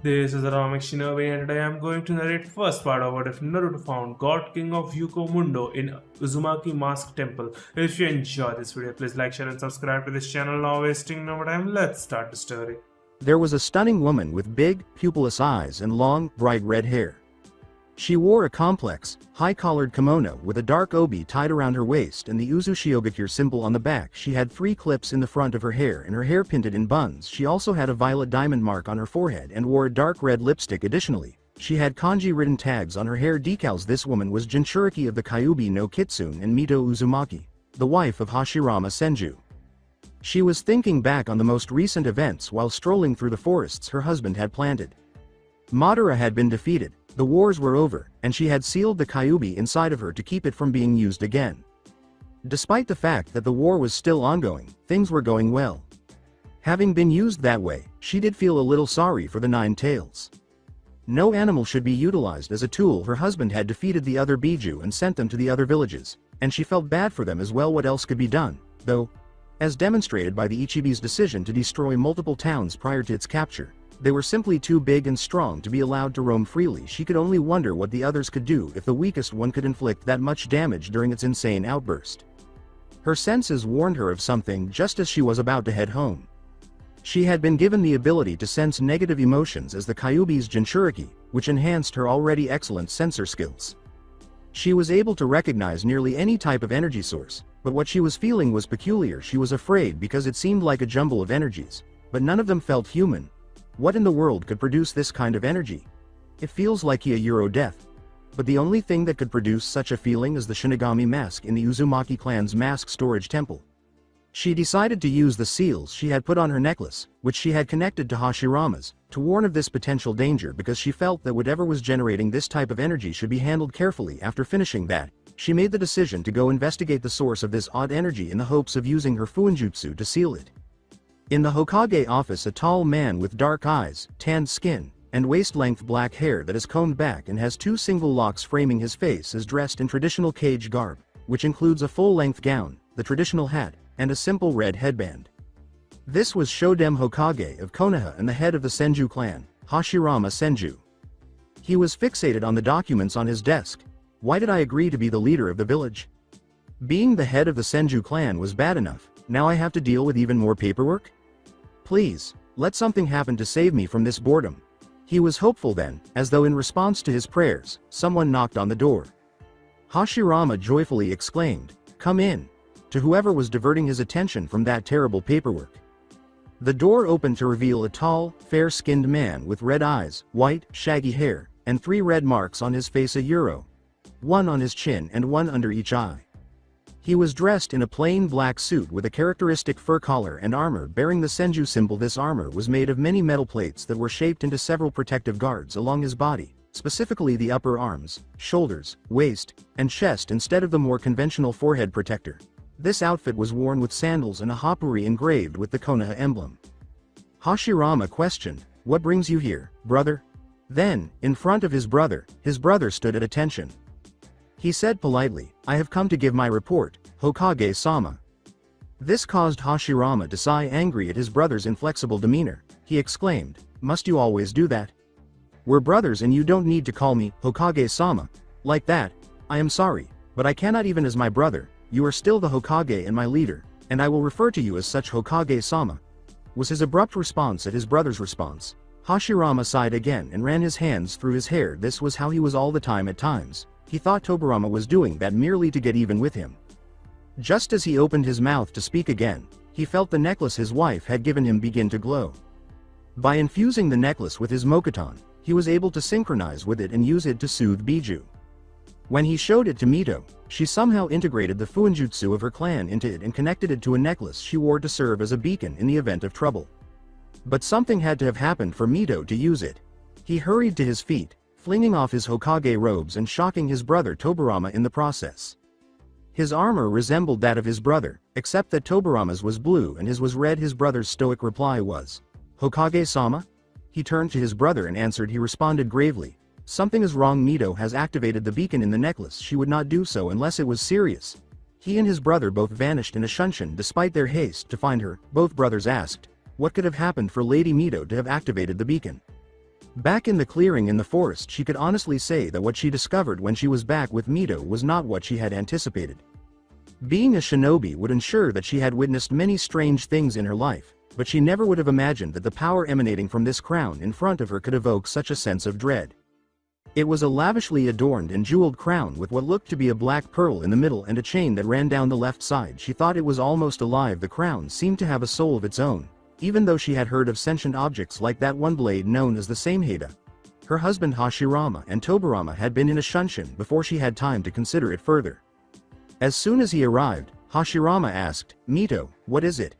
This is Ramek Shinobi and today I am going to narrate first part of what if Naruto found God King of Hueco Mundo in Uzumaki Mask Temple. If you enjoy this video, please like, share and subscribe to this channel. Now wasting no more time, let's start the story. There was a stunning woman with big, pupilless eyes and long, bright red hair. She wore a complex, high-collared kimono with a dark obi tied around her waist and the Uzushigokure symbol on the back. She had 3 clips in the front of her hair and her hair pinted in buns. She also had a violet diamond mark on her forehead and wore a dark red lipstick. Additionally, she had kanji-written tags on her hair decals. This woman was Jinchuriki of the Kyuubi no Kitsune and Mito Uzumaki, the wife of Hashirama Senju. She was thinking back on the most recent events while strolling through the forests her husband had planted. Madara had been defeated, the wars were over, and she had sealed the Kyuubi inside of her to keep it from being used again. Despite the fact that the war was still ongoing, things were going well. Having been used that way, she did feel a little sorry for the 9 tails. No animal should be utilized as a tool. Her husband had defeated the other Biju and sent them to the other villages, and she felt bad for them as well. What else could be done, though? As demonstrated by the Ichibi's decision to destroy multiple towns prior to its capture, they were simply too big and strong to be allowed to roam freely. She could only wonder what the others could do if the weakest one could inflict that much damage during its insane outburst. Her senses warned her of something just as she was about to head home. She had been given the ability to sense negative emotions as the Kyuubi's Jinchuriki, which enhanced her already excellent sensor skills. She was able to recognize nearly any type of energy source, but what she was feeling was peculiar. She was afraid because it seemed like a jumble of energies, but none of them felt human. What in the world could produce this kind of energy? It feels like a Euro death. But the only thing that could produce such a feeling is the Shinigami mask in the Uzumaki clan's mask storage temple. She decided to use the seals she had put on her necklace, which she had connected to Hashirama's, to warn of this potential danger because she felt that whatever was generating this type of energy should be handled carefully. After finishing that, she made the decision to go investigate the source of this odd energy in the hopes of using her Fuinjutsu to seal it. In the Hokage office, a tall man with dark eyes, tanned skin, and waist-length black hair that is combed back and has 2 single locks framing his face is dressed in traditional kage garb, which includes a full-length gown, the traditional hat, and a simple red headband. This was Shodem Hokage of Konoha and the head of the Senju clan, Hashirama Senju. He was fixated on the documents on his desk. Why did I agree to be the leader of the village? Being the head of the Senju clan was bad enough, now I have to deal with even more paperwork? Please, let something happen to save me from this boredom. He was hopeful then, as though in response to his prayers, someone knocked on the door. Hashirama joyfully exclaimed, "Come in," to whoever was diverting his attention from that terrible paperwork. The door opened to reveal a tall, fair-skinned man with red eyes, white, shaggy hair, and 3 red marks on his face, a euro. 1 on his chin and 1 under each eye. He was dressed in a plain black suit with a characteristic fur collar and armor bearing the Senju symbol. This armor was made of many metal plates that were shaped into several protective guards along his body, specifically the upper arms, shoulders, waist, and chest instead of the more conventional forehead protector. This outfit was worn with sandals and a hapuri engraved with the Konoha emblem. Hashirama questioned, "What brings you here, brother?" Then, in front of his brother stood at attention. He said politely, "I have come to give my report, Hokage-sama." This caused Hashirama to sigh, angry at his brother's inflexible demeanor. He exclaimed, "Must you always do that? We're brothers and you don't need to call me Hokage-sama like that. I am sorry, but I cannot even as my brother. You are still the Hokage and my leader, and I will refer to you as such, Hokage-sama," was his abrupt response at his brother's response. Hashirama sighed again and ran his hands through his hair. This was how he was all the time. At times, he thought Tobirama was doing that merely to get even with him. Just as he opened his mouth to speak again, he felt the necklace his wife had given him begin to glow. By infusing the necklace with his Mokuton, he was able to synchronize with it and use it to soothe Biju. When he showed it to Mito, she somehow integrated the Fuinjutsu of her clan into it and connected it to a necklace she wore to serve as a beacon in the event of trouble. But something had to have happened for Mito to use it. He hurried to his feet, flinging off his Hokage robes and shocking his brother Tobirama in the process. His armor resembled that of his brother, except that Tobirama's was blue and his was red. His brother's stoic reply was, "Hokage-sama?" He turned to his brother and answered. He responded gravely, "Something is wrong. Mito has activated the beacon in the necklace. She would not do so unless it was serious." He and his brother both vanished in a shunshin despite their haste to find her. Both brothers asked, what could have happened for Lady Mito to have activated the beacon? Back in the clearing in the forest, she could honestly say that what she discovered when she was back with Mito was not what she had anticipated. Being a shinobi would ensure that she had witnessed many strange things in her life, but she never would have imagined that the power emanating from this crown in front of her could evoke such a sense of dread. It was a lavishly adorned and jeweled crown with what looked to be a black pearl in the middle and a chain that ran down the left side. She thought it was almost alive. The crown seemed to have a soul of its own, even though she had heard of sentient objects like that one blade known as the Samehada. Her husband Hashirama and Tobarama had been in a shunshin before she had time to consider it further. As soon as he arrived, Hashirama asked, "Mito, what is it?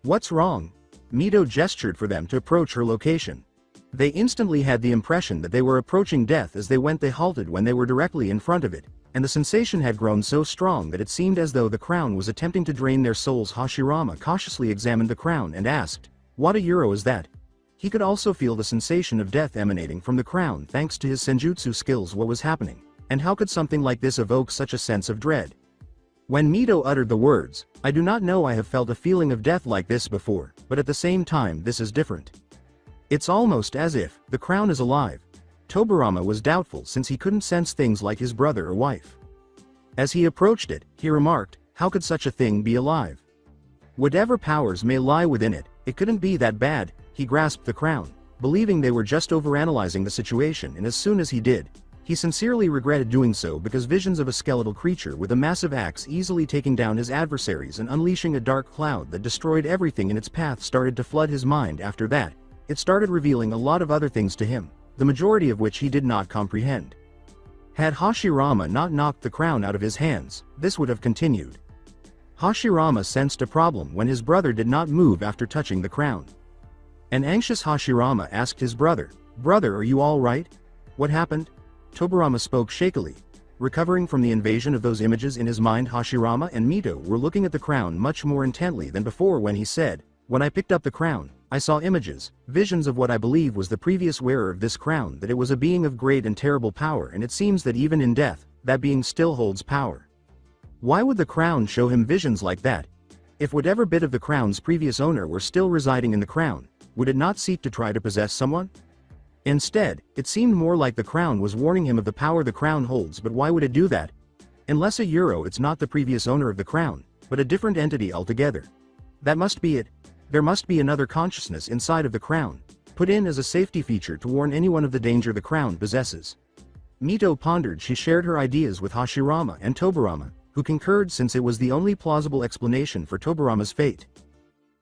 What's wrong?" Mito gestured for them to approach her location. They instantly had the impression that they were approaching death. As they went, they halted when they were directly in front of it, and the sensation had grown so strong that it seemed as though the crown was attempting to drain their souls. Hashirama cautiously examined the crown and asked, "What a euro is that?" He could also feel the sensation of death emanating from the crown thanks to his senjutsu skills. What was happening? And how could something like this evoke such a sense of dread? When Mito uttered the words, "I do not know, I have felt a feeling of death like this before, but at the same time this is different. It's almost as if the crown is alive." Tobarama was doubtful since he couldn't sense things like his brother or wife. As he approached it, he remarked, "How could such a thing be alive? Whatever powers may lie within it, it couldn't be that bad." He grasped the crown, believing they were just overanalyzing the situation, and as soon as he did, he sincerely regretted doing so because visions of a skeletal creature with a massive axe easily taking down his adversaries and unleashing a dark cloud that destroyed everything in its path started to flood his mind. After that, it started revealing a lot of other things to him, the majority of which he did not comprehend. Had Hashirama not knocked the crown out of his hands, this would have continued. Hashirama sensed a problem when his brother did not move after touching the crown. An anxious Hashirama asked his brother, "Brother, are you all right? What happened?" Tobarama spoke shakily. Recovering from the invasion of those images in his mind, Hashirama and Mito were looking at the crown much more intently than before when he said, "When I picked up the crown, I saw images, visions of what I believe was the previous wearer of this crown, that it was a being of great and terrible power, and it seems that even in death, that being still holds power." Why would the crown show him visions like that? If whatever bit of the crown's previous owner were still residing in the crown, would it not seek to try to possess someone? Instead, it seemed more like the crown was warning him of the power the crown holds. But why would it do that? Unless a euro, it's not the previous owner of the crown, but a different entity altogether. That must be it. There must be another consciousness inside of the crown, put in as a safety feature to warn anyone of the danger the crown possesses. Mito pondered. She shared her ideas with Hashirama and Tobarama, who concurred since it was the only plausible explanation for Tobarama's fate.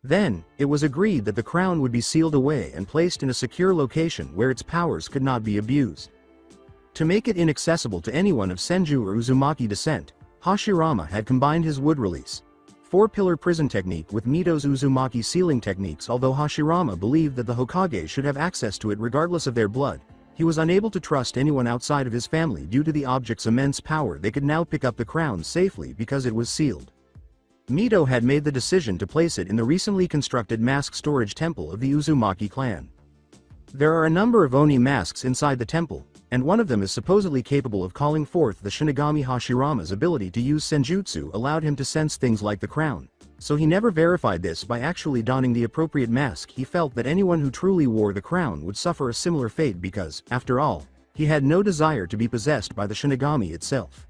Then, it was agreed that the crown would be sealed away and placed in a secure location where its powers could not be abused. To make it inaccessible to anyone of Senju or Uzumaki descent, Hashirama had combined his wood release, 4-pillar prison technique with Mito's Uzumaki sealing techniques. Although Hashirama believed that the Hokage should have access to it regardless of their blood, he was unable to trust anyone outside of his family due to the object's immense power. They could now pick up the crown safely because it was sealed. Mito had made the decision to place it in the recently constructed mask storage temple of the Uzumaki clan. There are a number of Oni masks inside the temple, and one of them is supposedly capable of calling forth the Shinigami. Hashirama's ability to use senjutsu allowed him to sense things like the crown, so he never verified this by actually donning the appropriate mask. He felt that anyone who truly wore the crown would suffer a similar fate because, after all, he had no desire to be possessed by the Shinigami itself.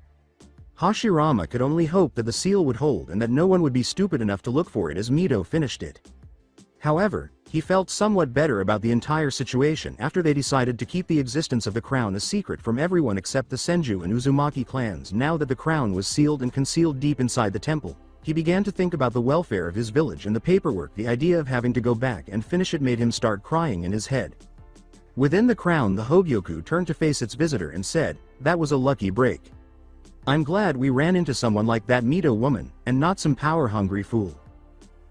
Hashirama could only hope that the seal would hold and that no one would be stupid enough to look for it as Mito finished it. However, he felt somewhat better about the entire situation after they decided to keep the existence of the crown a secret from everyone except the Senju and Uzumaki clans. Now that the crown was sealed and concealed deep inside the temple, he began to think about the welfare of his village and the paperwork. The idea of having to go back and finish it made him start crying in his head. Within the crown, the Hogyoku turned to face its visitor and said, "That was a lucky break. I'm glad we ran into someone like that Mito woman, and not some power-hungry fool.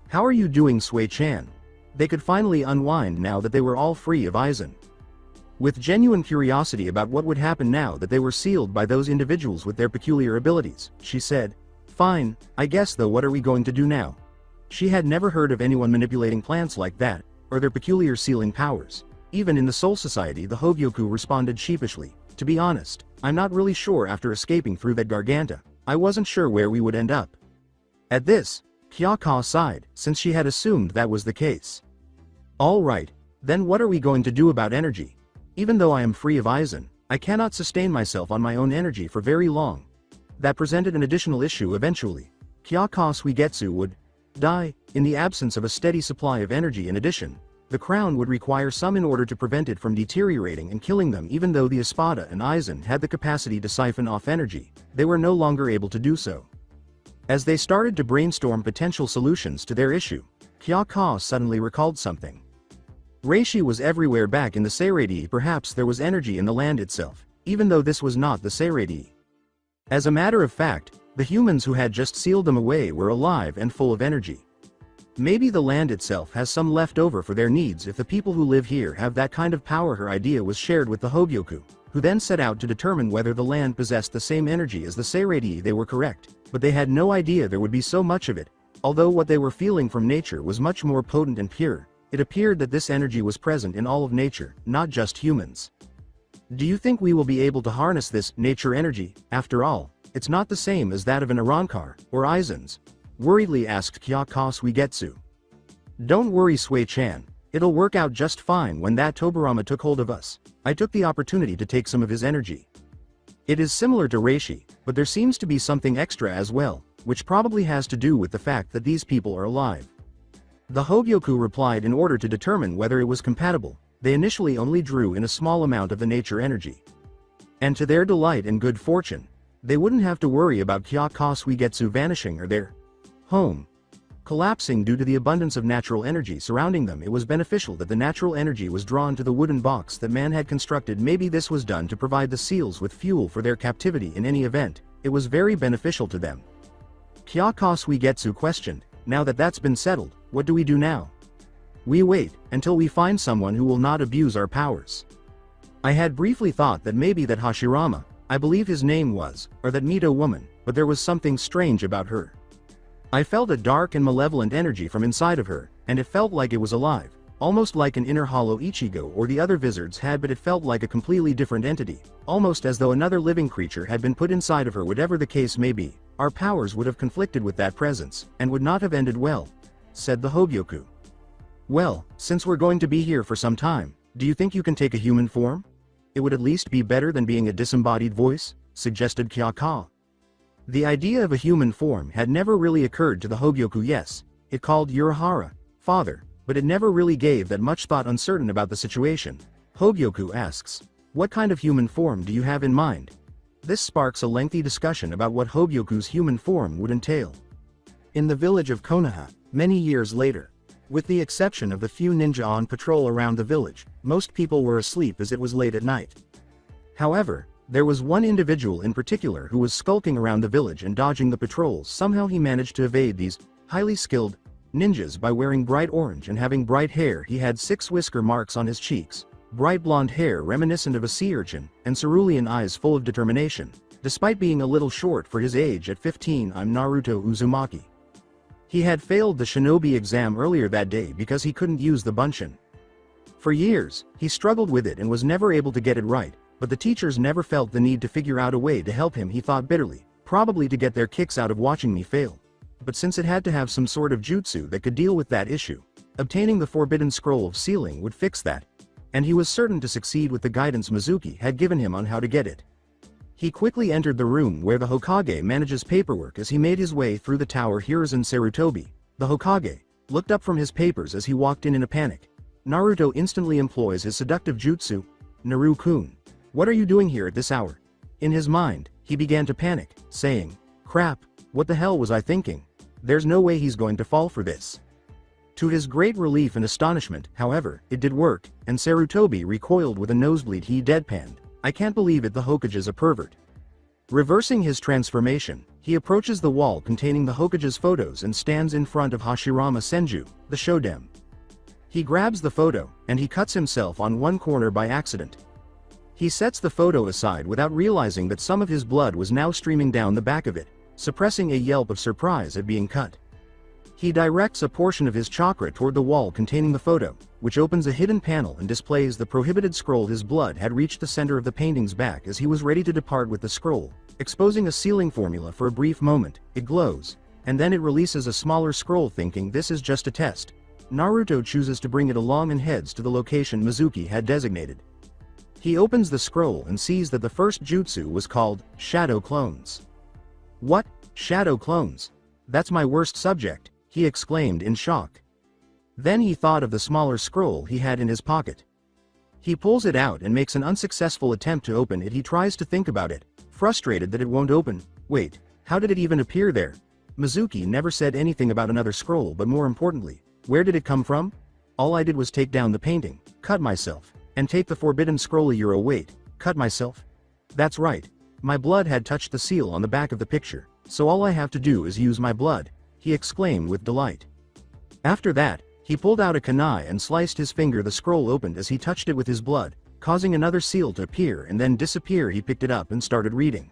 How are you doing, Sui-chan?" They could finally unwind now that they were all free of Aizen. With genuine curiosity about what would happen now that they were sealed by those individuals with their peculiar abilities, she said, "Fine, I guess, though what are we going to do now?" She had never heard of anyone manipulating plants like that, or their peculiar sealing powers. Even in the Soul Society, the Hogyoku responded sheepishly, "To be honest, I'm not really sure. After escaping through that Garganta, I wasn't sure where we would end up." At this, Kyaka sighed, since she had assumed that was the case. "All right, then what are we going to do about energy?" Even though I am free of Aizen, I cannot sustain myself on my own energy for very long. That presented an additional issue eventually. Kyaka Suigetsu would die, in the absence of a steady supply of energy. In addition, the crown would require some in order to prevent it from deteriorating and killing them. Even though the Espada and Aizen had the capacity to siphon off energy, they were no longer able to do so. As they started to brainstorm potential solutions to their issue, Kyaka suddenly recalled something. Reishi was everywhere back in the Seirei. Perhaps there was energy in the land itself, even though this was not the Seirei. As a matter of fact, the humans who had just sealed them away were alive and full of energy. Maybe the land itself has some left over for their needs if the people who live here have that kind of power. Her idea was shared with the Hogyoku, who then set out to determine whether the land possessed the same energy as the Seirei. They were correct, but they had no idea there would be so much of it. Although what they were feeling from nature was much more potent and pure, it appeared that this energy was present in all of nature, not just humans. Do you think we will be able to harness this nature energy? After all, it's not the same as that of an Arankar or Aizen's, worriedly asked Kyaka Suigetsu. Don't worry, Sui-chan, it'll work out just fine. When that Tobarama took hold of us, I took the opportunity to take some of his energy. It is similar to Reishi, but there seems to be something extra as well, which probably has to do with the fact that these people are alive. The Hogyoku replied. In order to determine whether it was compatible, they initially only drew in a small amount of the nature energy. And to their delight and good fortune, they wouldn't have to worry about Kyaka Suigetsu vanishing or their home collapsing due to the abundance of natural energy surrounding them. It was beneficial that the natural energy was drawn to the wooden box that man had constructed. Maybe this was done to provide the seals with fuel for their captivity. In any event, it was very beneficial to them. Kyaka Suigetsu questioned, now that that's been settled, what do we do now? We wait until we find someone who will not abuse our powers. I had briefly thought that maybe that Hashirama, I believe his name was, or that Mito woman, but there was something strange about her. I felt a dark and malevolent energy from inside of her, and it felt like it was alive, almost like an inner hollow Ichigo or the other wizards had, but it felt like a completely different entity, almost as though another living creature had been put inside of her. Whatever the case may be, our powers would have conflicted with that presence, and would not have ended well, said the Hogyoku. Well, since we're going to be here for some time, do you think you can take a human form? It would at least be better than being a disembodied voice, suggested Kyaka. The idea of a human form had never really occurred to the Hogyoku. Yes, it called Urahara, father, but it never really gave that much thought. Uncertain about the situation, Hogyoku asks, what kind of human form do you have in mind? This sparks a lengthy discussion about what Hogyoku's human form would entail. In the village of Konoha, many years later, with the exception of the few ninja on patrol around the village, most people were asleep as it was late at night. However, there was one individual in particular who was skulking around the village and dodging the patrols. Somehow he managed to evade these highly skilled ninjas by wearing bright orange and having bright hair. He had 6 whisker marks on his cheeks, bright blonde hair reminiscent of a sea urchin, and cerulean eyes full of determination. Despite being a little short for his age at 15, I'm Naruto Uzumaki. He had failed the shinobi exam earlier that day because he couldn't use the bunshin. For years, he struggled with it and was never able to get it right, but the teachers never felt the need to figure out a way to help him. He thought bitterly, probably to get their kicks out of watching me fail. But since it had to have some sort of jutsu that could deal with that issue, obtaining the forbidden scroll of sealing would fix that. And he was certain to succeed with the guidance Mizuki had given him on how to get it. He quickly entered the room where the Hokage manages paperwork. As he made his way through the tower, Hiruzen Sarutobi, the Hokage, looked up from his papers as he walked in a panic. Naruto instantly employs his seductive jutsu. Naru-kun, what are you doing here at this hour? In his mind, he began to panic, saying, crap, what the hell was I thinking? There's no way he's going to fall for this. To his great relief and astonishment, however, it did work, and Sarutobi recoiled with a nosebleed. He deadpanned, I can't believe it, the Hokage's a pervert. Reversing his transformation, he approaches the wall containing the Hokage's photos and stands in front of Hashirama Senju, the Shodem. He grabs the photo, and he cuts himself on one corner by accident. He sets the photo aside without realizing that some of his blood was now streaming down the back of it, suppressing a yelp of surprise at being cut. He directs a portion of his chakra toward the wall containing the photo, which opens a hidden panel and displays the prohibited scroll. His blood had reached the center of the painting's back as he was ready to depart with the scroll, exposing a sealing formula. For a brief moment, it glows, and then it releases a smaller scroll. Thinking this is just a test, Naruto chooses to bring it along and heads to the location Mizuki had designated. He opens the scroll and sees that the first jutsu was called Shadow Clones. What? Shadow Clones? That's my worst subject, he exclaimed in shock. Then he thought of the smaller scroll he had in his pocket. He pulls it out and makes an unsuccessful attempt to open it. He tries to think about it, frustrated that it won't open. Wait, how did it even appear there? Mizuki never said anything about another scroll, but more importantly, where did it come from? All I did was take down the painting, cut myself, and take the forbidden scroll. Wait, cut myself? That's right. My blood had touched the seal on the back of the picture, so all I have to do is use my blood, he exclaimed with delight. After that, he pulled out a kunai and sliced his finger. The scroll opened as he touched it with his blood, causing another seal to appear and then disappear. He picked it up and started reading.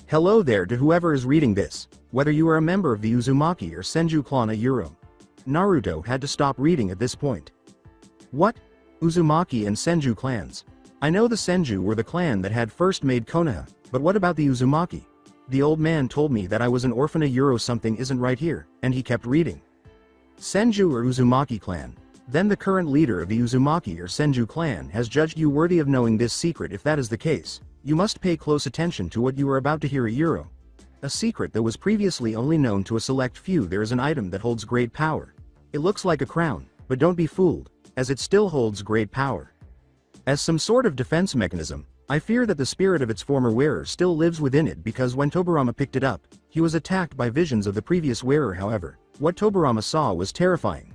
Hello there to whoever is reading this, whether you are a member of the Uzumaki or Senju clan. Naruto had to stop reading at this point. What? Uzumaki and Senju clans? I know the Senju were the clan that had first made Konoha, but what about the Uzumaki? The old man told me that I was an orphan. Something isn't right here, and he kept reading. Senju or Uzumaki clan? Then the current leader of the Uzumaki or Senju clan has judged you worthy of knowing this secret. If that is the case, you must pay close attention to what you are about to hear. A secret that was previously only known to a select few. There is an item that holds great power. It looks like a crown, but don't be fooled, as it still holds great power. As some sort of defense mechanism, I fear that the spirit of its former wearer still lives within it, because when Tobirama picked it up, he was attacked by visions of the previous wearer. However, what Tobirama saw was terrifying.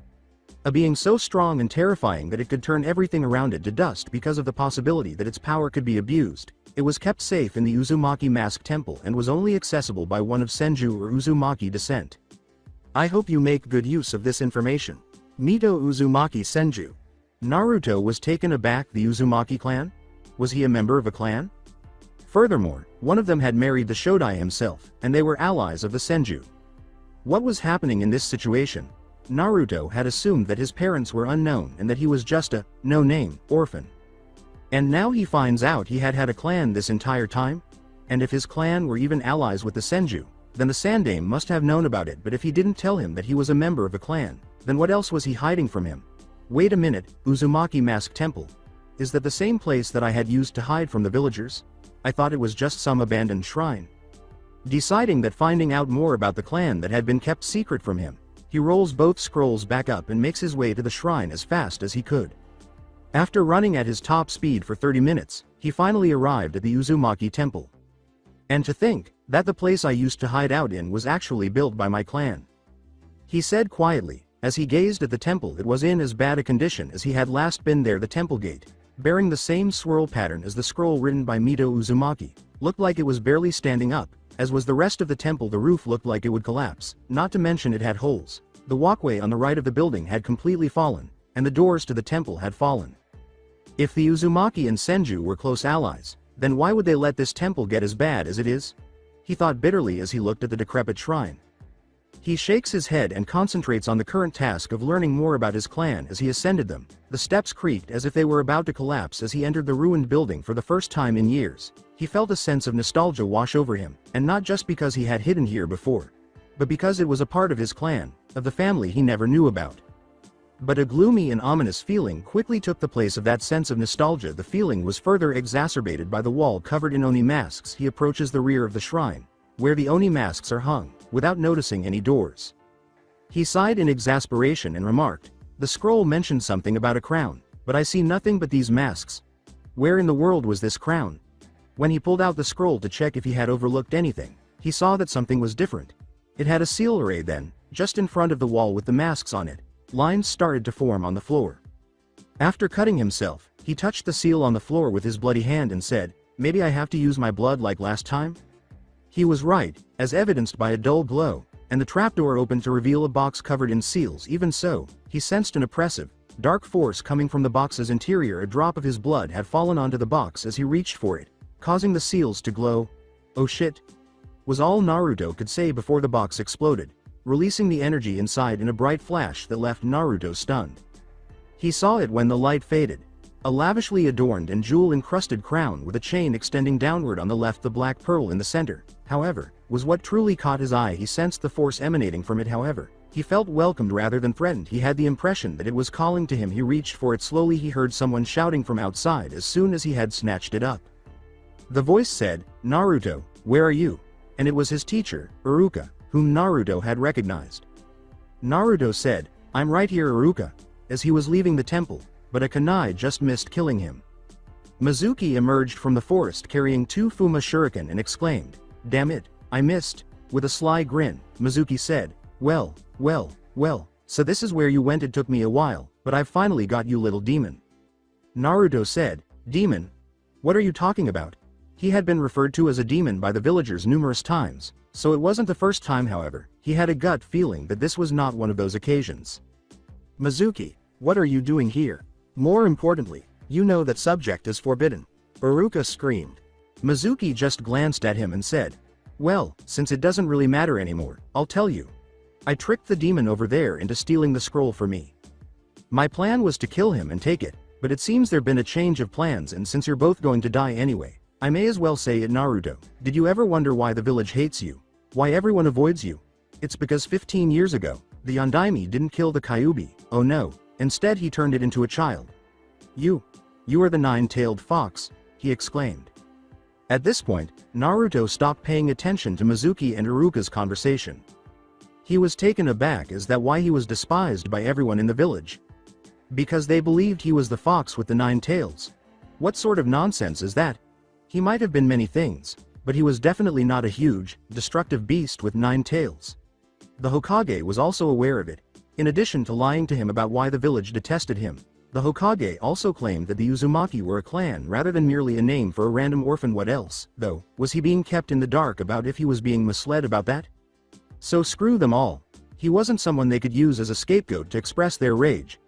A being so strong and terrifying that it could turn everything around it to dust. Because of the possibility that its power could be abused, it was kept safe in the Uzumaki Mask Temple and was only accessible by one of Senju or Uzumaki descent. I hope you make good use of this information. Mito Uzumaki Senju. Naruto was taken aback. The Uzumaki clan? Was he a member of a clan? Furthermore, one of them had married the Shodai himself, and they were allies of the Senju. What was happening in this situation? Naruto had assumed that his parents were unknown and that he was just a no-name orphan. And now he finds out he had had a clan this entire time? And if his clan were even allies with the Senju, then the Sandaime must have known about it. But if he didn't tell him that he was a member of a clan, then what else was he hiding from him? Wait a minute, Uzumaki Mask Temple. Is that the same place that I had used to hide from the villagers? I thought it was just some abandoned shrine. Deciding that finding out more about the clan that had been kept secret from him, he rolls both scrolls back up and makes his way to the shrine as fast as he could. After running at his top speed for 30 minutes, he finally arrived at the Uzumaki Temple. And to think that the place I used to hide out in was actually built by my clan, he said quietly, as he gazed at the temple. It was in as bad a condition as he had last been there. The temple gate, bearing the same swirl pattern as the scroll written by Mito Uzumaki, looked like it was barely standing up, as was the rest of the temple. The roof looked like it would collapse, not to mention it had holes. The walkway on the right of the building had completely fallen, and the doors to the temple had fallen. If the Uzumaki and Senju were close allies, then why would they let this temple get as bad as it is? He thought bitterly as he looked at the decrepit shrine. He shakes his head and concentrates on the current task of learning more about his clan. As he ascended them, the steps creaked as if they were about to collapse. As he entered the ruined building for the first time in years, he felt a sense of nostalgia wash over him, and not just because he had hidden here before, but because it was a part of his clan, of the family he never knew about. But a gloomy and ominous feeling quickly took the place of that sense of nostalgia. The feeling was further exacerbated by the wall covered in Oni masks. He approaches the rear of the shrine, where the Oni masks are hung, without noticing any doors. He sighed in exasperation and remarked, "The scroll mentioned something about a crown, but I see nothing but these masks. Where in the world was this crown?" When he pulled out the scroll to check if he had overlooked anything, he saw that something was different. It had a seal array. Then, just in front of the wall with the masks on it, lines started to form on the floor. After cutting himself, he touched the seal on the floor with his bloody hand and said, "Maybe I have to use my blood like last time?" He was right, as evidenced by a dull glow, and the trapdoor opened to reveal a box covered in seals. Even so, he sensed an oppressive, dark force coming from the box's interior. A drop of his blood had fallen onto the box as he reached for it, causing the seals to glow. "Oh shit," was all Naruto could say before the box exploded, releasing the energy inside in a bright flash that left Naruto stunned. He saw it when the light faded. A lavishly adorned and jewel-encrusted crown with a chain extending downward on the left. The black pearl in the center, however, was what truly caught his eye. He sensed the force emanating from it. However, He felt welcomed rather than threatened. He had the impression that it was calling to him. He reached for it slowly. He heard someone shouting from outside as soon as he had snatched it up. The voice said, "Naruto, where are you?" And it was his teacher, Iruka, whom Naruto had recognized. Naruto said, "I'm right here, Iruka," as he was leaving the temple, but a kunai just missed killing him. Mizuki emerged from the forest carrying 2 Fuma shuriken and exclaimed, "Damn it, I missed." With a sly grin, Mizuki said, Well, so this is where you went. It took me a while, but I've finally got you, little demon." Naruto said, "Demon? What are you talking about?" He had been referred to as a demon by the villagers numerous times, so it wasn't the first time. However, he had a gut feeling that this was not one of those occasions. "Mizuki, what are you doing here? More importantly, you know that subject is forbidden," Iruka screamed. Mizuki just glanced at him and said, "Well, since it doesn't really matter anymore, I'll tell you. I tricked the demon over there into stealing the scroll for me. My plan was to kill him and take it, but it seems there's been a change of plans, and since you're both going to die anyway, I may as well say it. Naruto, did you ever wonder why the village hates you? Why everyone avoids you? It's because 15 years ago, the Yondaime didn't kill the Kyuubi. Oh no, instead he turned it into a child. You are the 9-tailed fox," he exclaimed. At this point, Naruto stopped paying attention to Mizuki and Iruka's conversation. He was taken aback as that why he was despised by everyone in the village. Because they believed he was the fox with the 9 tails. What sort of nonsense is that? He might have been many things, but he was definitely not a huge, destructive beast with 9 tails. The Hokage was also aware of it. In addition to lying to him about why the village detested him, the Hokage also claimed that the Uzumaki were a clan rather than merely a name for a random orphan. What else, though, was he being kept in the dark about if he was being misled about that? So screw them all. He wasn't someone they could use as a scapegoat to express their rage.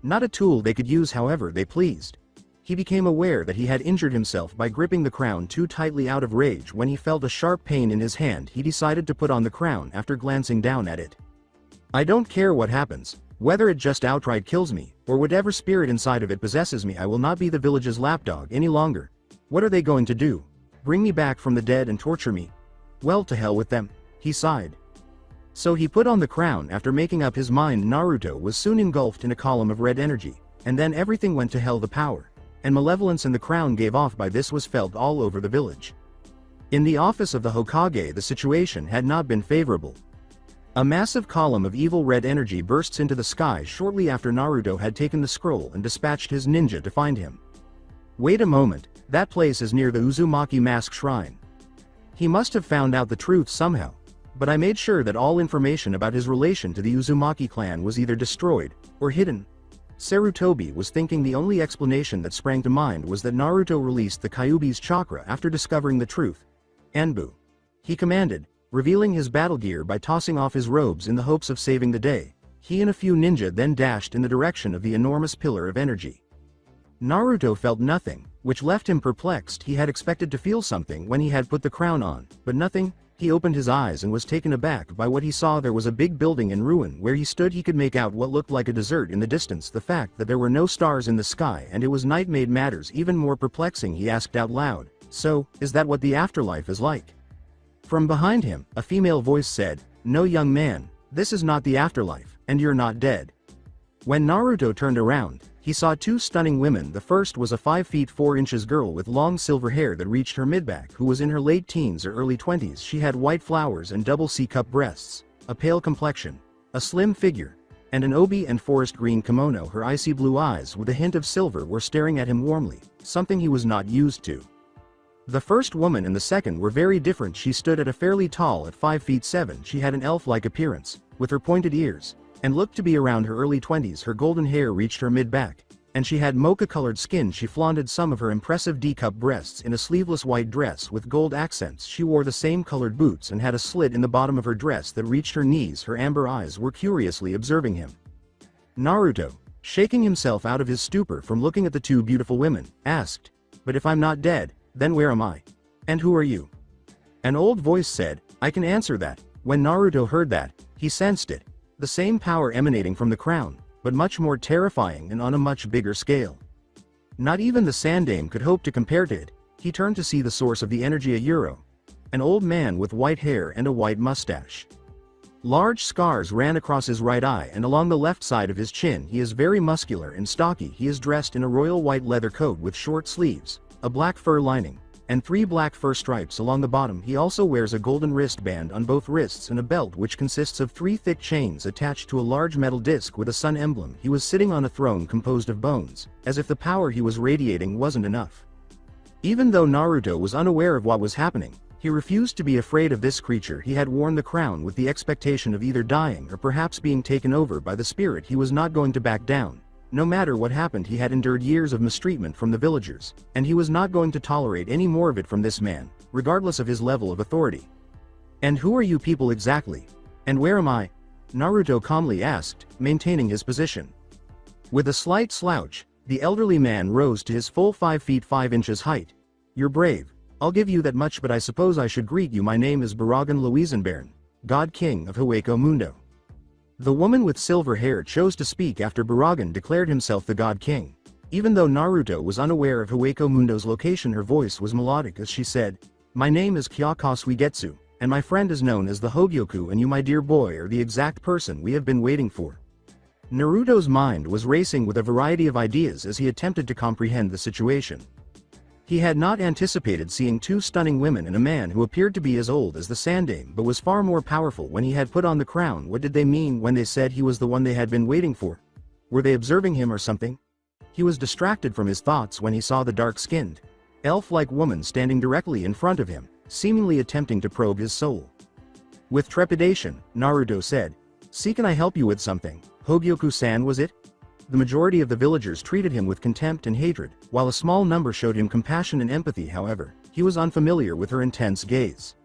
Not a tool they could use however they pleased. He became aware that he had injured himself by gripping the crown too tightly. Out of rage, when he felt a sharp pain in his hand, he decided to put on the crown after glancing down at it. "I don't care what happens, whether it just outright kills me, or whatever spirit inside of it possesses me. I will not be the village's lapdog any longer. What are they going to do? Bring me back from the dead and torture me? Well, to hell with them," he sighed. So he put on the crown. After making up his mind, Naruto was soon engulfed in a column of red energy, and then everything went to hell. The power and malevolence in the crown gave off by this was felt all over the village. In the office of the Hokage, the situation had not been favorable. A massive column of evil red energy bursts into the sky shortly after Naruto had taken the scroll and dispatched his ninja to find him. "Wait a moment, that place is near the Uzumaki Mask Shrine. He must have found out the truth somehow, but I made sure that all information about his relation to the Uzumaki clan was either destroyed or hidden." Sarutobi was thinking. The only explanation that sprang to mind was that Naruto released the Kyuubi's chakra after discovering the truth. "Enbu," he commanded, revealing his battle gear by tossing off his robes in the hopes of saving the day. He and a few ninja then dashed in the direction of the enormous pillar of energy. Naruto felt nothing, which left him perplexed. He had expected to feel something when he had put the crown on, but nothing. He opened his eyes and was taken aback by what he saw. There was a big building in ruin. Where he stood, he could make out what looked like a desert in the distance. The fact that there were no stars in the sky and it was night made matters even more perplexing. He asked out loud, "So, is that what the afterlife is like?" From behind him, a female voice said, "No, young man, this is not the afterlife, and you're not dead." When Naruto turned around, he saw 2 stunning women. The first was a 5 feet 4 inches girl with long silver hair that reached her mid-back, who was in her late teens or early 20s. She had white flowers and double C-cup breasts, a pale complexion, a slim figure, and an obi and forest green kimono. Her icy blue eyes with a hint of silver were staring at him warmly, something he was not used to. The first woman and the second were very different. She stood at a fairly tall at 5 feet 7. She had an elf-like appearance, with her pointed ears, and looked to be around her early 20s. Her golden hair reached her mid-back, and she had mocha-colored skin. She flaunted some of her impressive D-cup breasts in a sleeveless white dress with gold accents. She wore the same colored boots and had a slit in the bottom of her dress that reached her knees. Her amber eyes were curiously observing him. Naruto, shaking himself out of his stupor from looking at the 2 beautiful women, asked, "But if I'm not dead, then where am I? And who are you?" An old voice said, "I can answer that." When Naruto heard that, he sensed it. The same power emanating from the crown, but much more terrifying and on a much bigger scale. Not even the Sandaime could hope to compare to it. He turned to see the source of the energy, a Euro, an old man with white hair and a white mustache. Large scars ran across his right eye and along the left side of his chin. He is very muscular and stocky. He is dressed in a royal white leather coat with short sleeves, a black fur lining, and 3 black fur stripes along the bottom. He also wears a golden wristband on both wrists and a belt which consists of 3 thick chains attached to a large metal disc with a sun emblem. He was sitting on a throne composed of bones, as if the power he was radiating wasn't enough. Even though Naruto was unaware of what was happening, he refused to be afraid of this creature. He had worn the crown with the expectation of either dying or perhaps being taken over by the spirit. He was not going to back down. No matter what happened, he had endured years of mistreatment from the villagers, and he was not going to tolerate any more of it from this man, regardless of his level of authority. "And who are you people exactly? And where am I?" Naruto calmly asked, maintaining his position. With a slight slouch, the elderly man rose to his full 5 feet 5 inches height. "You're brave. I'll give you that much, but I suppose I should greet you. My name is Baragan Louisenbairn, God King of Hueco Mundo." The woman with silver hair chose to speak after Baragan declared himself the God King. Even though Naruto was unaware of Hueco Mundo's location, her voice was melodic as she said, "My name is Kyaka Suigetsu, and my friend is known as the Hogyoku, and you, my dear boy, are the exact person we have been waiting for." Naruto's mind was racing with a variety of ideas as he attempted to comprehend the situation. He had not anticipated seeing 2 stunning women and a man who appeared to be as old as the Sandaime but was far more powerful when he had put on the crown. What did they mean when they said he was the one they had been waiting for? Were they observing him or something? He was distracted from his thoughts when he saw the dark-skinned, elf-like woman standing directly in front of him, seemingly attempting to probe his soul. With trepidation, Naruto said, "See, can I help you with something? Hogyoku-san, was it?" The majority of the villagers treated him with contempt and hatred, while a small number showed him compassion and empathy. However, he was unfamiliar with her intense gaze.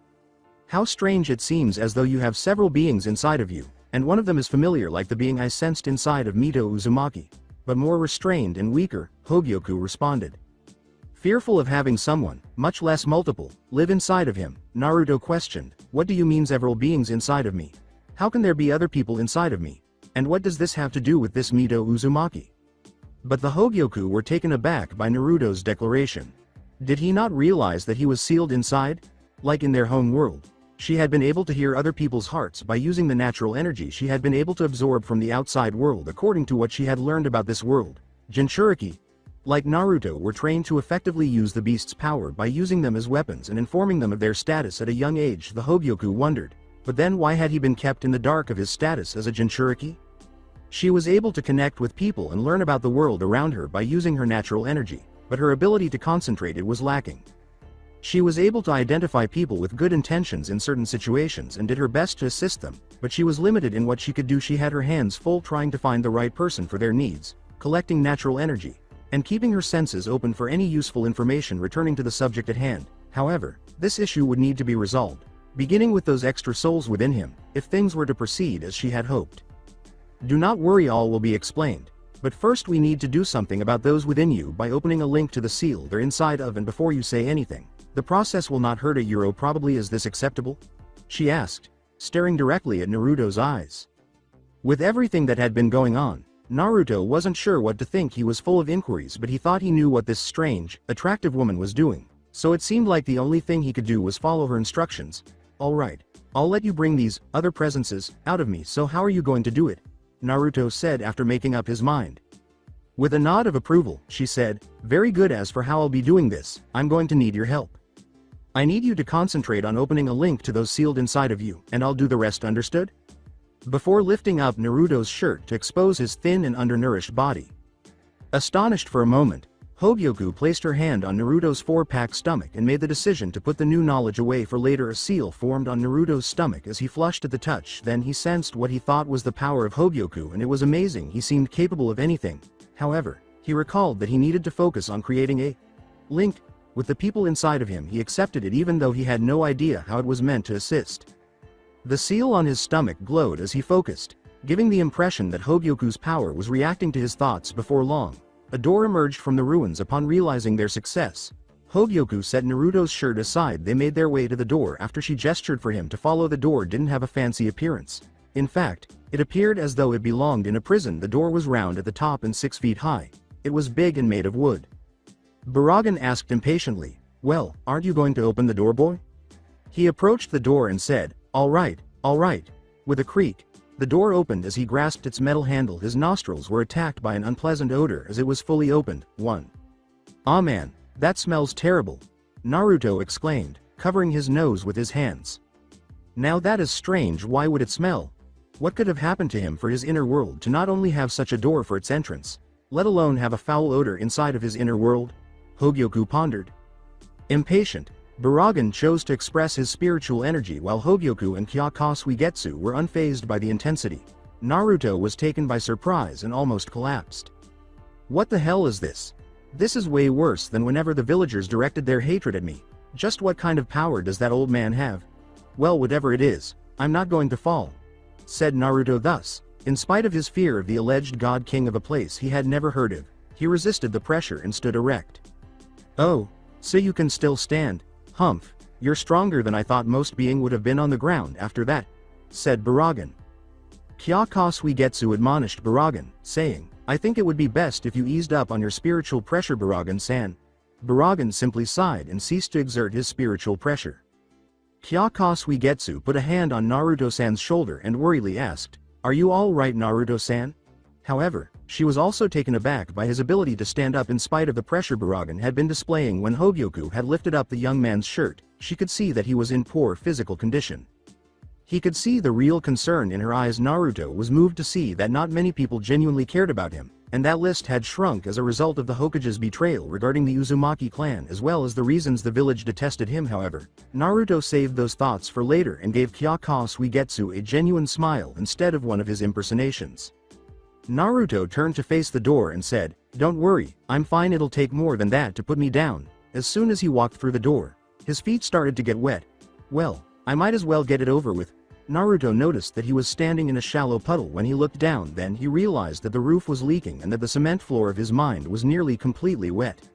"How strange, it seems as though you have several beings inside of you, and one of them is familiar like the being I sensed inside of Mito Uzumaki, but more restrained and weaker," Hogyoku responded. Fearful of having someone, much less multiple, live inside of him, Naruto questioned, "What do you mean several beings inside of me? How can there be other people inside of me? And what does this have to do with this Mito Uzumaki?" But the Hogyoku were taken aback by Naruto's declaration. Did he not realize that he was sealed inside? Like in their home world, she had been able to hear other people's hearts by using the natural energy she had been able to absorb from the outside world according to what she had learned about this world. Jinchuriki, like Naruto, were trained to effectively use the beast's power by using them as weapons and informing them of their status at a young age. The Hogyoku wondered, but then why had he been kept in the dark of his status as a Jinchuriki? She was able to connect with people and learn about the world around her by using her natural energy, but her ability to concentrate it was lacking. She was able to identify people with good intentions in certain situations and did her best to assist them, but she was limited in what she could do. She had her hands full trying to find the right person for their needs, collecting natural energy, and keeping her senses open for any useful information returning to the subject at hand. However, this issue would need to be resolved, beginning with those extra souls within him, if things were to proceed as she had hoped. "Do not worry, all will be explained. But first we need to do something about those within you by opening a link to the seal they're inside of, and before you say anything, the process will not hurt €1 probably. Is this acceptable?" she asked, staring directly at Naruto's eyes. With everything that had been going on, Naruto wasn't sure what to think. He was full of inquiries, but he thought he knew what this strange, attractive woman was doing, so it seemed like the only thing he could do was follow her instructions. "All right, I'll let you bring these other presences out of me, so how are you going to do it?" Naruto said after making up his mind. With a nod of approval, she said, "Very good. As for how I'll be doing this, I'm going to need your help. I need you to concentrate on opening a link to those sealed inside of you, and I'll do the rest, understood?" Before lifting up Naruto's shirt to expose his thin and undernourished body. Astonished for a moment, Hogyoku placed her hand on Naruto's 4-pack stomach and made the decision to put the new knowledge away for later. A seal formed on Naruto's stomach as he flushed at the touch. Then he sensed what he thought was the power of Hogyoku, and it was amazing. He seemed capable of anything. However, he recalled that he needed to focus on creating a link with the people inside of him. He accepted it even though he had no idea how it was meant to assist. The seal on his stomach glowed as he focused, giving the impression that Hogyoku's power was reacting to his thoughts. Before long, a door emerged from the ruins. Upon realizing their success, Hogyoku set Naruto's shirt aside. They made their way to the door after she gestured for him to follow. The door didn't have a fancy appearance. In fact, it appeared as though it belonged in a prison. The door was round at the top and 6 feet high. It was big and made of wood. Baragan asked impatiently, "Well, aren't you going to open the door, boy?" He approached the door and said, all right, With a creak, the door opened. As he grasped its metal handle, his nostrils were attacked by an unpleasant odor as it was fully opened. "Ah man, that smells terrible," Naruto exclaimed, covering his nose with his hands. "Now that is strange. Why would it smell? What could have happened to him for his inner world to not only have such a door for its entrance, let alone have a foul odor inside of his inner world?" Hogyoku pondered. Impatient, Baragan chose to express his spiritual energy while Hogyoku and Kyaku Suigetsu were unfazed by the intensity. Naruto was taken by surprise and almost collapsed. "What the hell is this? This is way worse than whenever the villagers directed their hatred at me. Just what kind of power does that old man have? Well, whatever it is, I'm not going to fall," said Naruto. Thus, in spite of his fear of the alleged god king of a place he had never heard of, he resisted the pressure and stood erect. "Oh, so you can still stand? Humph, you're stronger than I thought. Most being would have been on the ground after that," said Baragan. Kyaku Suigetsu admonished Baragan, saying, "I think it would be best if you eased up on your spiritual pressure, Baragan-san." Baragan simply sighed and ceased to exert his spiritual pressure. Kyaku Suigetsu put a hand on Naruto-san's shoulder and worriedly asked, "Are you all right, Naruto-san?" However, she was also taken aback by his ability to stand up in spite of the pressure Baragan had been displaying. When Hogyoku had lifted up the young man's shirt, she could see that he was in poor physical condition. He could see the real concern in her eyes. Naruto was moved to see that not many people genuinely cared about him, and that list had shrunk as a result of the Hokage's betrayal regarding the Uzumaki clan as well as the reasons the village detested him. However, Naruto saved those thoughts for later and gave Kyaku Suigetsu a genuine smile instead of one of his impersonations. Naruto turned to face the door and said, "Don't worry, I'm fine. It'll take more than that to put me down." As soon as he walked through the door, his feet started to get wet. "Well, I might as well get it over with." Naruto noticed that he was standing in a shallow puddle. When he looked down, then he realized that the roof was leaking and that the cement floor of his mind was nearly completely wet.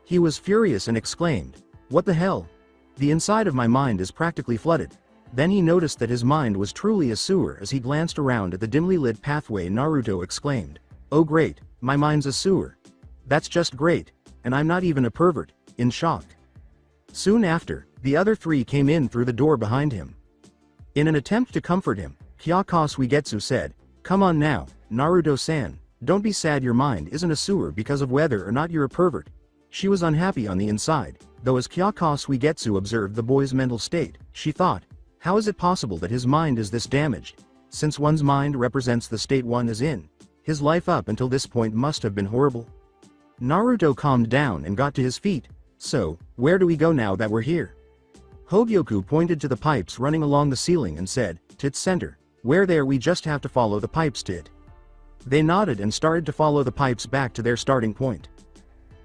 He was furious and exclaimed, "What the hell? The inside of my mind is practically flooded." Then he noticed that his mind was truly a sewer. As he glanced around at the dimly lit pathway, Naruto exclaimed, "Oh great, my mind's a sewer. That's just great, and I'm not even a pervert," in shock. Soon after, the other three came in through the door behind him. In an attempt to comfort him, Kyaku Suigetsu said, "Come on now, Naruto-san, don't be sad. Your mind isn't a sewer because of whether or not you're a pervert." She was unhappy on the inside, though as Kyaku Suigetsu observed the boy's mental state, she thought, how is it possible that his mind is this damaged? Since one's mind represents the state one is in, his life up until this point must have been horrible. Naruto calmed down and got to his feet. "So, where do we go now that we're here?" Hogyoku pointed to the pipes running along the ceiling and said, "To its center. Where there we just have to follow the pipes to it." They nodded and started to follow the pipes back to their starting point.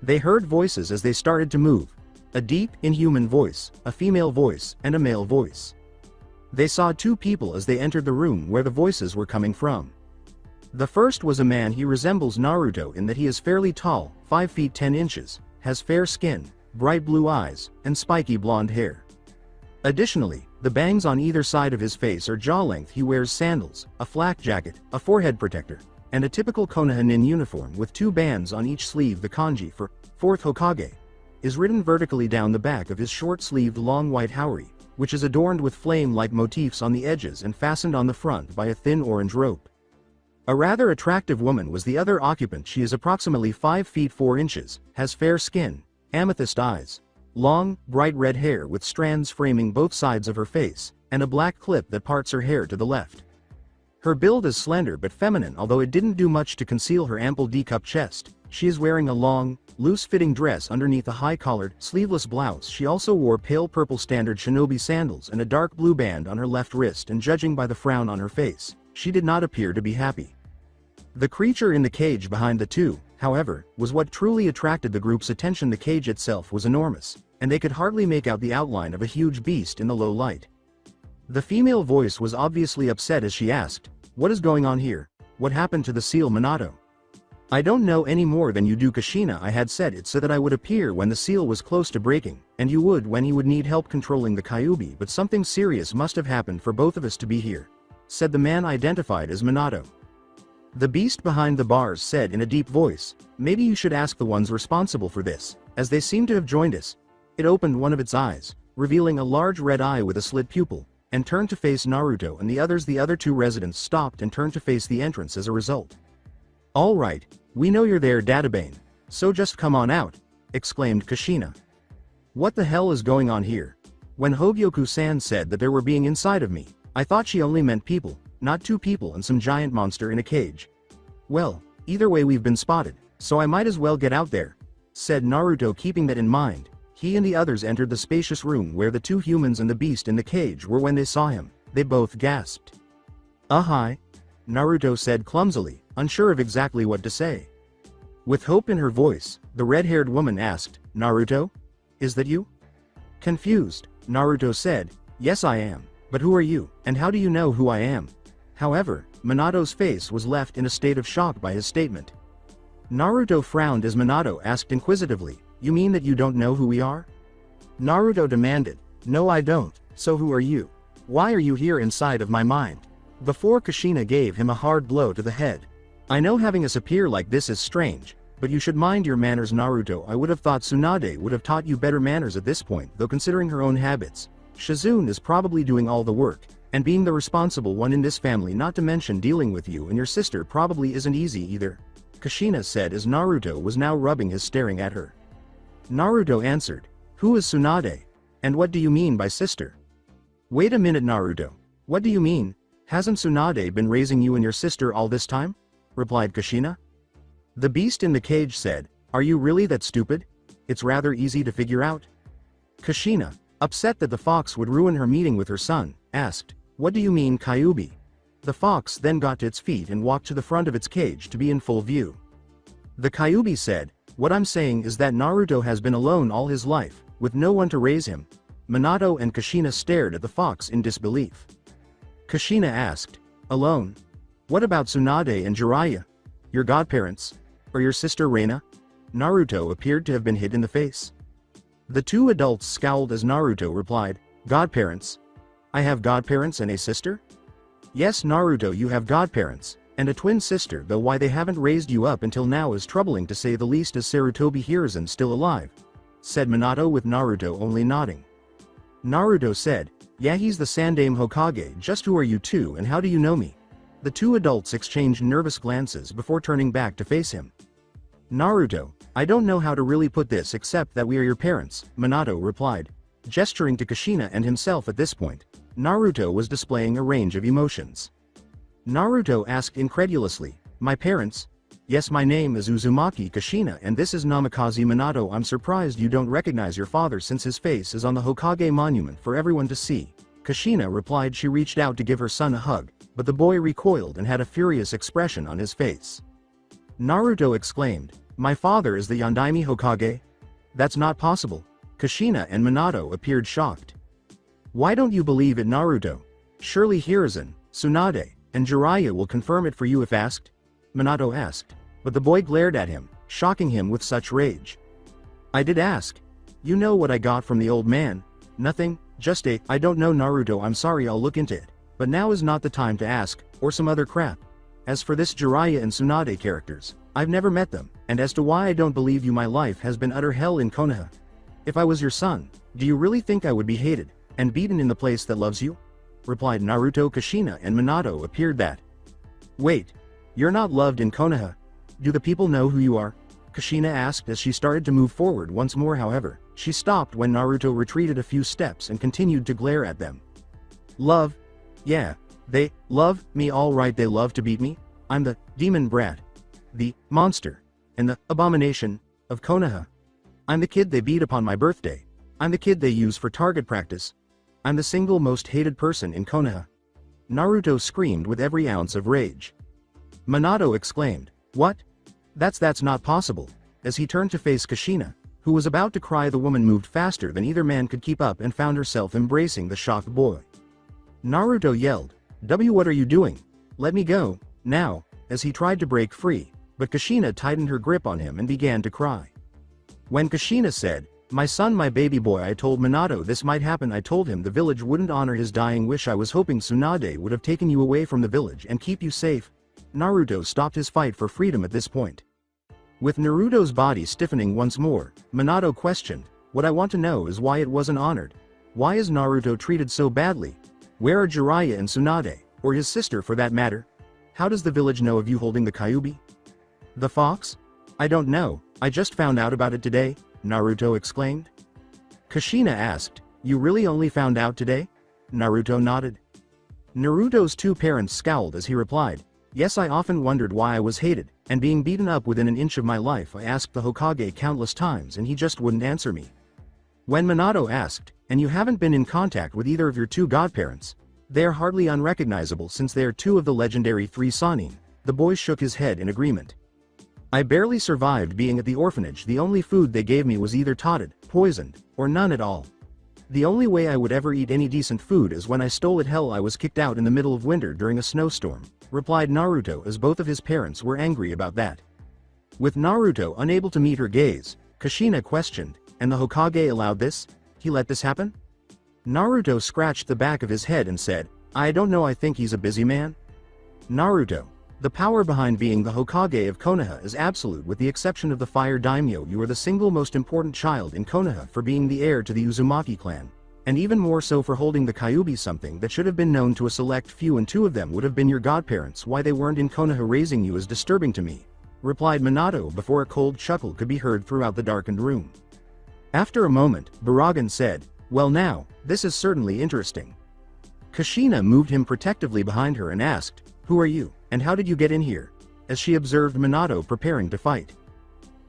They heard voices as they started to move. A deep, inhuman voice, a female voice, and a male voice. They saw two people as they entered the room where the voices were coming from. The first was a man. He resembles Naruto in that he is fairly tall, 5 feet 10 inches, has fair skin, bright blue eyes, and spiky blonde hair. Additionally, the bangs on either side of his face are jaw-length. He wears sandals, a flak jacket, a forehead protector, and a typical Konoha-nin uniform with 2 bands on each sleeve. The kanji for 4th Hokage is written vertically down the back of his short-sleeved long white haori, which is adorned with flame-like motifs on the edges and fastened on the front by a thin orange rope. A rather attractive woman was the other occupant. She is approximately 5 feet 4 inches, has fair skin, amethyst eyes, long, bright red hair with strands framing both sides of her face, and a black clip that parts her hair to the left. Her build is slender but feminine, although it didn't do much to conceal her ample D-cup chest. She is wearing a long, loose-fitting dress underneath a high-collared, sleeveless blouse. She also wore pale purple standard shinobi sandals and a dark blue band on her left wrist, and judging by the frown on her face, she did not appear to be happy. The creature in the cage behind the two, however, was what truly attracted the group's attention. The cage itself was enormous, and they could hardly make out the outline of a huge beast in the low light. The female voice was obviously upset as she asked, "What is going on here? What happened to the seal Minato?" "I don't know any more than you do, Kushina. I had set it so that I would appear when the seal was close to breaking, and you would when he would need help controlling the Kyuubi, but something serious must have happened for both of us to be here," said the man identified as Minato. The beast behind the bars said in a deep voice, "Maybe you should ask the ones responsible for this, as they seem to have joined us." It opened one of its eyes, revealing a large red eye with a slit pupil, and turned to face Naruto and the others. The other two residents stopped and turned to face the entrance as a result. "Alright, we know you're there, Databane, so just come on out," exclaimed Kushina. "What the hell is going on here? When Hogyoku-san said that there were being inside of me, I thought she only meant people, not two people and some giant monster in a cage. Well, either way we've been spotted, so I might as well get out there," said Naruto. Keeping that in mind, he and the others entered the spacious room where the two humans and the beast in the cage were. When they saw him, they both gasped. "Hi," Naruto said clumsily, unsure of exactly what to say. With hope in her voice, the red-haired woman asked, "Naruto? Is that you?" Confused, Naruto said, "Yes I am, but who are you, and how do you know who I am?" However, Minato's face was left in a state of shock by his statement. Naruto frowned as Minato asked inquisitively, "You mean that you don't know who we are?" Naruto demanded, "No I don't, so who are you? Why are you here inside of my mind?" Before Kushina gave him a hard blow to the head. "I know having us appear like this is strange, but you should mind your manners, Naruto. I would have thought Tsunade would have taught you better manners at this point, though considering her own habits, Shizune is probably doing all the work, and being the responsible one in this family, not to mention dealing with you and your sister, probably isn't easy either," Kushina said as Naruto was now rubbing his staring at her. Naruto answered, "Who is Tsunade? And what do you mean by sister?" "Wait a minute, Naruto. What do you mean? Hasn't Tsunade been raising you and your sister all this time?" replied Kushina. The beast in the cage said, "Are you really that stupid? It's rather easy to figure out." Kushina, upset that the fox would ruin her meeting with her son, asked, "What do you mean, Kyuubi?" The fox then got to its feet and walked to the front of its cage to be in full view. The Kyuubi said, "What I'm saying is that Naruto has been alone all his life, with no one to raise him." Minato and Kushina stared at the fox in disbelief. Kushina asked, "Alone? What about Tsunade and Jiraiya? Your godparents? Or your sister Reina?" Naruto appeared to have been hit in the face. The two adults scowled as Naruto replied, "Godparents? I have godparents and a sister?" "Yes, Naruto, you have godparents, and a twin sister, though why they haven't raised you up until now is troubling to say the least. Is Sarutobi Hiruzen still alive?" said Minato, with Naruto only nodding. Naruto said, "Yeah, he's the Sandaime Hokage. Just who are you two and how do you know me?" The two adults exchanged nervous glances before turning back to face him. "Naruto, I don't know how to really put this except that we are your parents," Minato replied, gesturing to Kushina and himself. At this point, Naruto was displaying a range of emotions. Naruto asked incredulously, "My parents? Yes, my name is Uzumaki Kushina and this is Namikaze Minato. I'm surprised you don't recognize your father since his face is on the Hokage monument for everyone to see," Kushina replied. She reached out to give her son a hug, but the boy recoiled and had a furious expression on his face. Naruto exclaimed, "My father is the Yondaime Hokage? That's not possible." Kushina and Minato appeared shocked. "Why don't you believe it, Naruto? Surely Hiruzen, Tsunade, and Jiraiya will confirm it for you if asked?" Minato asked, but the boy glared at him, shocking him with such rage. "I did ask. You know what I got from the old man? Nothing, just I don't know, Naruto. I'm sorry, I'll look into it, but now is not the time to ask, or some other crap. As for this Jiraiya and Tsunade characters, I've never met them, and as to why I don't believe you, my life has been utter hell in Konoha. If I was your son, do you really think I would be hated, and beaten in the place that loves you?" replied Naruto. Kushina and Minato appeared that. "Wait, you're not loved in Konoha? Do the people know who you are?" Kushina asked as she started to move forward once more. However, she stopped when Naruto retreated a few steps and continued to glare at them. "Love? Yeah, they love me, all right. They love to beat me. I'm the demon brat, the monster, and the abomination of Konoha. I'm the kid they beat upon my birthday. I'm the kid they use for target practice. I'm the single most hated person in Konoha." Naruto screamed with every ounce of rage. Minato exclaimed, "What? That's not possible." As he turned to face Kushina, who was about to cry, the woman moved faster than either man could keep up and found herself embracing the shocked boy. Naruto yelled, What are you doing? Let me go, now," as he tried to break free, but Kushina tightened her grip on him and began to cry. When Kushina said, "My son, my baby boy, I told Minato this might happen. I told him the village wouldn't honor his dying wish. I was hoping Tsunade would have taken you away from the village and keep you safe." Naruto stopped his fight for freedom at this point. With Naruto's body stiffening once more, Minato questioned, "What I want to know is why it wasn't honored. Why is Naruto treated so badly?" Where are Jiraiya and Tsunade, or his sister for that matter? How does the village know of you holding the Kyuubi? The fox? I don't know, I just found out about it today, Naruto exclaimed. Kushina asked, you really only found out today? Naruto nodded. Naruto's two parents scowled as he replied, yes, I often wondered why I was hated, and being beaten up within an inch of my life I asked the Hokage countless times and he just wouldn't answer me. When Minato asked, and you haven't been in contact with either of your two godparents? They are hardly unrecognizable since they are two of the legendary three Sannin. The boy shook his head in agreement. I barely survived being at the orphanage. The only food they gave me was either totted, poisoned, or none at all. The only way I would ever eat any decent food is when I stole it. Hell, I was kicked out in the middle of winter during a snowstorm, replied Naruto as both of his parents were angry about that. With Naruto unable to meet her gaze, Kushina questioned, and the Hokage allowed this? He let this happen? Naruto scratched the back of his head and said, I don't know, I think he's a busy man. Naruto, the power behind being the Hokage of Konoha is absolute with the exception of the Fire Daimyo. You are the single most important child in Konoha for being the heir to the Uzumaki clan, and even more so for holding the Kyuubi, something that should have been known to a select few, and two of them would have been your godparents. Why they weren't in Konoha raising you is disturbing to me, replied Minato before a cold chuckle could be heard throughout the darkened room. After a moment, Baragan said, well now, this is certainly interesting. Kushina moved him protectively behind her and asked, who are you, and how did you get in here? As she observed Minato preparing to fight.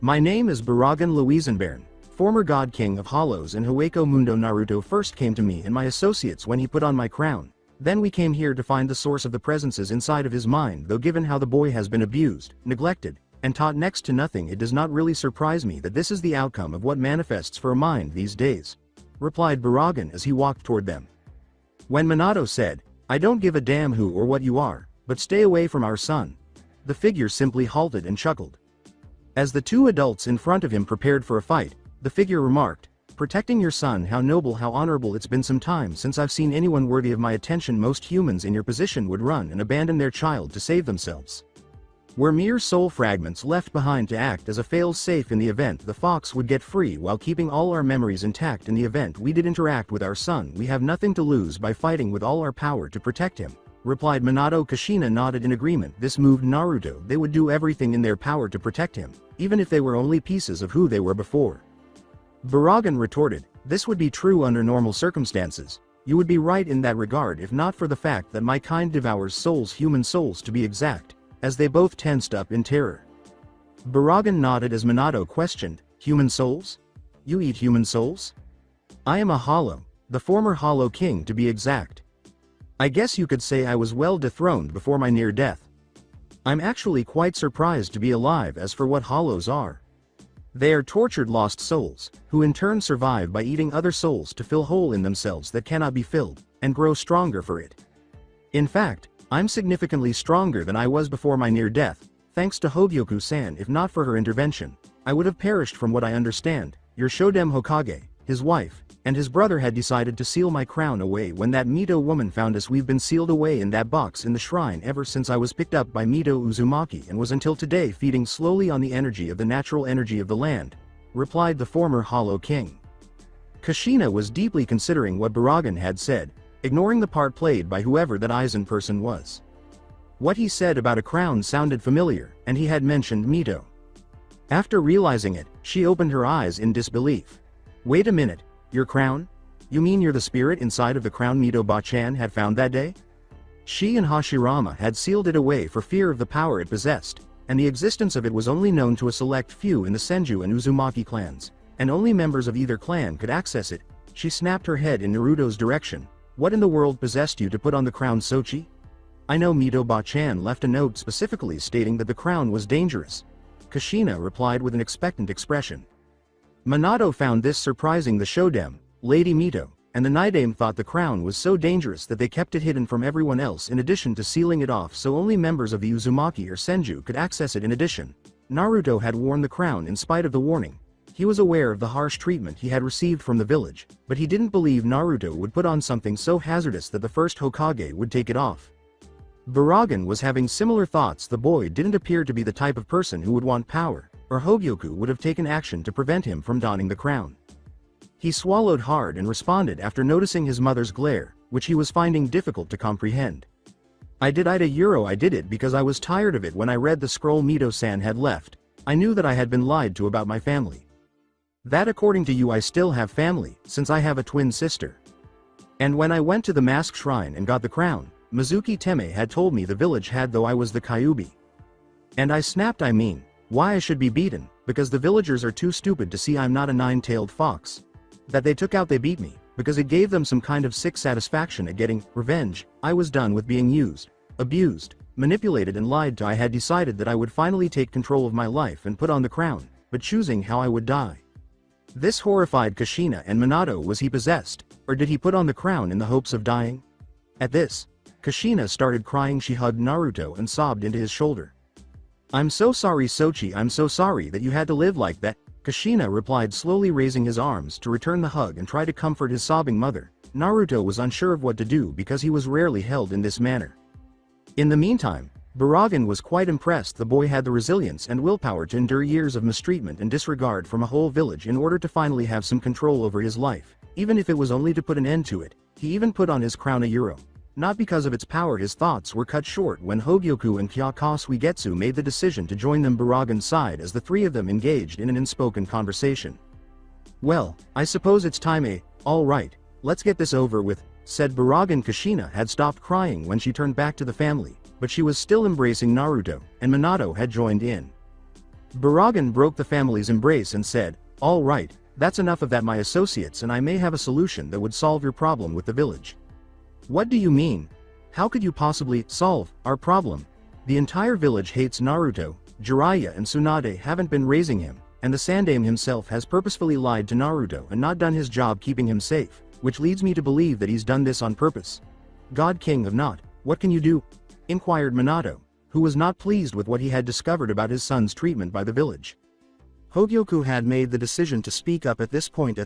My name is Baragan Louisenbairn, former god king of Hollows and Hueco Mundo. Naruto first came to me and my associates when he put on my crown. Then we came here to find the source of the presences inside of his mind. Though given how the boy has been abused, neglected, and taught next to nothing, it does not really surprise me that this is the outcome of what manifests for a mind these days, replied Baragan as he walked toward them. When Minato said, I don't give a damn who or what you are, but stay away from our son, the figure simply halted and chuckled. As the two adults in front of him prepared for a fight, the figure remarked, protecting your son, how noble, how honorable. It's been some time since I've seen anyone worthy of my attention. Most humans in your position would run and abandon their child to save themselves. We're mere soul fragments left behind to act as a fail-safe in the event the fox would get free while keeping all our memories intact. In the event we did interact with our son, we have nothing to lose by fighting with all our power to protect him, replied Minato. Kushina nodded in agreement. This moved Naruto. They would do everything in their power to protect him, even if they were only pieces of who they were before. Baragan retorted, this would be true under normal circumstances. You would be right in that regard if not for the fact that my kind devours souls, human souls to be exact, as they both tensed up in terror. Baragan nodded as Minato questioned, human souls? You eat human souls? I am a Hollow, the former Hollow King to be exact. I guess you could say I was well dethroned before my near death. I'm actually quite surprised to be alive. As for what Hollows are, they are tortured lost souls, who in turn survive by eating other souls to fill hole in themselves that cannot be filled, and grow stronger for it. In fact, I'm significantly stronger than I was before my near death, thanks to Hogyoku-san. If not for her intervention, I would have perished. From what I understand, your Shodem Hokage, his wife, and his brother had decided to seal my crown away when that Mito woman found us. We've been sealed away in that box in the shrine ever since I was picked up by Mito Uzumaki and was until today feeding slowly on the energy of the natural energy of the land, replied the former Hollow King. Kushina was deeply considering what Baragan had said, ignoring the part played by whoever that Aizen person was. What he said about a crown sounded familiar, and he had mentioned Mito. After realizing it, she opened her eyes in disbelief. Wait a minute, your crown? You mean you're the spirit inside of the crown Mito Bachan had found that day? She and Hashirama had sealed it away for fear of the power it possessed, and the existence of it was only known to a select few in the Senju and Uzumaki clans, and only members of either clan could access it. She snapped her head in Naruto's direction. What in the world possessed you to put on the crown, Sochi? I know Mito Bachan left a note specifically stating that the crown was dangerous. Kushina replied with an expectant expression. Minato found this surprising. The Shodem, Lady Mito, and the Nidame thought the crown was so dangerous that they kept it hidden from everyone else in addition to sealing it off so only members of the Uzumaki or Senju could access it. In addition, Naruto had worn the crown in spite of the warning. He was aware of the harsh treatment he had received from the village, but he didn't believe Naruto would put on something so hazardous that the first Hokage would take it off. Baragan was having similar thoughts. The boy didn't appear to be the type of person who would want power, or Hogyoku would have taken action to prevent him from donning the crown. He swallowed hard and responded after noticing his mother's glare, which he was finding difficult to comprehend. I did it because I was tired of it when I read the scroll Mito-san had left. I knew that I had been lied to about my family. That according to you I still have family, since I have a twin sister. And when I went to the mask shrine and got the crown, Mizuki Teme had told me the village had though I was the Kyuubi. And I snapped why I should be beaten, because the villagers are too stupid to see I'm not a nine-tailed fox. That they beat me, because it gave them some kind of sick satisfaction at getting revenge. I was done with being used, abused, manipulated and lied to. I had decided that I would finally take control of my life and put on the crown, but choosing how I would die. This horrified Kushina and Minato. Was he possessed, or did he put on the crown in the hopes of dying? At this, Kushina started crying. She hugged Naruto and sobbed into his shoulder. I'm so sorry Sochi, I'm so sorry that you had to live like that, Kushina replied, slowly raising his arms to return the hug and try to comfort his sobbing mother. Naruto was unsure of what to do because he was rarely held in this manner. In the meantime, Baragan was quite impressed. The boy had the resilience and willpower to endure years of mistreatment and disregard from a whole village in order to finally have some control over his life, even if it was only to put an end to it. He even put on his crown a euro. Not because of its power. His thoughts were cut short when Hogyoku and Kyaka Suigetsu made the decision to join them Baragan's side as the three of them engaged in an unspoken conversation. Well, I suppose it's time alright, let's get this over with, said Baragan. Kushina had stopped crying when she turned back to the family, but she was still embracing Naruto, and Minato had joined in. Baragan broke the family's embrace and said, alright, that's enough of that. My associates and I may have a solution that would solve your problem with the village. What do you mean? How could you possibly solve our problem? The entire village hates Naruto. Jiraiya and Tsunade haven't been raising him, and the Sandaime himself has purposefully lied to Naruto and not done his job keeping him safe, which leads me to believe that he's done this on purpose. God King of Not, what can you do? Inquired Minato, who was not pleased with what he had discovered about his son's treatment by the village. Hogyoku had made the decision to speak up at this point.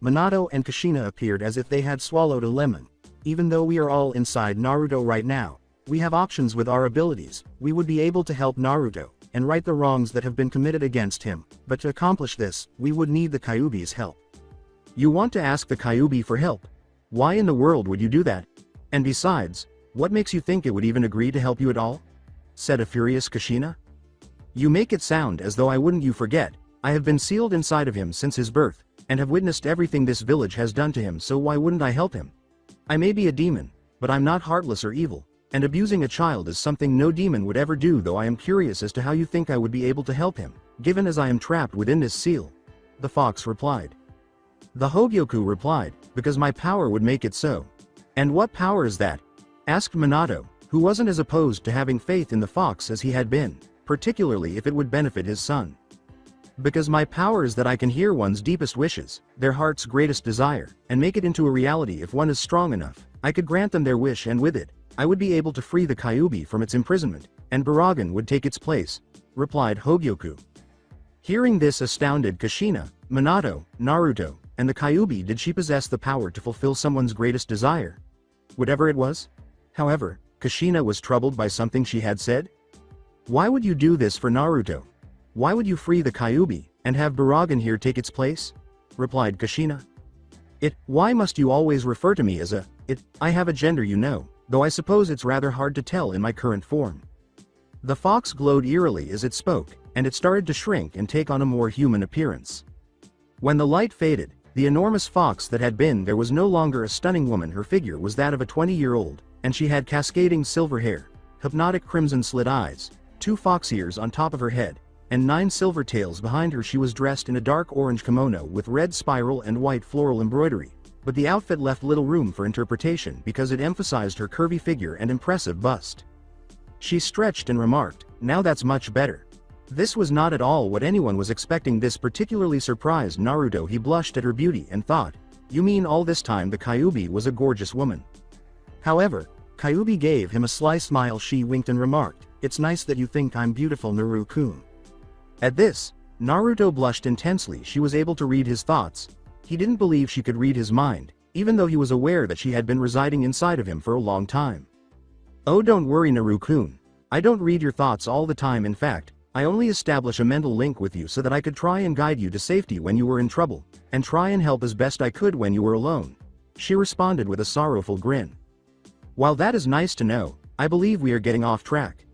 Minato and Kushina appeared as if they had swallowed a lemon. Even though we are all inside Naruto right now, we have options with our abilities. We would be able to help Naruto, and right the wrongs that have been committed against him, but to accomplish this, we would need the Kyuubi's help. You want to ask the Kyuubi for help? Why in the world would you do that? And besides, what makes you think it would even agree to help you at all? Said a furious Kushina. You make it sound as though I wouldn't. You forget, I have been sealed inside of him since his birth, and have witnessed everything this village has done to him, so why wouldn't I help him? I may be a demon, but I'm not heartless or evil, and abusing a child is something no demon would ever do. Though I am curious as to how you think I would be able to help him, given as I am trapped within this seal. The fox replied. The Hogyoku replied, because my power would make it so. And what power is that? Asked Minato, who wasn't as opposed to having faith in the fox as he had been, particularly if it would benefit his son. Because my power is that I can hear one's deepest wishes, their heart's greatest desire, and make it into a reality. If one is strong enough, I could grant them their wish, and with it, I would be able to free the Kyuubi from its imprisonment, and Baragan would take its place, replied Hogyoku. Hearing this astounded Kushina, Minato, Naruto, and the Kyuubi, did she possess the power to fulfill someone's greatest desire? Whatever it was? However, Kushina was troubled by something she had said. Why would you do this for Naruto? Why would you free the Kyuubi, and have Baragan here take its place? Replied Kushina. Why must you always refer to me as I have a gender, you know, though I suppose it's rather hard to tell in my current form. The fox glowed eerily as it spoke, and it started to shrink and take on a more human appearance. When the light faded, the enormous fox that had been there was no longer a stunning woman. Her figure was that of a 20-year-old, and she had cascading silver hair, hypnotic crimson slit eyes, 2 fox ears on top of her head, and 9 silver tails behind her. She was dressed in a dark orange kimono with red spiral and white floral embroidery, but the outfit left little room for interpretation because it emphasized her curvy figure and impressive bust. She stretched and remarked, "Now that's much better." This was not at all what anyone was expecting. This particularly surprised Naruto. He blushed at her beauty and thought, "You mean all this time the Kyuubi was a gorgeous woman?" However, Kyuubi gave him a sly smile. She winked and remarked, "It's nice that you think I'm beautiful, Naru-kun." At this, Naruto blushed intensely. She was able to read his thoughts. He didn't believe she could read his mind, even though he was aware that she had been residing inside of him for a long time. "Oh, don't worry, Naru-kun. I don't read your thoughts all the time. In fact, I only establish a mental link with you so that I could try and guide you to safety when you were in trouble, and try and help as best I could when you were alone," she responded with a sorrowful grin. While that is nice to know, I believe we are getting off track.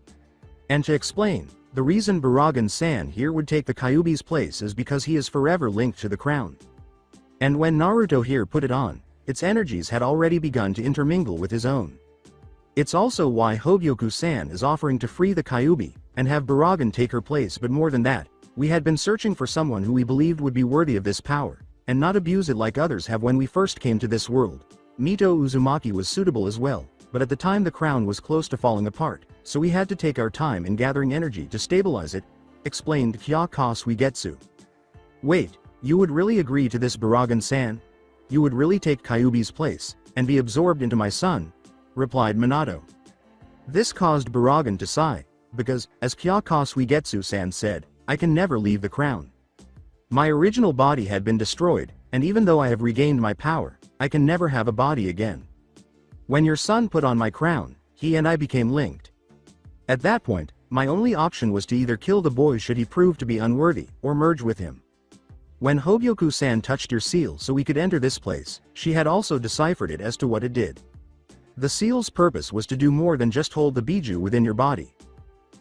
And to explain, the reason Baragan-san here would take the Kyuubi's place is because he is forever linked to the crown. And when Naruto here put it on, its energies had already begun to intermingle with his own. It's also why Hogyoku-san is offering to free the Kyuubi, and have Baragan take her place, but more than that, we had been searching for someone who we believed would be worthy of this power, and not abuse it like others have when we first came to this world. Mito Uzumaki was suitable as well, but at the time the crown was close to falling apart, so we had to take our time in gathering energy to stabilize it, explained Kyaaka Suigetsu. Wait, you would really agree to this Baragan-san? You would really take Kyuubi's place, and be absorbed into my son? Replied Minato. This caused Baragan to sigh, because, as Kyaaka Suigetsu-san said, I can never leave the crown. My original body had been destroyed, and even though I have regained my power, I can never have a body again. When your son put on my crown, he and I became linked. At that point, my only option was to either kill the boy should he prove to be unworthy, or merge with him. When Hogyoku-san touched your seal so we could enter this place, she had also deciphered it as to what it did. The seal's purpose was to do more than just hold the biju within your body.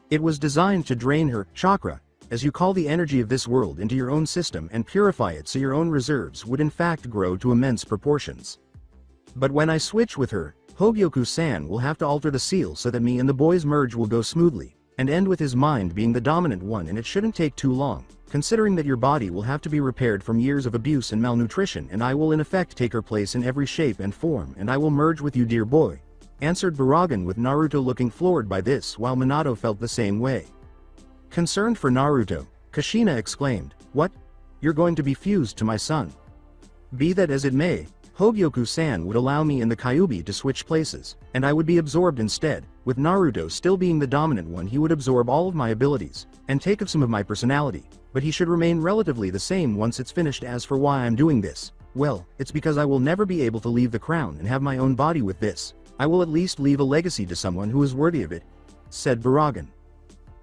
It was designed to drain her chakra, as you call the energy of this world, into your own system and purify it so your own reserves would in fact grow to immense proportions. But when I switch with her, Hogyoku-san will have to alter the seal so that me and the boy's merge will go smoothly, and end with his mind being the dominant one, and it shouldn't take too long, considering that your body will have to be repaired from years of abuse and malnutrition, and I will in effect take her place in every shape and form, and I will merge with you, dear boy, answered Baragan, with Naruto looking floored by this while Minato felt the same way. Concerned for Naruto, Kushina exclaimed, "What? You're going to be fused to my son?" Be that as it may, Hogyoku-san would allow me and the Kyuubi to switch places, and I would be absorbed instead. With Naruto still being the dominant one, he would absorb all of my abilities, and take of some of my personality, but he should remain relatively the same once it's finished. As for why I'm doing this, well, it's because I will never be able to leave the crown and have my own body. With this, I will at least leave a legacy to someone who is worthy of it, said Baragan.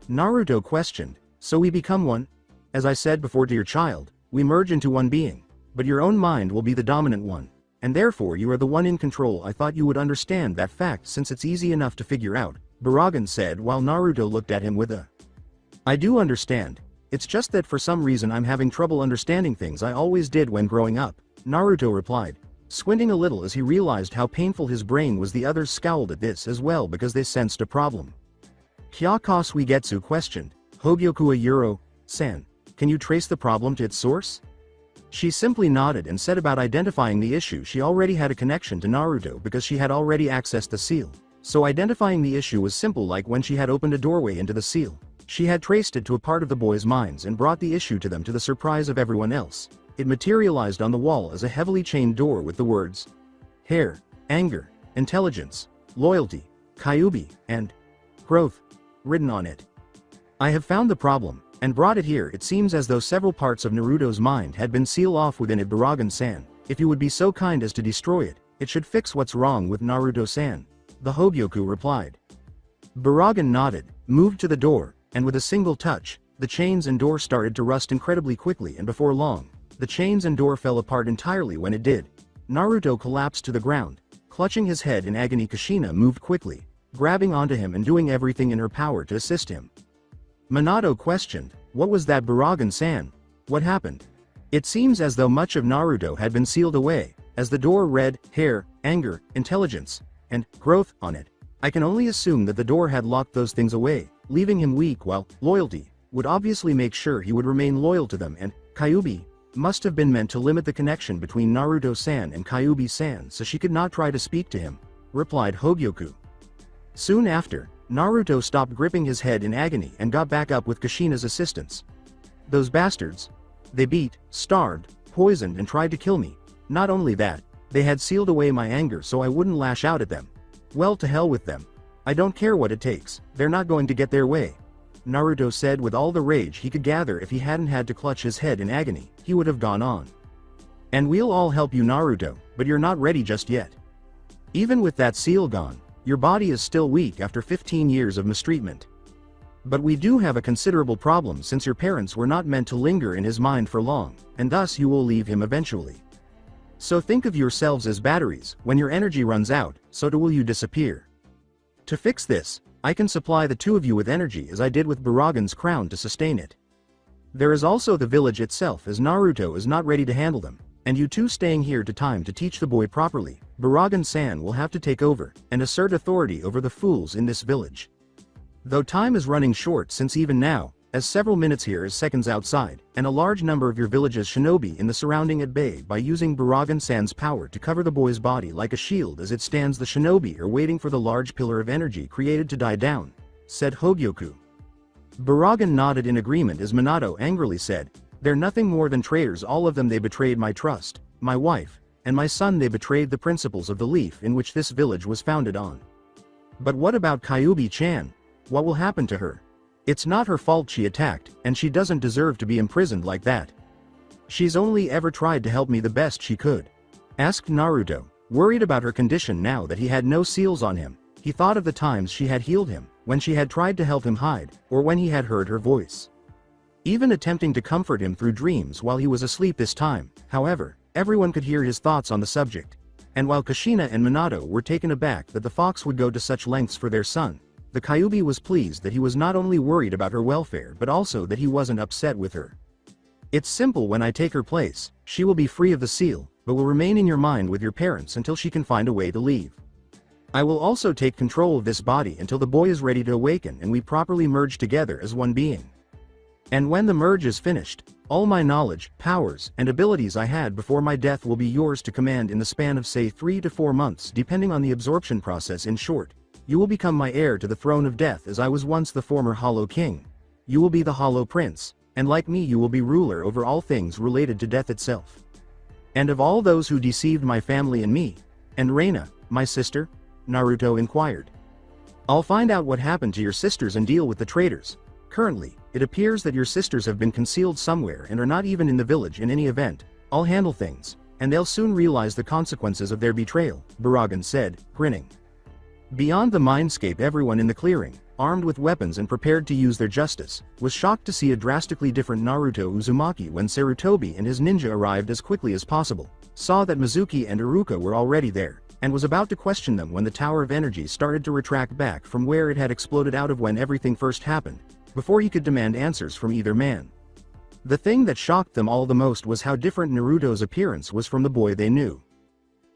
Naruto questioned, so we become one? As I said before to your child, we merge into one being, but your own mind will be the dominant one, and therefore you are the one in control. I thought you would understand that fact since it's easy enough to figure out, Baragan said while Naruto looked at him with a, I do understand, it's just that for some reason I'm having trouble understanding things I always did when growing up, Naruto replied, squinting a little as he realized how painful his brain was. The others scowled at this as well because they sensed a problem. Kyaaka Suigetsu questioned, Hogyoku Ayuro-san, can you trace the problem to its source? She simply nodded and said about identifying the issue. She already had a connection to Naruto because she had already accessed the seal, so identifying the issue was simple, like when she had opened a doorway into the seal. She had traced it to a part of the boys' minds and brought the issue to them. To the surprise of everyone else, it materialized on the wall as a heavily chained door with the words, hair, anger, intelligence, loyalty, Kyuubi, and growth written on it. I have found the problem, and brought it here. It seems as though several parts of Naruto's mind had been sealed off within it. Baragan-san, if you would be so kind as to destroy it, it should fix what's wrong with Naruto-san, the Hogyoku replied. Baragan nodded, moved to the door, and with a single touch, the chains and door started to rust incredibly quickly, and before long, the chains and door fell apart entirely. When it did, Naruto collapsed to the ground, clutching his head in agony. Kushina moved quickly, grabbing onto him and doing everything in her power to assist him. Minato questioned, what was that, Baragan-san? What happened? It seems as though much of Naruto had been sealed away, as the door read, hair, anger, intelligence, and growth on it. I can only assume that the door had locked those things away, leaving him weak, while loyalty would obviously make sure he would remain loyal to them, and Kyuubi must have been meant to limit the connection between Naruto-san and Kyuubi-san so she could not try to speak to him, replied Hogyoku. Soon after, Naruto stopped gripping his head in agony and got back up with Kushina's assistance. Those bastards. They beat, starved, poisoned and tried to kill me. Not only that, they had sealed away my anger so I wouldn't lash out at them. Well, to hell with them. I don't care what it takes, they're not going to get their way, Naruto said with all the rage he could gather. If he hadn't had to clutch his head in agony, he would have gone on. And we'll all help you, Naruto, but you're not ready just yet. Even with that seal gone, your body is still weak after 15 years of mistreatment. But we do have a considerable problem since your parents were not meant to linger in his mind for long, and thus you will leave him eventually. So think of yourselves as batteries. When your energy runs out, so too will you disappear. To fix this, I can supply the two of you with energy as I did with Baragan's crown to sustain it. There is also the village itself, as Naruto is not ready to handle them, and you two staying here to time to teach the boy properly. Baragan-san will have to take over and assert authority over the fools in this village. Though time is running short, since even now, as several minutes here is seconds outside, and a large number of your village's shinobi in the surrounding at bay by using Baragan-san's power to cover the boy's body like a shield as it stands, the shinobi are waiting for the large pillar of energy created to die down, said Hogyoku. Baragan nodded in agreement as Minato angrily said, "They're nothing more than traitors, all of them. They betrayed my trust, my wife, and my son. They betrayed the principles of the leaf in which this village was founded on." But what about Kyuubi-chan? What will happen to her? It's not her fault she attacked, and she doesn't deserve to be imprisoned like that. She's only ever tried to help me the best she could. Asked Naruto, worried about her condition now that he had no seals on him. He thought of the times she had healed him, when she had tried to help him hide, or when he had heard her voice. Even attempting to comfort him through dreams while he was asleep this time. However, everyone could hear his thoughts on the subject. And while Kushina and Minato were taken aback that the fox would go to such lengths for their son, the Kyuubi was pleased that he was not only worried about her welfare but also that he wasn't upset with her. "It's simple. When I take her place, she will be free of the seal, but will remain in your mind with your parents until she can find a way to leave. I will also take control of this body until the boy is ready to awaken and we properly merge together as one being. And when the merge is finished, all my knowledge, powers, and abilities I had before my death will be yours to command in the span of say 3 to 4 months depending on the absorption process. In short, you will become my heir to the throne of death as I was once the former Hollow King. You will be the Hollow Prince, and like me you will be ruler over all things related to death itself. And of all those who deceived my family and me, and Reina, my sister?" Naruto inquired. "I'll find out what happened to your sisters and deal with the traitors. Currently, it appears that your sisters have been concealed somewhere and are not even in the village. In any event, I'll handle things, and they'll soon realize the consequences of their betrayal," Baragan said, grinning. Beyond the mindscape, everyone in the clearing, armed with weapons and prepared to use their justice, was shocked to see a drastically different Naruto Uzumaki when Sarutobi and his ninja arrived as quickly as possible, saw that Mizuki and Iruka were already there, and was about to question them when the Tower of Energy started to retract back from where it had exploded out of when everything first happened, before he could demand answers from either man. The thing that shocked them all the most was how different Naruto's appearance was from the boy they knew.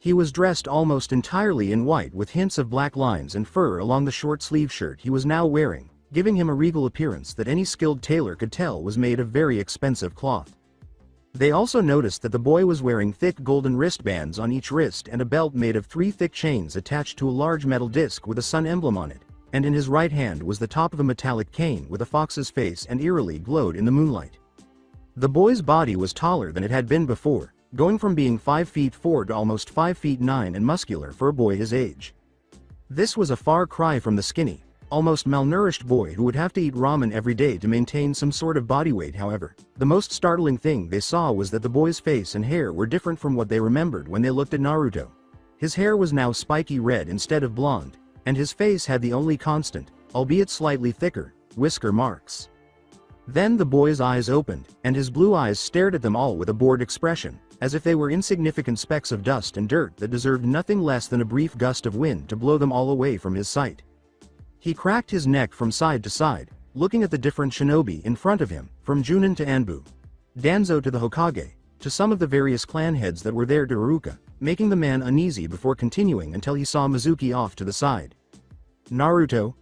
He was dressed almost entirely in white with hints of black lines and fur along the short-sleeve shirt he was now wearing, giving him a regal appearance that any skilled tailor could tell was made of very expensive cloth. They also noticed that the boy was wearing thick golden wristbands on each wrist and a belt made of 3 thick chains attached to a large metal disc with a sun emblem on it, and in his right hand was the top of a metallic cane with a fox's face and eerily glowed in the moonlight. The boy's body was taller than it had been before, going from being 5 feet 4 to almost 5 feet 9 and muscular for a boy his age. This was a far cry from the skinny, almost malnourished boy who would have to eat ramen every day to maintain some sort of body weight. However, the most startling thing they saw was that the boy's face and hair were different from what they remembered when they looked at Naruto. His hair was now spiky red instead of blonde, and his face had the only constant, albeit slightly thicker, whisker marks. Then the boy's eyes opened, and his blue eyes stared at them all with a bored expression, as if they were insignificant specks of dust and dirt that deserved nothing less than a brief gust of wind to blow them all away from his sight. He cracked his neck from side to side, looking at the different shinobi in front of him, from Junin to Anbu, Danzo to the Hokage, to some of the various clan heads that were there to Iruka, making the man uneasy before continuing until he saw Mizuki off to the side. "Naruto?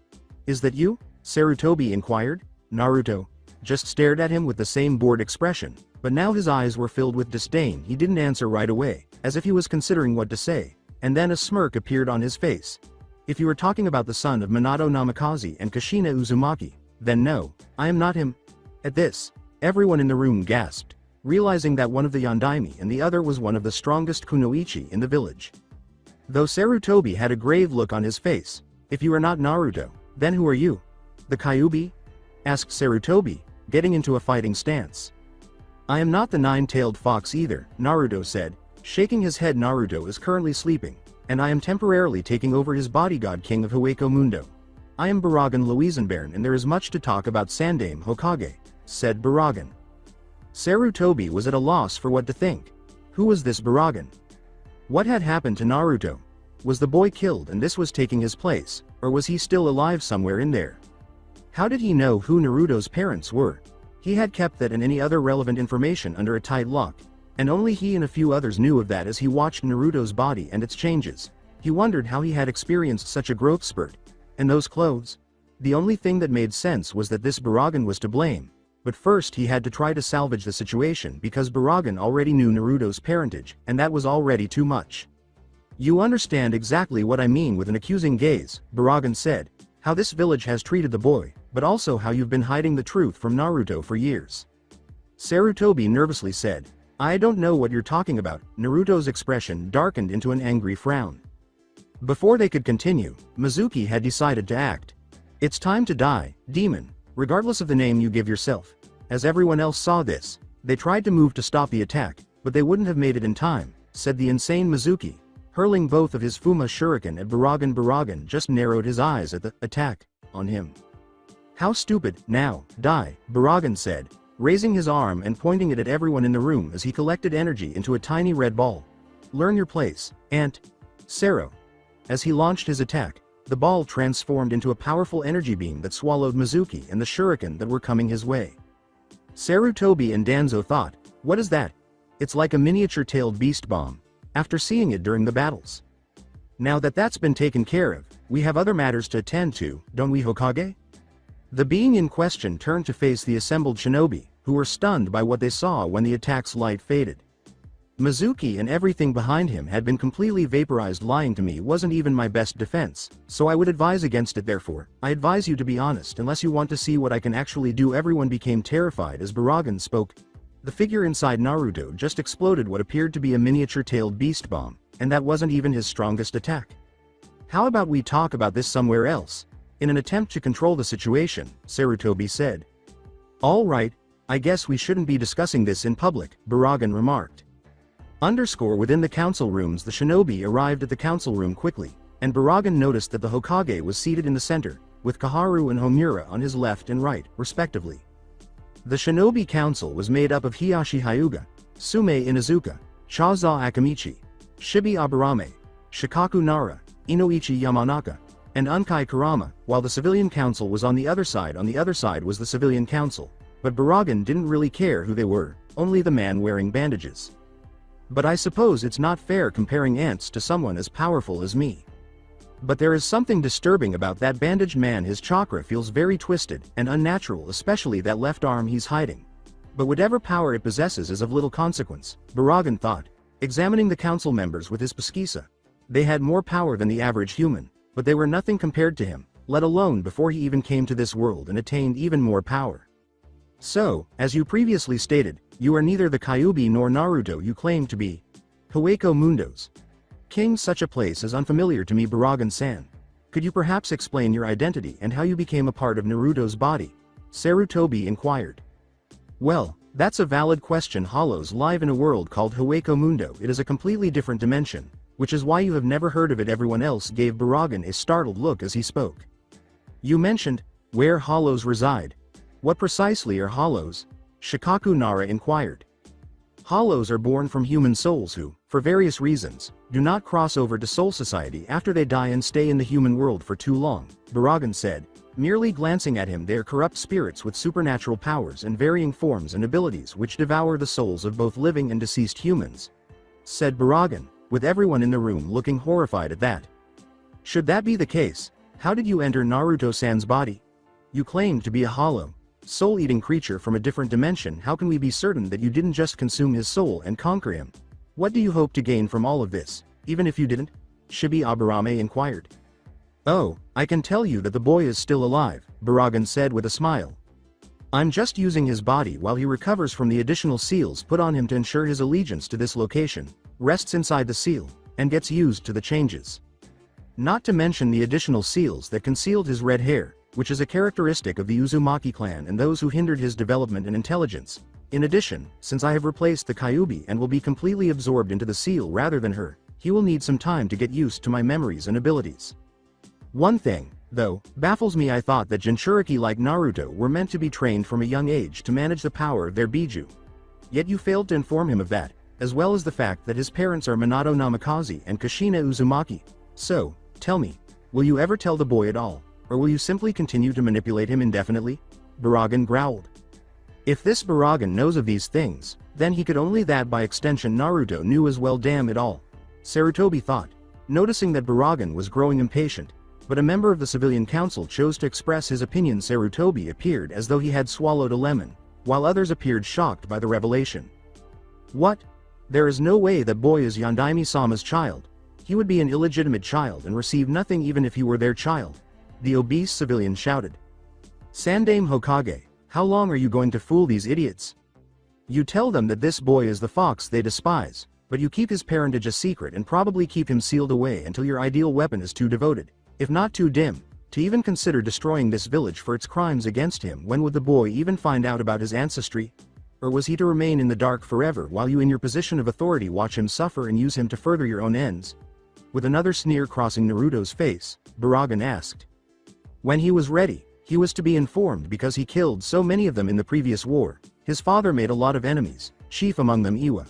Is that you?" Sarutobi inquired. Naruto just stared at him with the same bored expression, but now his eyes were filled with disdain. He didn't answer right away, as if he was considering what to say, and then a smirk appeared on his face. "If you are talking about the son of Minato Namikaze and Kushina Uzumaki, then no, I am not him." At this, everyone in the room gasped, realizing that one of the Yondaime and the other was one of the strongest kunoichi in the village. Though Sarutobi had a grave look on his face. "If you are not Naruto, then who are you?" "The Kyuubi?" asked Sarutobi, getting into a fighting stance. "I am not the 9-tailed fox either," Naruto said, shaking his head. "Naruto is currently sleeping, and I am temporarily taking over his bodyguard king of Hueco Mundo. I am Baragan Louisenbairn and there is much to talk about Sandaime Hokage," said Baragan. Sarutobi was at a loss for what to think. Who was this Baragan? What had happened to Naruto? Was the boy killed and this was taking his place, or was he still alive somewhere in there? How did he know who Naruto's parents were? He had kept that and any other relevant information under a tight lock, and only he and a few others knew of that as he watched Naruto's body and its changes. He wondered how he had experienced such a growth spurt. And those clothes? The only thing that made sense was that this Baragan was to blame. But first he had to try to salvage the situation because Baragan already knew Naruto's parentage, and that was already too much. You understand exactly what I mean with an accusing gaze, Baragan said, how this village has treated the boy, but also how you've been hiding the truth from Naruto for years. Sarutobi nervously said, I don't know what you're talking about. Naruto's expression darkened into an angry frown. Before they could continue, Mizuki had decided to act. It's time to die, demon, regardless of the name you give yourself. As everyone else saw this, they tried to move to stop the attack, but they wouldn't have made it in time, said the insane Mizuki, hurling both of his Fuma shuriken at Baragan. Baragan just narrowed his eyes at the attack on him. How stupid, now, die, Baragan said, raising his arm and pointing it at everyone in the room as he collected energy into a tiny red ball. Learn your place, Aunt Sero. As he launched his attack, the ball transformed into a powerful energy beam that swallowed Mizuki and the shuriken that were coming his way. Sarutobi and Danzo thought, what is that? It's like a miniature-tailed beast bomb, after seeing it during the battles. Now that that's been taken care of, we have other matters to attend to, don't we, Hokage? The being in question turned to face the assembled shinobi, who were stunned by what they saw when the attack's light faded. Mizuki and everything behind him had been completely vaporized. Lying to me wasn't even my best defense, so I would advise against it. Therefore, I advise you to be honest unless you want to see what I can actually do. Everyone became terrified as Baragan spoke. The figure inside Naruto just exploded what appeared to be a miniature-tailed beast bomb, and that wasn't even his strongest attack. How about we talk about this somewhere else? In an attempt to control the situation, Sarutobi said. All right, I guess we shouldn't be discussing this in public, Baragan remarked. Within the council rooms, the shinobi arrived at the council room quickly, and Baragan noticed that the Hokage was seated in the center, with Kaharu and Homura on his left and right, respectively. The shinobi council was made up of Hiyashi Hyuga, Sume Inuzuka, Chaza Akamichi, Shibi Aburame, Shikaku Nara, Inoichi Yamanaka, and Unkai Kurama, while the civilian council was on the other side. On the other side was the civilian council, but Baragan didn't really care who they were, only the man wearing bandages. But I suppose it's not fair comparing ants to someone as powerful as me. But there is something disturbing about that bandaged man. His chakra feels very twisted and unnatural, especially that left arm he's hiding. But whatever power it possesses is of little consequence, Baragan thought, examining the council members with his pesquisa. They had more power than the average human, but they were nothing compared to him, let alone before he even came to this world and attained even more power. So, as you previously stated, you are neither the Kyuubi nor Naruto you claim to be. Hueco Mundo's king. Such a place is unfamiliar to me, Baragan-san. Could you perhaps explain your identity and how you became a part of Naruto's body? Sarutobi inquired. Well, that's a valid question. Hollows live in a world called Hueco Mundo. It is a completely different dimension, which is why you have never heard of it. Everyone else gave Baragan a startled look as he spoke. You mentioned where hollows reside. What precisely are hollows? Shikaku Nara inquired. Hollows are born from human souls who, for various reasons, do not cross over to Soul Society after they die and stay in the human world for too long, Baragan said, merely glancing at him. They are corrupt spirits with supernatural powers and varying forms and abilities which devour the souls of both living and deceased humans, said Baragan, with everyone in the room looking horrified at that. Should that be the case, how did you enter Naruto-san's body? You claimed to be a hollow, soul-eating creature from a different dimension. How can we be certain that you didn't just consume his soul and conquer him? What do you hope to gain from all of this, even if you didn't? Shibi Aburame inquired. Oh, I can tell you that the boy is still alive, Baragan said with a smile. I'm just using his body while he recovers from the additional seals put on him to ensure his allegiance to this location, rests inside the seal, and gets used to the changes. Not to mention the additional seals that concealed his red hair, which is a characteristic of the Uzumaki clan and those who hindered his development and intelligence. In addition, since I have replaced the Kyuubi and will be completely absorbed into the seal rather than her, he will need some time to get used to my memories and abilities. One thing, though, baffles me. I thought that Jinchuriki like Naruto were meant to be trained from a young age to manage the power of their Biju. Yet you failed to inform him of that. as well as the fact that his parents are Minato Namikaze and Kushina Uzumaki. So, tell me, will you ever tell the boy at all, or will you simply continue to manipulate him indefinitely? Baragan growled. If this Baragan knows of these things, then he could only that by extension Naruto knew as well, damn it all. Sarutobi thought, noticing that Baragan was growing impatient, but a member of the civilian council chose to express his opinion. Sarutobi appeared as though he had swallowed a lemon, while others appeared shocked by the revelation. What? There is no way that boy is Yondaime-sama's child. He would be an illegitimate child and receive nothing even if he were their child. The obese civilian shouted. Sandame Hokage, how long are you going to fool these idiots? You tell them that this boy is the fox they despise, but you keep his parentage a secret and probably keep him sealed away until your ideal weapon is too devoted, if not too dim, to even consider destroying this village for its crimes against him. When would the boy even find out about his ancestry? Or was he to remain in the dark forever while you in your position of authority watch him suffer and use him to further your own ends? With another sneer crossing Naruto's face, Baragan asked. When he was ready, he was to be informed because he killed so many of them in the previous war. His father made a lot of enemies, chief among them Iwa.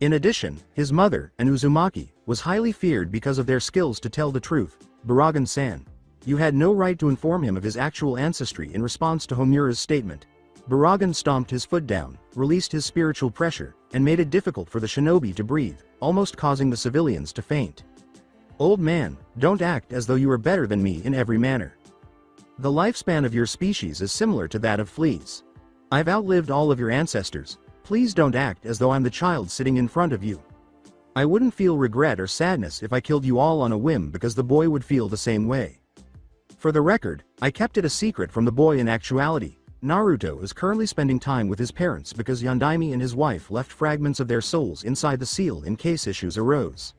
In addition, his mother, and Uzumaki, was highly feared because of their skills to tell the truth. Baragan-san, you had no right to inform him of his actual ancestry in response to Homura's statement. Baragan stomped his foot down, released his spiritual pressure, and made it difficult for the shinobi to breathe, almost causing the civilians to faint. Old man, don't act as though you are better than me in every manner. The lifespan of your species is similar to that of fleas. I've outlived all of your ancestors. Please don't act as though I'm the child sitting in front of you. I wouldn't feel regret or sadness if I killed you all on a whim because the boy would feel the same way. For the record, I kept it a secret from the boy. In actuality, Naruto is currently spending time with his parents because Yondaime and his wife left fragments of their souls inside the seal in case issues arose.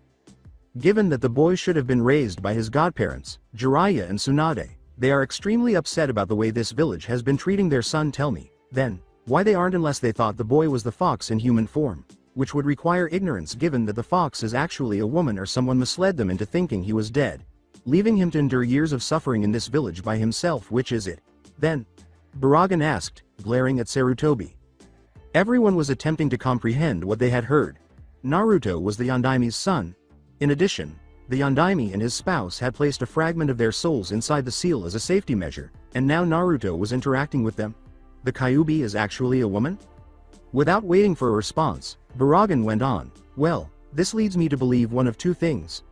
Given that the boy should have been raised by his godparents, Jiraiya and Tsunade, they are extremely upset about the way this village has been treating their son. Tell me, then, why they aren't unless they thought the boy was the fox in human form, which would require ignorance given that the fox is actually a woman or someone misled them into thinking he was dead, leaving him to endure years of suffering in this village by himself. Which is it, then? Baragan asked, glaring at Sarutobi. Everyone was attempting to comprehend what they had heard. Naruto was the Yondaime's son. In addition, the Yondaime and his spouse had placed a fragment of their souls inside the seal as a safety measure, and now Naruto was interacting with them. The Kyuubi is actually a woman? Without waiting for a response, Baragan went on, well, this leads me to believe one of two things.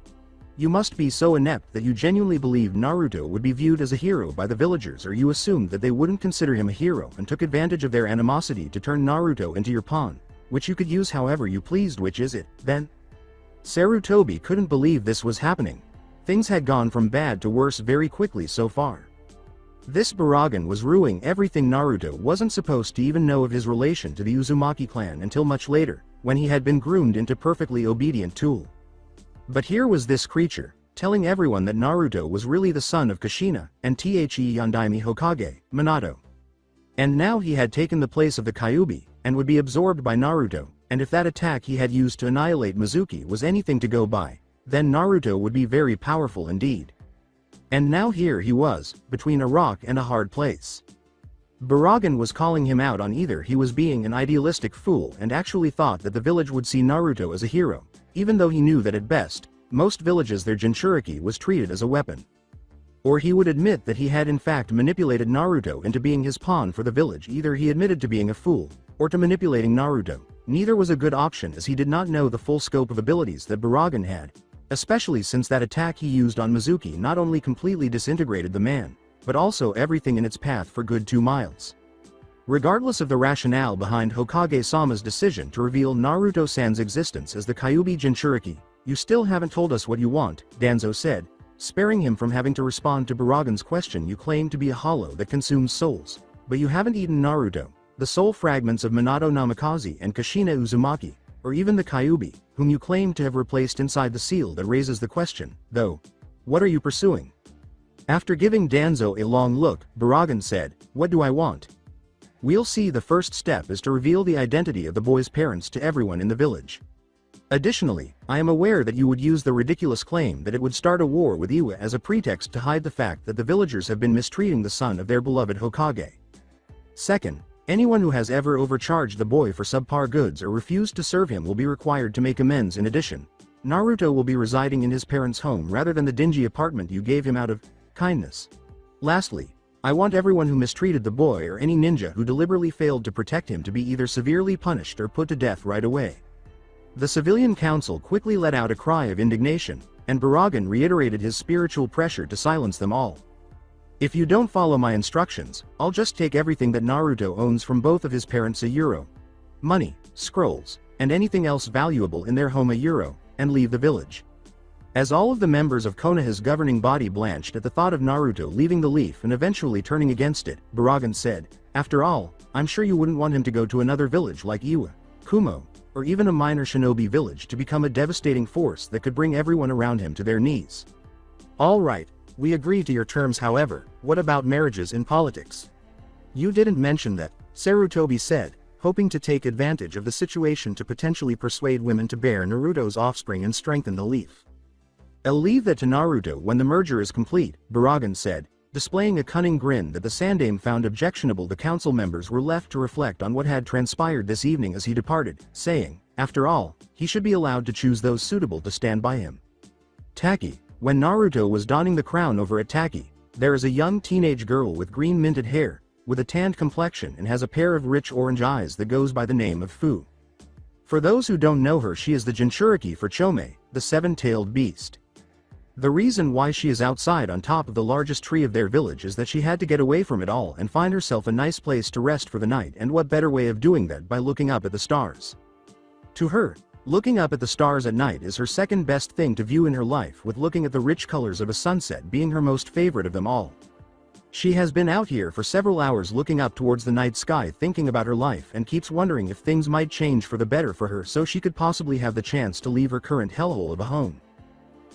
You must be so inept that you genuinely believed Naruto would be viewed as a hero by the villagers, or you assumed that they wouldn't consider him a hero and took advantage of their animosity to turn Naruto into your pawn, which you could use however you pleased. Which is it, then? Sarutobi couldn't believe this was happening. Things had gone from bad to worse very quickly so far. This Baragan was ruining everything. Naruto wasn't supposed to even know of his relation to the Uzumaki clan until much later, when he had been groomed into perfectly obedient tool. But here was this creature, telling everyone that Naruto was really the son of Kushina and The Yondaime Hokage, Minato. And now he had taken the place of the Kyuubi, and would be absorbed by Naruto, and if that attack he had used to annihilate Mizuki was anything to go by, then Naruto would be very powerful indeed. And now here he was, between a rock and a hard place. Baragan was calling him out on either he was being an idealistic fool and actually thought that the village would see Naruto as a hero, even though he knew that at best, most villages their Jinchuriki was treated as a weapon. Or he would admit that he had in fact manipulated Naruto into being his pawn for the village. Either he admitted to being a fool, or to manipulating Naruto. Neither was a good option as he did not know the full scope of abilities that Baragan had, especially since that attack he used on Mizuki not only completely disintegrated the man, but also everything in its path for good 2 miles. Regardless of the rationale behind Hokage-sama's decision to reveal Naruto-san's existence as the Kyuubi Jinchuriki, you still haven't told us what you want, Danzo said, sparing him from having to respond to Baragan's question. You claim to be a hollow that consumes souls, but you haven't eaten Naruto, the soul fragments of Minato Namikaze and Kushina Uzumaki, or even the Kyuubi, whom you claim to have replaced inside the seal. That raises the question, though. What are you pursuing? After giving Danzo a long look, Baragan said, what do I want? We'll see. The first step is to reveal the identity of the boy's parents to everyone in the village. Additionally, I am aware that you would use the ridiculous claim that it would start a war with Iwa as a pretext to hide the fact that the villagers have been mistreating the son of their beloved Hokage. Second, Anyone who has ever overcharged the boy for subpar goods or refused to serve him will be required to make amends. In addition, Naruto will be residing in his parents' home rather than the dingy apartment you gave him out of kindness. Lastly, I want everyone who mistreated the boy or any ninja who deliberately failed to protect him to be either severely punished or put to death right away. The civilian council quickly let out a cry of indignation, and Baragan reiterated his spiritual pressure to silence them all. If you don't follow my instructions, I'll just take everything that Naruto owns from both of his parents, a euro, money, scrolls, and anything else valuable in their home, a euro, and leave the village. As all of the members of Konoha's governing body blanched at the thought of Naruto leaving the leaf and eventually turning against it, Baragan said, "After all, I'm sure you wouldn't want him to go to another village like Iwa, Kumo, or even a minor shinobi village to become a devastating force that could bring everyone around him to their knees." "All right, we agree to your terms. However, what about marriages in politics? You didn't mention that," Sarutobi said, hoping to take advantage of the situation to potentially persuade women to bear Naruto's offspring and strengthen the leaf. "I'll leave that to Naruto when the merger is complete," Baragan said, displaying a cunning grin that the Sandaime found objectionable. The council members were left to reflect on what had transpired this evening as he departed, saying, after all, he should be allowed to choose those suitable to stand by him. Taki. When Naruto was donning the crown over at Taki, there is a young teenage girl with green minted hair, with a tanned complexion and has a pair of rich orange eyes that goes by the name of Fu. For those who don't know her, she is the Jinchuriki for Chome, the seven-tailed beast. The reason why she is outside on top of the largest tree of their village is that she had to get away from it all and find herself a nice place to rest for the night, and what better way of doing that by looking up at the stars. To her, looking up at the stars at night is her second best thing to view in her life, with looking at the rich colors of a sunset being her most favorite of them all. She has been out here for several hours looking up towards the night sky thinking about her life and keeps wondering if things might change for the better for her so she could possibly have the chance to leave her current hellhole of a home.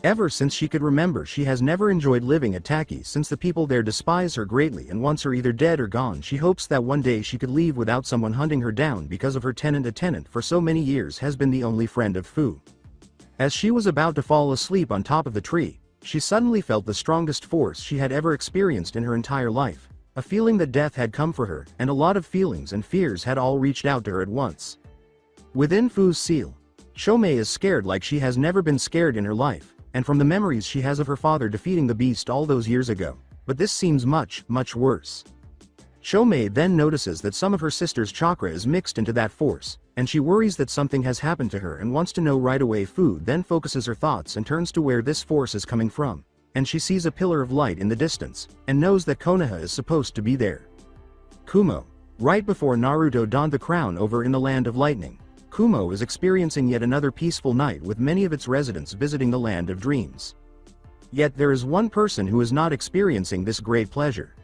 Ever since she could remember, she has never enjoyed living at Taki since the people there despise her greatly and wants her either dead or gone. She hopes that one day she could leave without someone hunting her down because of her tenant. A tenant for so many years has been the only friend of Fu. As she was about to fall asleep on top of the tree, she suddenly felt the strongest force she had ever experienced in her entire life, a feeling that death had come for her, and a lot of feelings and fears had all reached out to her at once. Within Fu's seal, Chome is scared like she has never been scared in her life, and from the memories she has of her father defeating the beast all those years ago, but this seems much, much worse. Chome then notices that some of her sister's chakra is mixed into that force, and she worries that something has happened to her and wants to know right away. Fu then focuses her thoughts and turns to where this force is coming from, and she sees a pillar of light in the distance, and knows that Konoha is supposed to be there. Kumo. Right before Naruto donned the crown over in the Land of Lightning, Kumo is experiencing yet another peaceful night with many of its residents visiting the Land of Dreams. Yet there is one person who is not experiencing this great pleasure.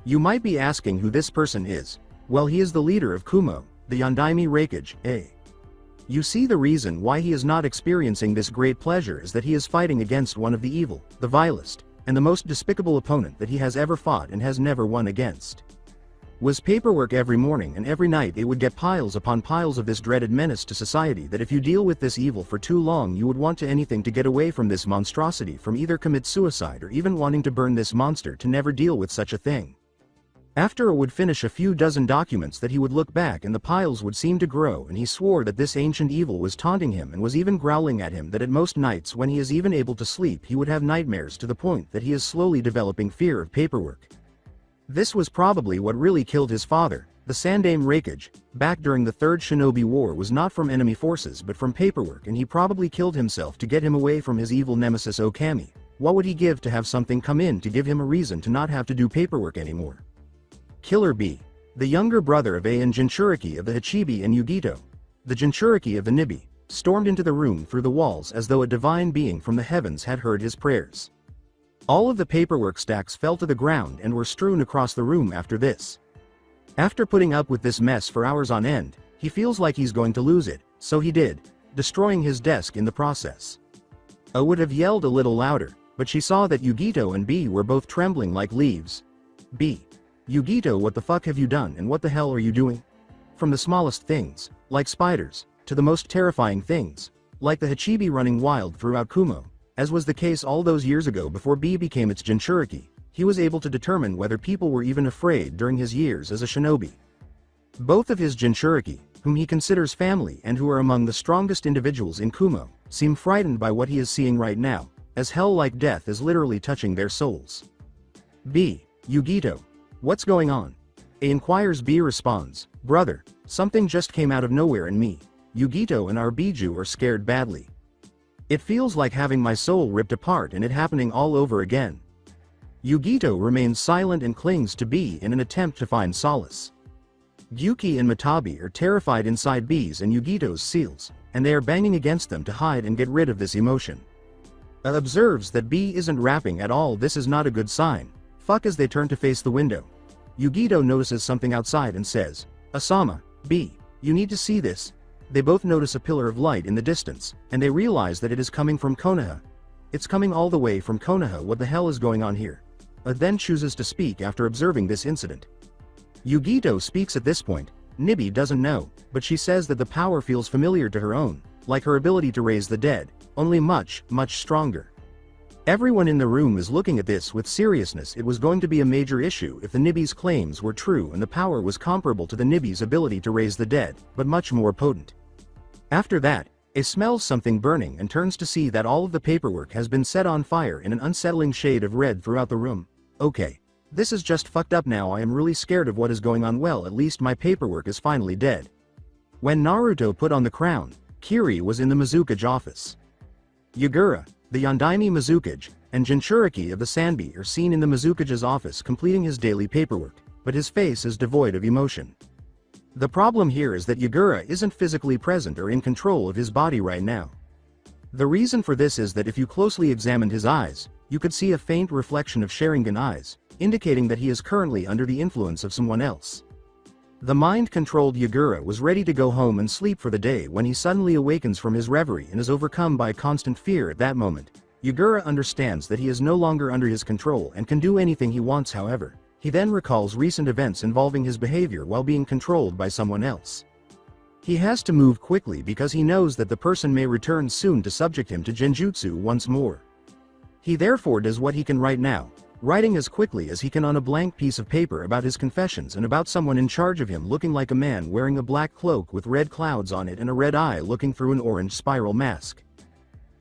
You might be asking who this person is. Well, he is the leader of Kumo, the Yondaime Reikage, A. You see, the reason why he is not experiencing this great pleasure is that he is fighting against one of the evil, the vilest, and the most despicable opponent that he has ever fought and has never won against. Was paperwork. Every morning and every night it would get piles upon piles of this dreaded menace to society that if you deal with this evil for too long you would want to anything to get away from this monstrosity, from either commit suicide or even wanting to burn this monster to never deal with such a thing. After it would finish a few dozen documents that he would look back and the piles would seem to grow, and he swore that this ancient evil was taunting him and was even growling at him, that at most nights when he is even able to sleep he would have nightmares, to the point that he is slowly developing fear of paperwork. This was probably what really killed his father. The Sandaime Reikage, back during the Third Shinobi War, was not from enemy forces but from paperwork, and he probably killed himself to get him away from his evil nemesis Okami. What would he give to have something come in to give him a reason to not have to do paperwork anymore? Killer B. The younger brother of A and Jinchuriki of the Hachibi and Yugito, the Jinchuriki of the Nibi, stormed into the room through the walls as though a divine being from the heavens had heard his prayers. All of the paperwork stacks fell to the ground and were strewn across the room after this. After putting up with this mess for hours on end, he feels like he's going to lose it, so he did, destroying his desk in the process. A would have yelled a little louder, but she saw that Yugito and B were both trembling like leaves. B. Yugito, what the fuck have you done, and what the hell are you doing? From the smallest things, like spiders, to the most terrifying things, like the Hachibi running wild throughout Kumo, as was the case all those years ago before B became its Jinchuriki, he was able to determine whether people were even afraid during his years as a shinobi. Both of his Jinchuriki, whom he considers family and who are among the strongest individuals in Kumo, seem frightened by what he is seeing right now, as hell-like death is literally touching their souls. B. Yugito. What's going on? A inquires. B responds, brother, something just came out of nowhere in me. Yugito and our Biju are scared badly. It feels like having my soul ripped apart and it happening all over again. Yugito remains silent and clings to B in an attempt to find solace. Gyuki and Matabi are terrified inside B's and Yugito's seals, and they are banging against them to hide and get rid of this emotion. A observes that B isn't rapping at all. This is not a good sign. Fuck, as they turn to face the window. Yugito notices something outside and says, Asama, B, you need to see this. They both notice a pillar of light in the distance, and they realize that it is coming from Konoha. It's coming all the way from Konoha. What the hell is going on here? A then chooses to speak after observing this incident. Yugito speaks at this point. Nibi doesn't know, but she says that the power feels familiar to her own, like her ability to raise the dead, only much, much stronger. Everyone in the room is looking at this with seriousness. It was going to be a major issue if the Nibi's claims were true and the power was comparable to the Nibi's ability to raise the dead, but much more potent. After that, A smells something burning and turns to see that all of the paperwork has been set on fire in an unsettling shade of red throughout the room. Okay. This is just fucked up now. I am really scared of what is going on. Well, at least my paperwork is finally dead. When Naruto put on the crown, Kiri was in the Mizukage office. Yagura, the Yondaime Mizukage, and Jinchuriki of the Sanbi are seen in the Mizukage's office completing his daily paperwork, but his face is devoid of emotion. The problem here is that Yagura isn't physically present or in control of his body right now. The reason for this is that if you closely examined his eyes, you could see a faint reflection of Sharingan eyes, indicating that he is currently under the influence of someone else. The mind-controlled Yagura was ready to go home and sleep for the day when he suddenly awakens from his reverie and is overcome by constant fear. At that moment, Yagura understands that he is no longer under his control and can do anything he wants. However, he then recalls recent events involving his behavior while being controlled by someone else. He has to move quickly because he knows that the person may return soon to subject him to Genjutsu once more. He therefore does what he can right now, writing as quickly as he can on a blank piece of paper about his confessions and about someone in charge of him looking like a man wearing a black cloak with red clouds on it and a red eye looking through an orange spiral mask.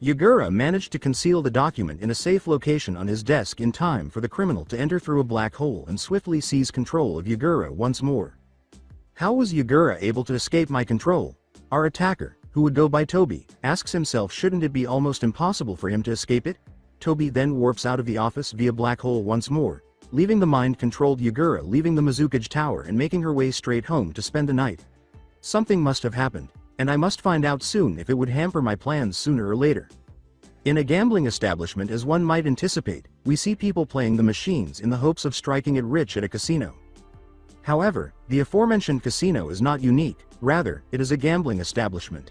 Yagura managed to conceal the document in a safe location on his desk in time for the criminal to enter through a black hole and swiftly seize control of Yagura once more. How was Yagura able to escape my control? Our attacker, who would go by Toby, asks himself, shouldn't it be almost impossible for him to escape it? Toby then warps out of the office via black hole once more, leaving the mind-controlled Yagura leaving the Mizukage tower and making her way straight home to spend the night. Something must have happened, and I must find out soon if it would hamper my plans sooner or later. In a gambling establishment, as one might anticipate, we see people playing the machines in the hopes of striking it rich at a casino. However, the aforementioned casino is not unique, rather, it is a gambling establishment.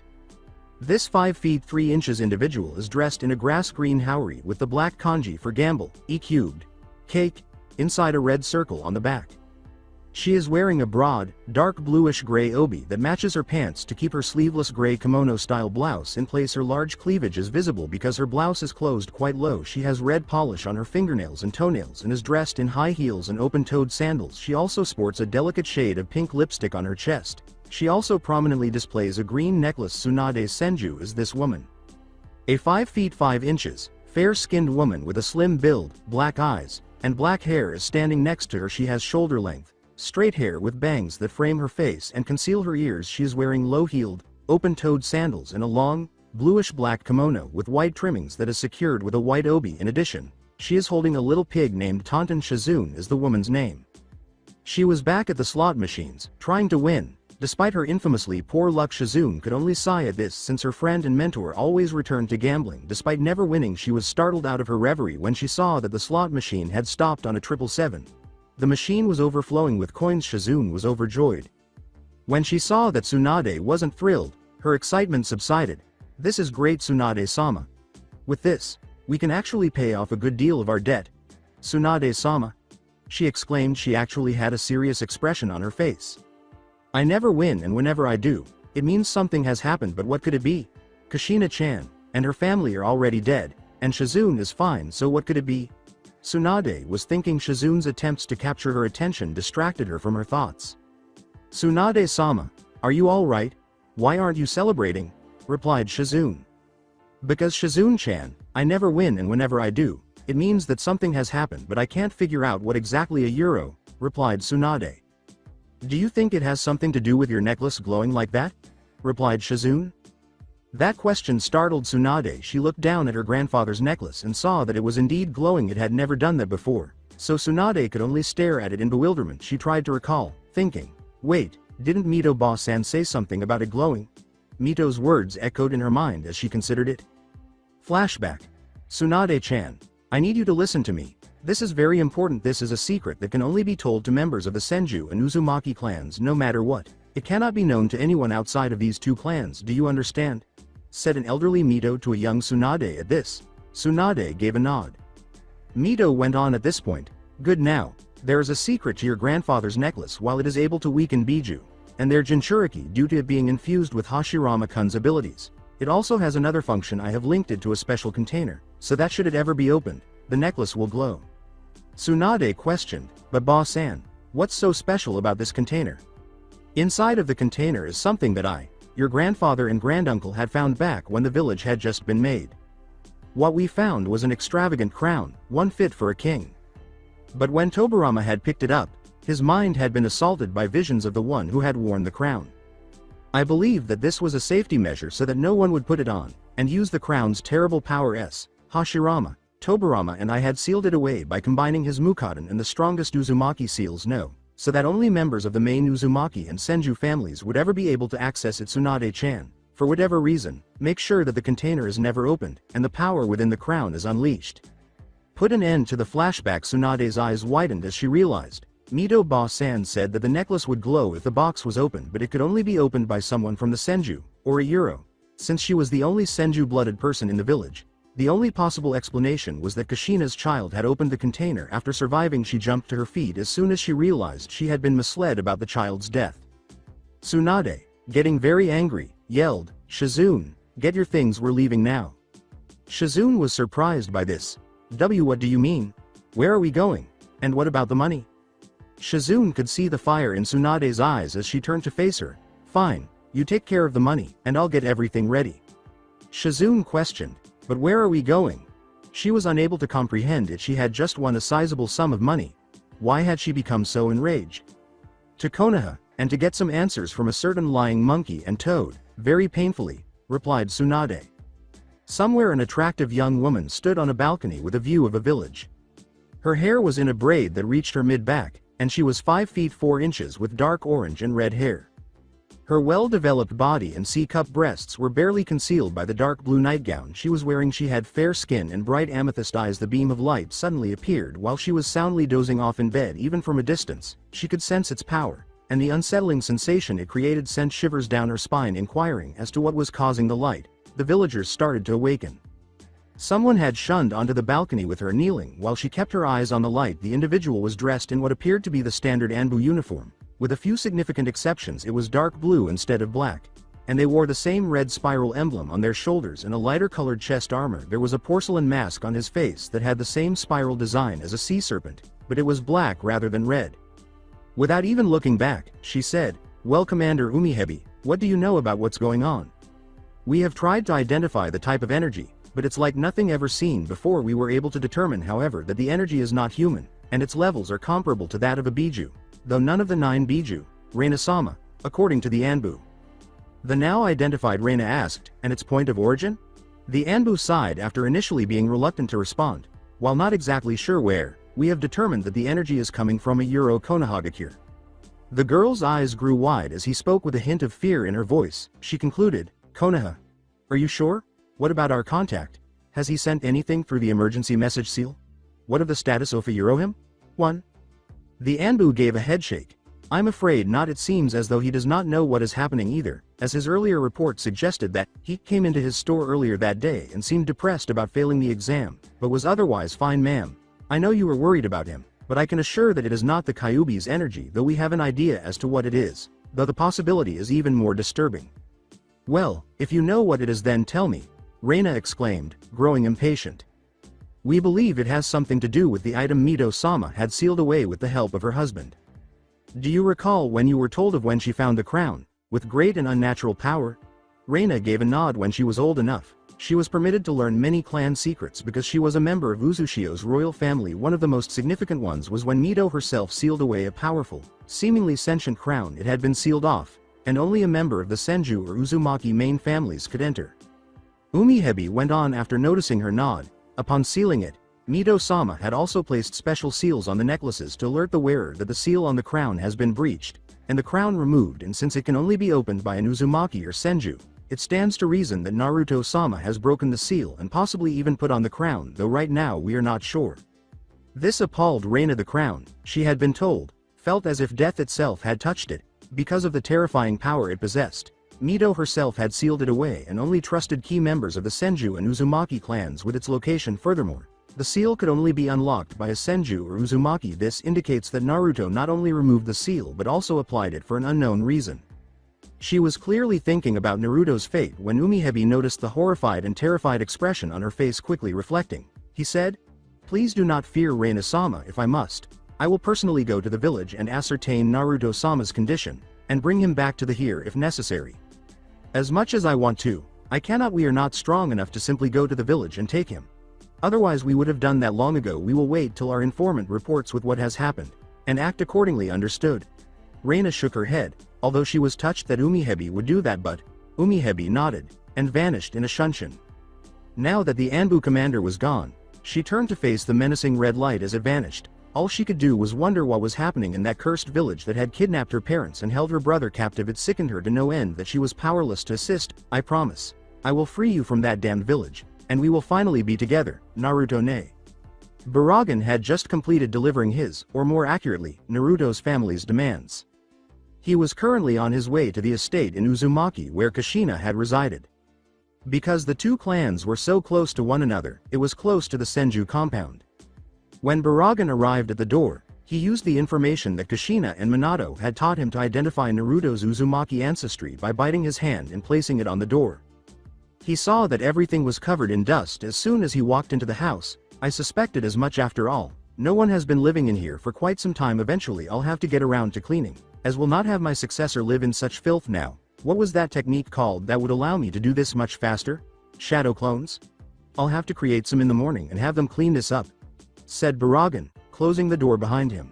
This 5 feet 3 inches individual is dressed in a grass-green haori with the black kanji for gamble, E-cubed, cake, inside a red circle on the back. She is wearing a broad, dark bluish-gray obi that matches her pants to keep her sleeveless gray kimono-style blouse in place. Her large cleavage is visible because her blouse is closed quite low. She has red polish on her fingernails and toenails and is dressed in high heels and open-toed sandals. She also sports a delicate shade of pink lipstick on her chest. She also prominently displays a green necklace. Tsunade Senju is this woman. A 5 feet 5 inches, fair-skinned woman with a slim build, black eyes, and black hair is standing next to her. She has shoulder-length, straight hair with bangs that frame her face and conceal her ears. She is wearing low-heeled, open-toed sandals and a long, bluish-black kimono with white trimmings that is secured with a white obi. In addition, she is holding a little pig named Tonton. Shizune is the woman's name. She was back at the slot machines, trying to win. Despite her infamously poor luck, Shizune could only sigh at this since her friend and mentor always returned to gambling. Despite never winning, she was startled out of her reverie when she saw that the slot machine had stopped on a 777. The machine was overflowing with coins. Shizune was overjoyed. When she saw that Tsunade wasn't thrilled, her excitement subsided. This is great, Tsunade-sama. With this, we can actually pay off a good deal of our debt. Tsunade-sama? She exclaimed. She actually had a serious expression on her face. I never win, and whenever I do, it means something has happened. But what could it be? Kushina-chan and her family are already dead, and Shizune is fine, so what could it be? Tsunade was thinking. Shizune's attempts to capture her attention distracted her from her thoughts. Tsunade-sama, are you alright? Why aren't you celebrating? Replied Shizune. Because Shizune-chan, I never win, and whenever I do, it means that something has happened, but I can't figure out what exactly a euro, replied Tsunade. Do you think it has something to do with your necklace glowing like that? Replied Shizune. That question startled Tsunade. She looked down at her grandfather's necklace and saw that it was indeed glowing. It had never done that before, so Tsunade could only stare at it in bewilderment. She tried to recall, thinking, wait, didn't Mito-ba-san say something about it glowing? Mito's words echoed in her mind as she considered it. Flashback. Tsunade-chan, I need you to listen to me. This is very important. This is a secret that can only be told to members of the Senju and Uzumaki clans, no matter what. It cannot be known to anyone outside of these two clans. Do you understand? Said an elderly Mito to a young Tsunade. At this, Tsunade gave a nod. Mito went on at this point, good, now, there is a secret to your grandfather's necklace. While it is able to weaken Biju and their Jinchuriki due to it being infused with Hashirama-kun's abilities, it also has another function. I have linked it to a special container, so that should it ever be opened, the necklace will glow. Tsunade questioned, but Ba-san, what's so special about this container? Inside of the container is something that your grandfather and granduncle had found back when the village had just been made. What we found was an extravagant crown, one fit for a king. But when Tobarama had picked it up, his mind had been assaulted by visions of the one who had worn the crown. I believe that this was a safety measure so that no one would put it on and use the crown's terrible power. Hashirama, Tobarama and I had sealed it away by combining his Mukaden and the strongest Uzumaki seals know, so that only members of the main Uzumaki and Senju families would ever be able to access it. Tsunade-chan, for whatever reason, make sure that the container is never opened and the power within the crown is unleashed. Put an end to the flashback. Tsunade's eyes widened as she realized. Mito-ba-san said that the necklace would glow if the box was opened, but it could only be opened by someone from the Senju, or a Euro. Since she was the only Senju-blooded person in the village, the only possible explanation was that Kushina's child had opened the container. After surviving, she jumped to her feet as soon as she realized she had been misled about the child's death. Tsunade, getting very angry, yelled, Shizune, get your things, we're leaving now. Shizune was surprised by this. What do you mean? Where are we going? And what about the money? Shizune could see the fire in Tsunade's eyes as she turned to face her. Fine, you take care of the money, and I'll get everything ready. Shizune questioned, but where are we going? She was unable to comprehend it. She had just won a sizable sum of money. Why had she become so enraged? To Konoha, and to get some answers from a certain lying monkey and toad, very painfully, replied Tsunade. Somewhere an attractive young woman stood on a balcony with a view of a village. Her hair was in a braid that reached her mid-back, and she was 5 feet 4 inches with dark orange and red hair. Her well-developed body and C-cup breasts were barely concealed by the dark blue nightgown she was wearing. She had fair skin and bright amethyst eyes. The beam of light suddenly appeared while she was soundly dozing off in bed. Even from a distance, she could sense its power, and the unsettling sensation it created sent shivers down her spine. Inquiring as to what was causing the light, the villagers started to awaken. Someone had shunned onto the balcony with her kneeling while she kept her eyes on the light. The individual was dressed in what appeared to be the standard Anbu uniform. With a few significant exceptions, it was dark blue instead of black, and they wore the same red spiral emblem on their shoulders and a lighter colored chest armor. There was a porcelain mask on his face that had the same spiral design as a sea serpent, but it was black rather than red. Without even looking back, she said, well, Commander Umihebi, what do you know about what's going on? We have tried to identify the type of energy, but it's like nothing ever seen before. We were able to determine, however, that the energy is not human, and its levels are comparable to that of a Biju, though none of the 9 Biju, Reina-sama, according to the Anbu. The now identified Reina asked, and its point of origin? The Anbu sighed after initially being reluctant to respond. While not exactly sure where, we have determined that the energy is coming from a Euro Konohagakure. The girl's eyes grew wide as he spoke with a hint of fear in her voice. She concluded, Konoha. Are you sure? What about our contact? Has he sent anything through the emergency message seal? What of the status of him? 1. The Anbu gave a headshake. I'm afraid not. It seems as though he does not know what is happening either, as his earlier report suggested that he came into his store earlier that day and seemed depressed about failing the exam, but was otherwise fine. Ma'am, I know you were worried about him, but I can assure that it is not the Kyuubi's energy, though we have an idea as to what it is, though the possibility is even more disturbing. Well, if you know what it is, then tell me, Reina exclaimed, growing impatient. We believe it has something to do with the item Mito-sama had sealed away with the help of her husband. Do you recall when you were told of when she found the crown, with great and unnatural power? Reina gave a nod. When she was old enough, she was permitted to learn many clan secrets because she was a member of Uzushio's royal family. One of the most significant ones was when Mito herself sealed away a powerful, seemingly sentient crown. It had been sealed off, and only a member of the Senju or Uzumaki main families could enter. Umihebi went on after noticing her nod. Upon sealing it, Mito-sama had also placed special seals on the necklaces to alert the wearer that the seal on the crown has been breached, and the crown removed, and since it can only be opened by an Uzumaki or Senju, it stands to reason that Naruto-sama has broken the seal and possibly even put on the crown, though right now we are not sure. This appalled Reina. The crown, she had been told, felt as if death itself had touched it, because of the terrifying power it possessed. Mito herself had sealed it away and only trusted key members of the Senju and Uzumaki clans with its location. Furthermore, the seal could only be unlocked by a Senju or Uzumaki. This indicates that Naruto not only removed the seal but also applied it for an unknown reason. She was clearly thinking about Naruto's fate when Umihebi noticed the horrified and terrified expression on her face. Quickly reflecting, he said, "Please do not fear Reina-sama. If I must, I will personally go to the village and ascertain Naruto-sama's condition, and bring him back to the here if necessary. As much as I want to, I cannot. We are not strong enough to simply go to the village and take him. Otherwise we would have done that long ago. We will wait till our informant reports with what has happened, and act accordingly. Understood?" Reina shook her head, although she was touched that Umihebi would do that, but Umihebi nodded, and vanished in a shunshin. Now that the Anbu commander was gone, she turned to face the menacing red light as it vanished. All she could do was wonder what was happening in that cursed village that had kidnapped her parents and held her brother captive. It sickened her to no end that she was powerless to assist. "I promise, I will free you from that damned village, and we will finally be together, Naruto ne." Baragan had just completed delivering his, or more accurately, Naruto's family's demands. He was currently on his way to the estate in Uzumaki where Kushina had resided. Because the two clans were so close to one another, it was close to the Senju compound. When Baragan arrived at the door, he used the information that Kushina and Minato had taught him to identify Naruto's Uzumaki ancestry by biting his hand and placing it on the door. He saw that everything was covered in dust as soon as he walked into the house. "I suspected as much. After all, no one has been living in here for quite some time. Eventually I'll have to get around to cleaning, as will not have my successor live in such filth now. What was that technique called that would allow me to do this much faster? Shadow clones? I'll have to create some in the morning and have them clean this up," said Baragan, closing the door behind him.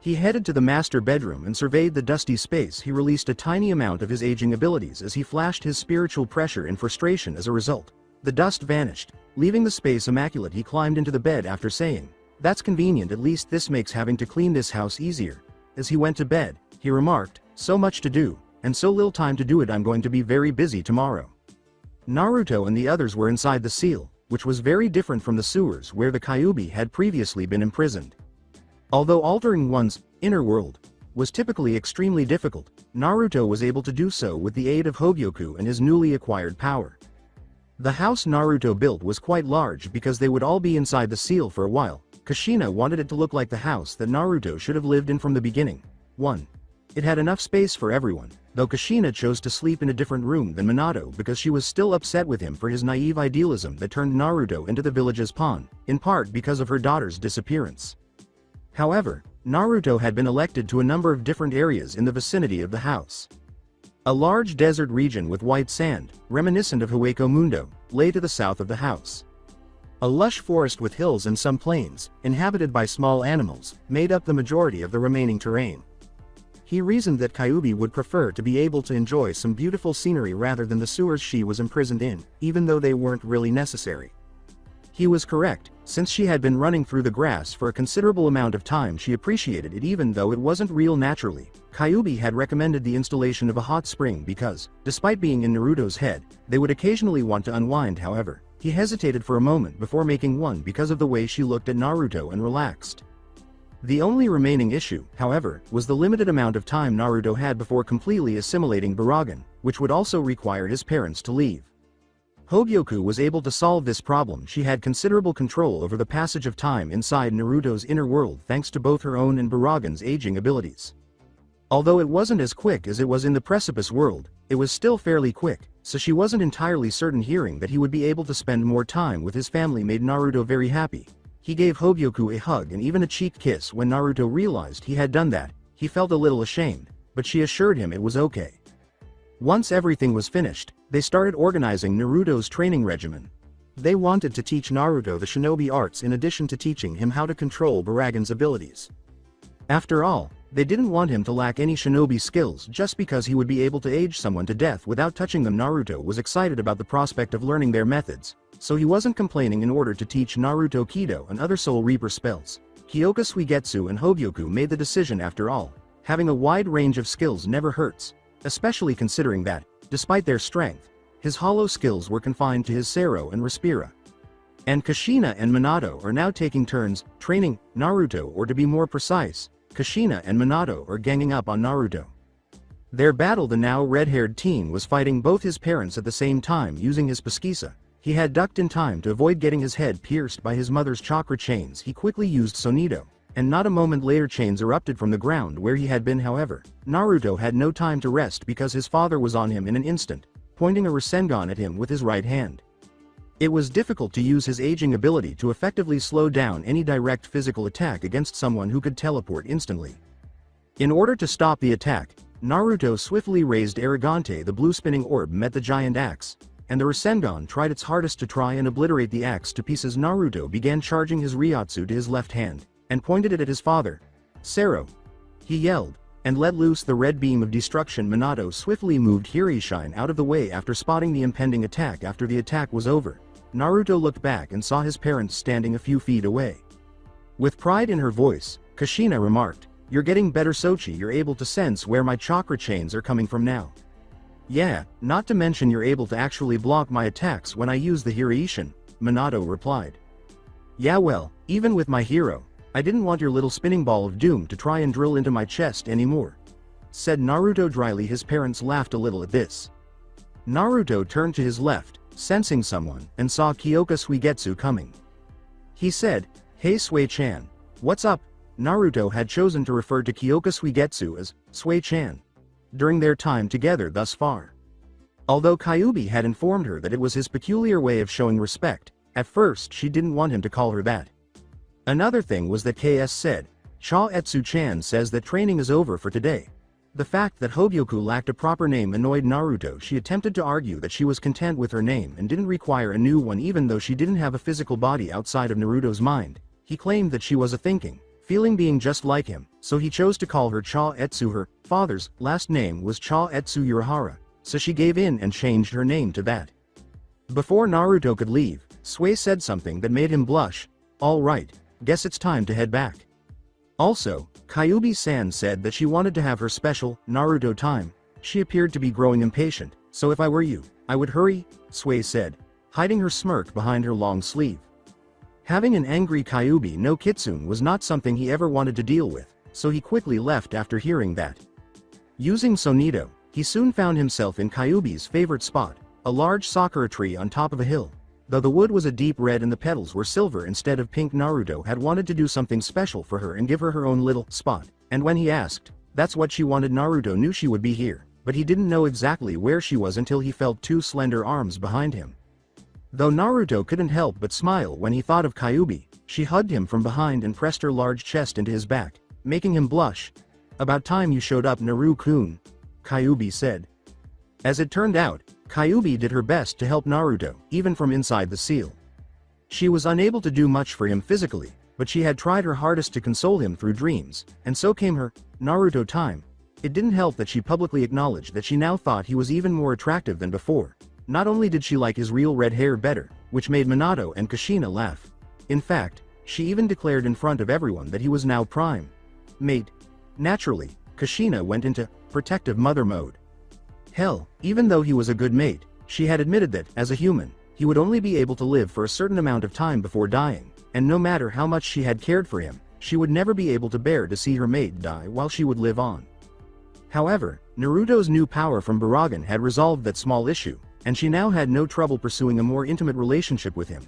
He headed to the master bedroom and surveyed the dusty space. He released a tiny amount of his aging abilities as he flashed his spiritual pressure in frustration. As a result, the dust vanished, leaving the space immaculate. He climbed into the bed after saying, "That's convenient. At least this makes having to clean this house easier." As he went to bed, he remarked, "So much to do, and so little time to do it. I'm going to be very busy tomorrow." Naruto and the others were inside the seal, which was very different from the sewers where the Kyuubi had previously been imprisoned. Although altering one's inner world was typically extremely difficult, Naruto was able to do so with the aid of Hogyoku and his newly acquired power. The house Naruto built was quite large because they would all be inside the seal for a while. Kushina wanted it to look like the house that Naruto should have lived in from the beginning. 1. It had enough space for everyone, though Kushina chose to sleep in a different room than Minato because she was still upset with him for his naive idealism that turned Naruto into the village's pawn, in part because of her daughter's disappearance. However, Naruto had been elected to a number of different areas in the vicinity of the house. A large desert region with white sand, reminiscent of Hueco Mundo, lay to the south of the house. A lush forest with hills and some plains, inhabited by small animals, made up the majority of the remaining terrain. He reasoned that Kyuubi would prefer to be able to enjoy some beautiful scenery rather than the sewers she was imprisoned in, even though they weren't really necessary. He was correct. Since she had been running through the grass for a considerable amount of time, she appreciated it even though it wasn't real naturally. Kyuubi had recommended the installation of a hot spring because, despite being in Naruto's head, they would occasionally want to unwind. However, he hesitated for a moment before making one because of the way she looked at Naruto and relaxed. The only remaining issue, however, was the limited amount of time Naruto had before completely assimilating Baragan, which would also require his parents to leave. Hogyoku was able to solve this problem. She had considerable control over the passage of time inside Naruto's inner world thanks to both her own and Baragan's aging abilities. Although it wasn't as quick as it was in the Precipice world, it was still fairly quick, so she wasn't entirely certain. Hearing that he would be able to spend more time with his family made Naruto very happy. He gave Hogyoku a hug and even a cheek kiss. When Naruto realized he had done that, He felt a little ashamed, but she assured him it was okay. Once everything was finished, they started organizing Naruto's training regimen. They wanted to teach Naruto the shinobi arts in addition to teaching him how to control Baragan's abilities. After all, they didn't want him to lack any shinobi skills just because he would be able to age someone to death without touching them. Naruto was excited about the prospect of learning their methods, so he wasn't complaining. In order to teach Naruto Kido and other Soul Reaper spells, Kyoka Suigetsu and Hogyoku made the decision. After all, having a wide range of skills never hurts, especially considering that, despite their strength, his hollow skills were confined to his Sero and Respira. And Kushina and Minato are now taking turns training Naruto, or to be more precise, Kushina and Minato are ganging up on Naruto. Their battle, the now red-haired teen was fighting both his parents at the same time using his Pesquisa. He had ducked in time to avoid getting his head pierced by his mother's chakra chains. He quickly used Sonido, and not a moment later chains erupted from the ground where he had been. However, Naruto had no time to rest because his father was on him in an instant, pointing a Rasengan at him with his right hand. It was difficult to use his aging ability to effectively slow down any direct physical attack against someone who could teleport instantly. In order to stop the attack, Naruto swiftly raised Aragante. The blue spinning orb met the giant axe, and the Rasengan tried its hardest to try and obliterate the axe to pieces. Naruto began charging his Ryotsu to his left hand, and pointed it at his father. Sero! He yelled, and let loose the red beam of destruction. Minato swiftly moved Hirishin out of the way after spotting the impending attack. After the attack was over, Naruto looked back and saw his parents standing a few feet away. With pride in her voice, Kushina remarked, "You're getting better, Sochi. You're able to sense where my chakra chains are coming from now. Yeah, not to mention you're able to actually block my attacks when I use the Hirishin," Minato replied. "Yeah, well, even with my hero, I didn't want your little spinning ball of doom to try and drill into my chest anymore," said Naruto dryly. His parents laughed a little at this. Naruto turned to his left, sensing someone, and saw Kyoka Suigetsu coming. He said, "Hey Sui-chan, what's up?" Naruto had chosen to refer to Kyoka Suigetsu as Sui-chan during their time together thus far. Although Kyuubi had informed her that it was his peculiar way of showing respect, at first she didn't want him to call her that. Another thing was that KS said, "Cha Etsu-chan says that training is over for today." The fact that Hogyoku lacked a proper name annoyed Naruto. She attempted to argue that she was content with her name and didn't require a new one even though she didn't have a physical body outside of Naruto's mind. He claimed that she was a thinking, feeling being just like him, so he chose to call her Cha Etsu. Her father's last name was Cha Etsu Urahara, so she gave in and changed her name to that. Before Naruto could leave, Sui said something that made him blush. "All right, guess it's time to head back." Also, Kyuubi-san said that she wanted to have her special Naruto time. She appeared to be growing impatient, "So if I were you, I would hurry," Sui said, hiding her smirk behind her long sleeve. Having an angry Kyuubi no Kitsune was not something he ever wanted to deal with, so he quickly left after hearing that. Using Sonido, he soon found himself in Kyuubi's favorite spot, a large sakura tree on top of a hill. Though the wood was a deep red and the petals were silver instead of pink, Naruto had wanted to do something special for her and give her her own little spot, and when he asked, that's what she wanted. Naruto knew she would be here, but he didn't know exactly where she was until he felt two slender arms behind him. Though Naruto couldn't help but smile when he thought of Kyuubi, she hugged him from behind and pressed her large chest into his back, making him blush. "About time you showed up, Naru-kun," Kyuubi said. As it turned out, Kyuubi did her best to help Naruto, even from inside the seal. She was unable to do much for him physically, but she had tried her hardest to console him through dreams, and so came her Naruto time. It didn't help that she publicly acknowledged that she now thought he was even more attractive than before. Not only did she like his real red hair better, which made Minato and Kushina laugh. In fact, she even declared in front of everyone that he was now prime mate. Naturally, Kushina went into protective mother mode. Hell, even though he was a good mate, she had admitted that, as a human, he would only be able to live for a certain amount of time before dying, and no matter how much she had cared for him, she would never be able to bear to see her mate die while she would live on. However, Naruto's new power from Baragan had resolved that small issue, and she now had no trouble pursuing a more intimate relationship with him.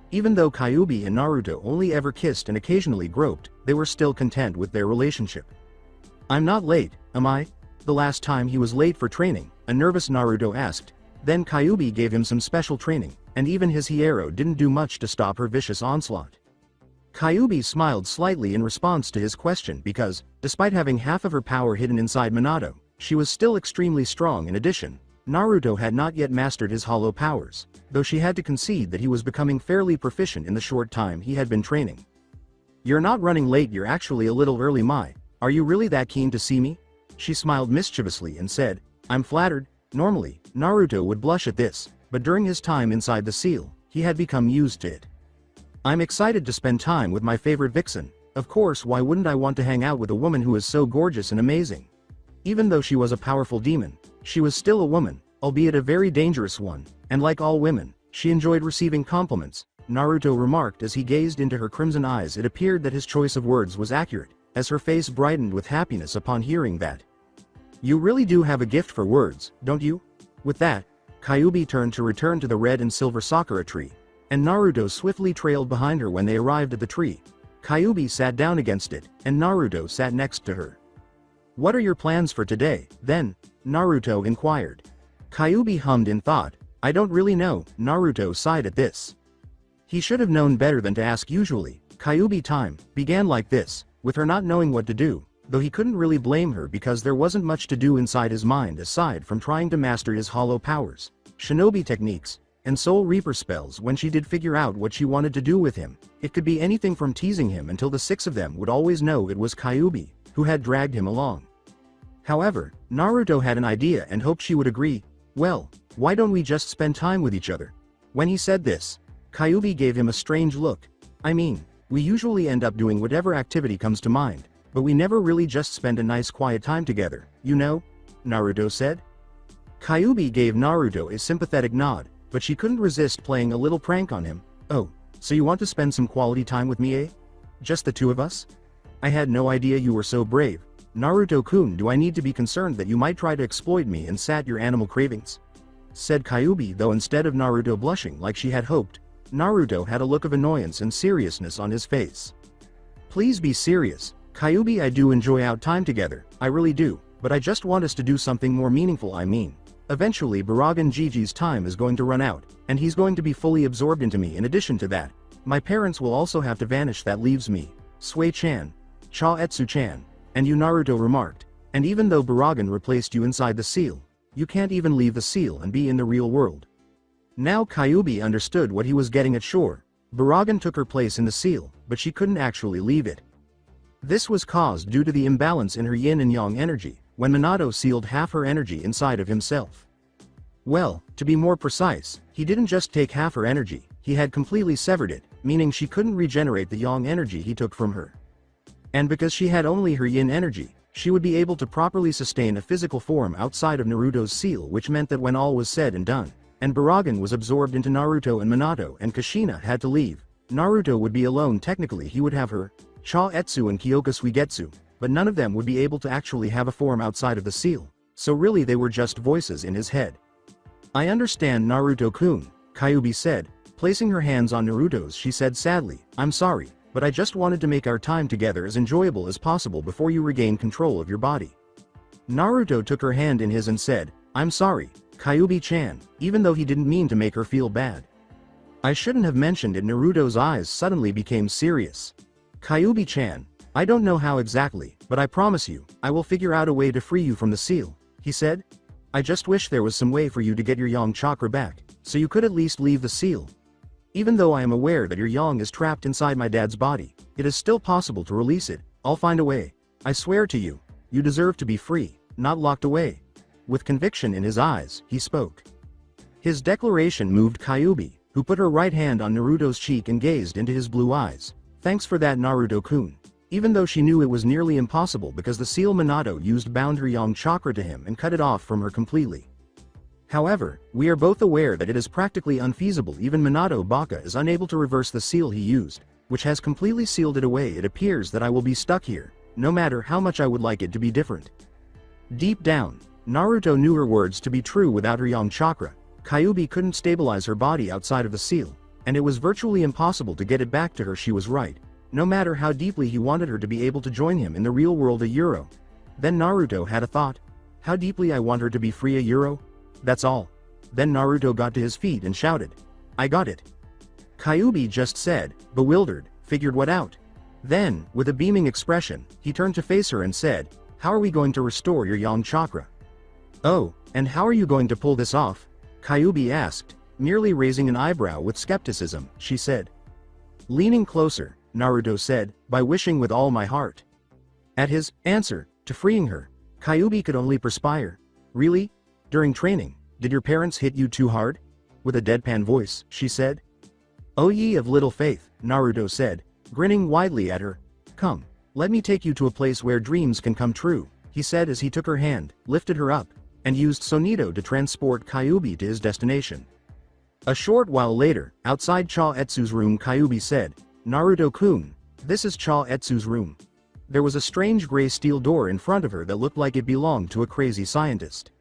Even though Kyuubi and Naruto only ever kissed and occasionally groped, they were still content with their relationship. "I'm not late, am I?" The last time he was late for training, a nervous Naruto asked. Then Kyuubi gave him some special training, and even his Hiero didn't do much to stop her vicious onslaught. Kyuubi smiled slightly in response to his question because, despite having half of her power hidden inside Minato, she was still extremely strong. In addition, Naruto had not yet mastered his hollow powers, though she had to concede that he was becoming fairly proficient in the short time he had been training. "You're not running late, you're actually a little early, Mai. Are you really that keen to see me?" She smiled mischievously and said, "I'm flattered." Normally, Naruto would blush at this, but during his time inside the seal, he had become used to it. "I'm excited to spend time with my favorite vixen. Of course, why wouldn't I want to hang out with a woman who is so gorgeous and amazing?" Even though she was a powerful demon, she was still a woman, albeit a very dangerous one, and like all women, she enjoyed receiving compliments, Naruto remarked as he gazed into her crimson eyes. It appeared that his choice of words was accurate, as her face brightened with happiness upon hearing that. "You really do have a gift for words, don't you?" With that, Kyuubi turned to return to the red and silver sakura tree, and Naruto swiftly trailed behind her. When they arrived at the tree, Kyuubi sat down against it, and Naruto sat next to her. "What are your plans for today, then?" Naruto inquired. Kyuubi hummed in thought. "I don't really know." Naruto sighed at this. He should have known better than to ask. Usually, Kyuubi time began like this, with her not knowing what to do, though he couldn't really blame her because there wasn't much to do inside his mind aside from trying to master his hollow powers, shinobi techniques, and soul reaper spells. When she did figure out what she wanted to do with him, it could be anything from teasing him until the six of them would always know it was Kyuubi who had dragged him along. However, Naruto had an idea and hoped she would agree. "Well, why don't we just spend time with each other?" When he said this, Kyuubi gave him a strange look. "I mean, we usually end up doing whatever activity comes to mind, but we never really just spend a nice quiet time together, you know?" Naruto said. Kyuubi gave Naruto a sympathetic nod, but she couldn't resist playing a little prank on him. "Oh, so you want to spend some quality time with me, eh? Just the two of us? I had no idea you were so brave. Naruto-kun, do I need to be concerned that you might try to exploit me and sat your animal cravings?" said Kyuubi, though instead of Naruto blushing like she had hoped, Naruto had a look of annoyance and seriousness on his face. "Please be serious, Kyuubi. I do enjoy our time together, I really do, but I just want us to do something more meaningful. I mean, eventually Baragan Gigi's time is going to run out, and he's going to be fully absorbed into me. In addition to that, my parents will also have to vanish. That leaves me, Sui-chan, Cha-etsu-chan, and you," Naruto remarked. "And even though Baragan replaced you inside the seal, you can't even leave the seal and be in the real world." Now Kyuubi understood what he was getting at. Sure, Baragan took her place in the seal, but she couldn't actually leave it. This was caused due to the imbalance in her yin and yang energy, when Minato sealed half her energy inside of himself. Well, to be more precise, he didn't just take half her energy, he had completely severed it, meaning she couldn't regenerate the yang energy he took from her. And because she had only her yin energy, she would be able to properly sustain a physical form outside of Naruto's seal, which meant that when all was said and done, and Baragan was absorbed into Naruto and Minato and Kushina had to leave, Naruto would be alone. Technically he would have her, Cha-etsu and Kyoka Suigetsu, but none of them would be able to actually have a form outside of the seal, so really they were just voices in his head. "I understand, Naruto-kun," Kyuubi said, placing her hands on Naruto's. She said sadly, "I'm sorry, but I just wanted to make our time together as enjoyable as possible before you regain control of your body." Naruto took her hand in his and said, "I'm sorry, Kyuubi-chan," even though he didn't mean to make her feel bad. "I shouldn't have mentioned it." Naruto's eyes suddenly became serious. "Kyuubi-chan, I don't know how exactly, but I promise you, I will figure out a way to free you from the seal," he said. "I just wish there was some way for you to get your yang chakra back, so you could at least leave the seal. Even though I am aware that your yang is trapped inside my dad's body, it is still possible to release it. I'll find a way. I swear to you, you deserve to be free, not locked away." With conviction in his eyes, he spoke. His declaration moved Kyuubi, who put her right hand on Naruto's cheek and gazed into his blue eyes. "Thanks for that, Naruto-kun." Even though she knew it was nearly impossible because the seal Minato used bound her yang chakra to him and cut it off from her completely. However, we are both aware that it is practically unfeasible. Even Minato Baka is unable to reverse the seal he used, which has completely sealed it away. It appears that I will be stuck here, no matter how much I would like it to be different. Deep down, Naruto knew her words to be true. Without her yang chakra, Kyuubi couldn't stabilize her body outside of the seal, and it was virtually impossible to get it back to her. She was right. No matter how deeply he wanted her to be able to join him in the real world. A euro. Then Naruto had a thought. How deeply I want her to be free. A euro? That's all. Then Naruto got to his feet and shouted, "I got it." Kyuubi just said, bewildered, figured what out. Then, with a beaming expression, he turned to face her and said, "How are we going to restore your yang chakra?" "Oh, and how are you going to pull this off?" Kyuubi asked, merely raising an eyebrow with skepticism. She said. Leaning closer, Naruto said, "By wishing with all my heart." At his answer to freeing her, Kyuubi could only perspire. "Really? During training, did your parents hit you too hard?" With a deadpan voice, she said. "O ye of little faith," Naruto said, grinning widely at her. "Come, let me take you to a place where dreams can come true," he said as he took her hand, lifted her up, and used Sonido to transport Kyuubi to his destination. A short while later, outside Cha Etsu's room, Kyuubi said, "Naruto-kun, this is Cha Etsu's room." There was a strange gray steel door in front of her that looked like it belonged to a crazy scientist.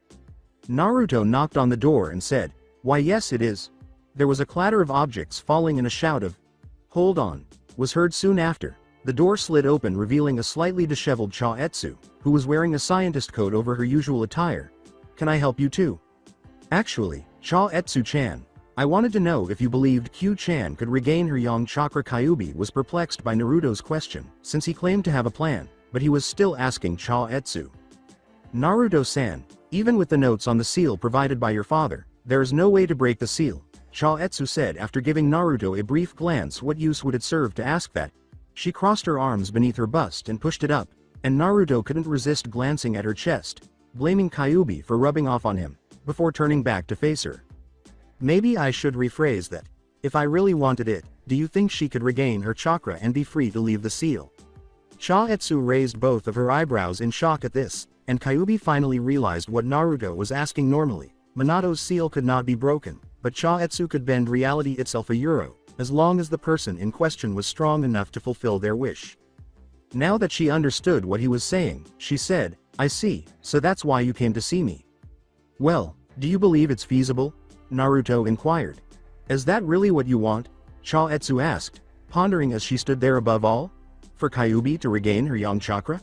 Naruto knocked on the door and said, "Why, yes it is." There was a clatter of objects falling and a shout of, "Hold on," was heard soon after. The door slid open, revealing a slightly disheveled Cha Etsu, who was wearing a scientist coat over her usual attire. "Can I help you too?" "Actually, Cha Etsu-chan, I wanted to know if you believed Q-chan could regain her yang chakra." Kyuubi was perplexed by Naruto's question, since he claimed to have a plan, but he was still asking Cha Etsu. "Naruto-san, even with the notes on the seal provided by your father, there is no way to break the seal," Cha Etsu said after giving Naruto a brief glance. What use would it serve to ask that? She crossed her arms beneath her bust and pushed it up, and Naruto couldn't resist glancing at her chest, blaming Kyuubi for rubbing off on him, before turning back to face her. "Maybe I should rephrase that. If I really wanted it, do you think she could regain her chakra and be free to leave the seal?" Cha Etsu raised both of her eyebrows in shock at this, and Kyuubi finally realized what Naruto was asking. Normally, Minato's seal could not be broken, but Cha Etsu could bend reality itself a euro, as long as the person in question was strong enough to fulfill their wish. Now that she understood what he was saying, she said, "I see, so that's why you came to see me." "Well, do you believe it's feasible?" Naruto inquired. "Is that really what you want?" Cha Etsu asked, pondering as she stood there. "Above all, for Kyuubi to regain her yang chakra?"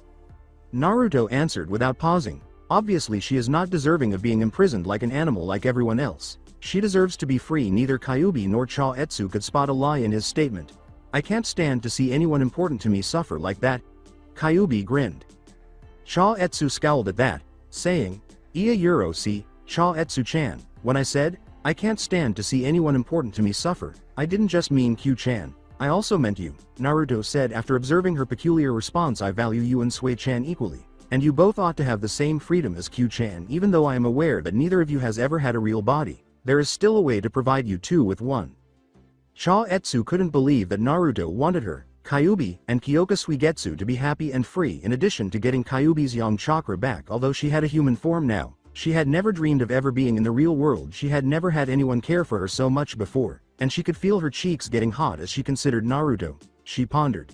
Naruto answered without pausing. "Obviously she is not deserving of being imprisoned like an animal like everyone else. She deserves to be free." Neither Kyuubi nor Cha Etsu could spot a lie in his statement. "I can't stand to see anyone important to me suffer like that." Kyuubi grinned. Cha Etsu scowled at that, saying, "Iya Euro, see, Cha Etsu-chan, when I said, I can't stand to see anyone important to me suffer, I didn't just mean Q-chan, I also meant you," Naruto said after observing her peculiar response. "I value you and Sui-chan equally, and you both ought to have the same freedom as Q-chan. Even though I am aware that neither of you has ever had a real body, there is still a way to provide you two with one." Cha Etsu couldn't believe that Naruto wanted her, Kyuubi, and Kyoka Suigetsu to be happy and free in addition to getting Kyuubi's yang chakra back. Although she had a human form now, she had never dreamed of ever being in the real world. She had never had anyone care for her so much before, and she could feel her cheeks getting hot as she considered Naruto. She pondered.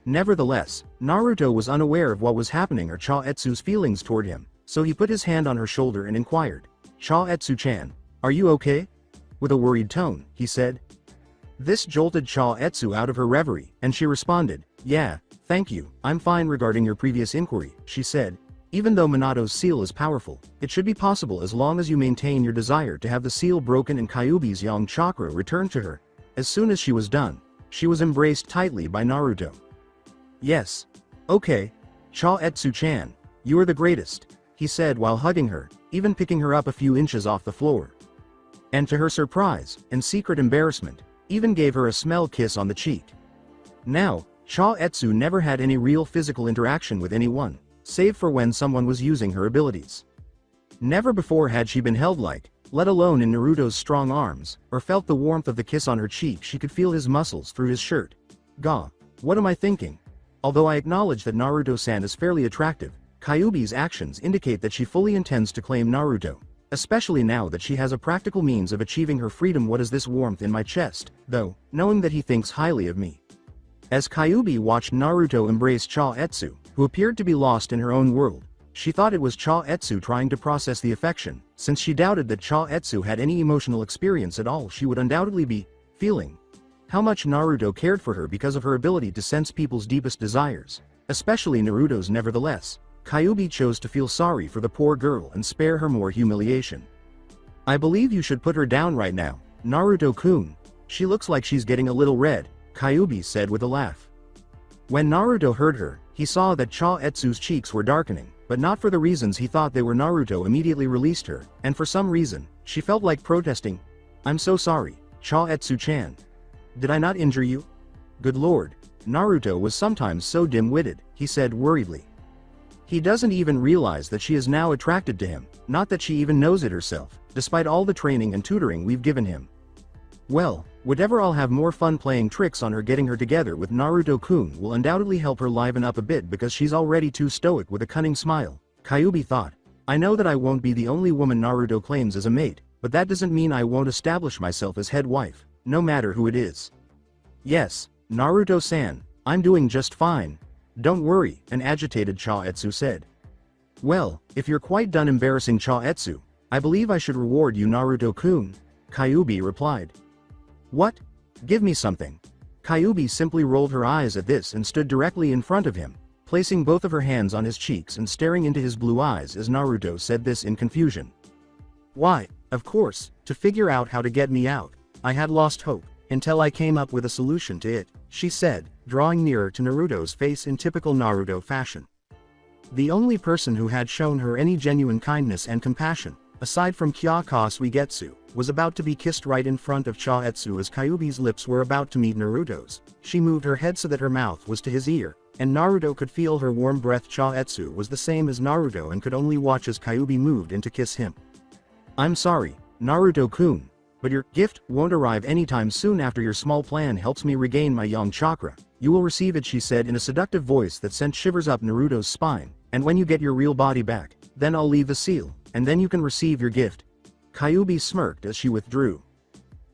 Nevertheless, Naruto was unaware of what was happening or Cha Etsu's feelings toward him, so he put his hand on her shoulder and inquired, "Cha Etsu-chan, are you okay?" With a worried tone, he said. This jolted Cha Etsu out of her reverie, and she responded, "Yeah, thank you, I'm fine." "Regarding your previous inquiry," she said, "even though Minato's seal is powerful, it should be possible as long as you maintain your desire to have the seal broken and Kyuubi's yang chakra returned to her." As soon as she was done, she was embraced tightly by Naruto. "Yes. Okay. Cha Etsu-chan, you are the greatest," he said while hugging her, even picking her up a few inches off the floor. And to her surprise, and secret embarrassment, even gave her a smell kiss on the cheek. Now, Cha Etsu never had any real physical interaction with anyone, save for when someone was using her abilities. Never before had she been held like, let alone in Naruto's strong arms, or felt the warmth of the kiss on her cheek. She could feel his muscles through his shirt. Gah, what am I thinking? Although I acknowledge that Naruto-san is fairly attractive, Kyuubi's actions indicate that she fully intends to claim Naruto, especially now that she has a practical means of achieving her freedom. What is this warmth in my chest, though, knowing that he thinks highly of me? As Kyuubi watched Naruto embrace Cha Etsu, who appeared to be lost in her own world, she thought it was Cha Etsu trying to process the affection. Since she doubted that Cha Etsu had any emotional experience at all, she would undoubtedly be feeling how much Naruto cared for her because of her ability to sense people's deepest desires, especially Naruto's. Nevertheless, Kyuubi chose to feel sorry for the poor girl and spare her more humiliation. "I believe you should put her down right now, Naruto-kun. She looks like she's getting a little red," Kyuubi said with a laugh. When Naruto heard her, he saw that Cha-Etsu's cheeks were darkening, but not for the reasons he thought they were. Naruto immediately released her, and for some reason, she felt like protesting. I'm so sorry, Cha-Etsu-chan. Did I not injure you? Good lord. Naruto was sometimes so dim-witted, he said worriedly. He doesn't even realize that she is now attracted to him, not that she even knows it herself, despite all the training and tutoring we've given him. Well, whatever, I'll have more fun playing tricks on her. Getting her together with Naruto-kun will undoubtedly help her liven up a bit because she's already too stoic. With a cunning smile, Kyuubi thought. I know that I won't be the only woman Naruto claims as a mate, but that doesn't mean I won't establish myself as head wife, no matter who it is. Yes, Naruto-san, I'm doing just fine. Don't worry, an agitated Cha-Etsu said. Well, if you're quite done embarrassing Cha-Etsu, I believe I should reward you, Naruto-kun, Kyuubi replied. What? Give me something. Kyuubi simply rolled her eyes at this and stood directly in front of him, placing both of her hands on his cheeks and staring into his blue eyes as Naruto said this in confusion. Why, of course, to figure out how to get me out. I had lost hope, until I came up with a solution to it, she said, drawing nearer to Naruto's face in typical Naruto fashion. The only person who had shown her any genuine kindness and compassion, aside from Kyaka Suigetsu, was about to be kissed right in front of Cha-Etsu as Kyuubi's lips were about to meet Naruto's. She moved her head so that her mouth was to his ear, and Naruto could feel her warm breath. Cha-Etsu was the same as Naruto and could only watch as Kyuubi moved in to kiss him. I'm sorry, Naruto-kun, but your gift won't arrive anytime soon. After your small plan helps me regain my yang chakra, you will receive it, she said in a seductive voice that sent shivers up Naruto's spine, and when you get your real body back, then I'll leave the seal, and then you can receive your gift. Kyuubi smirked as she withdrew.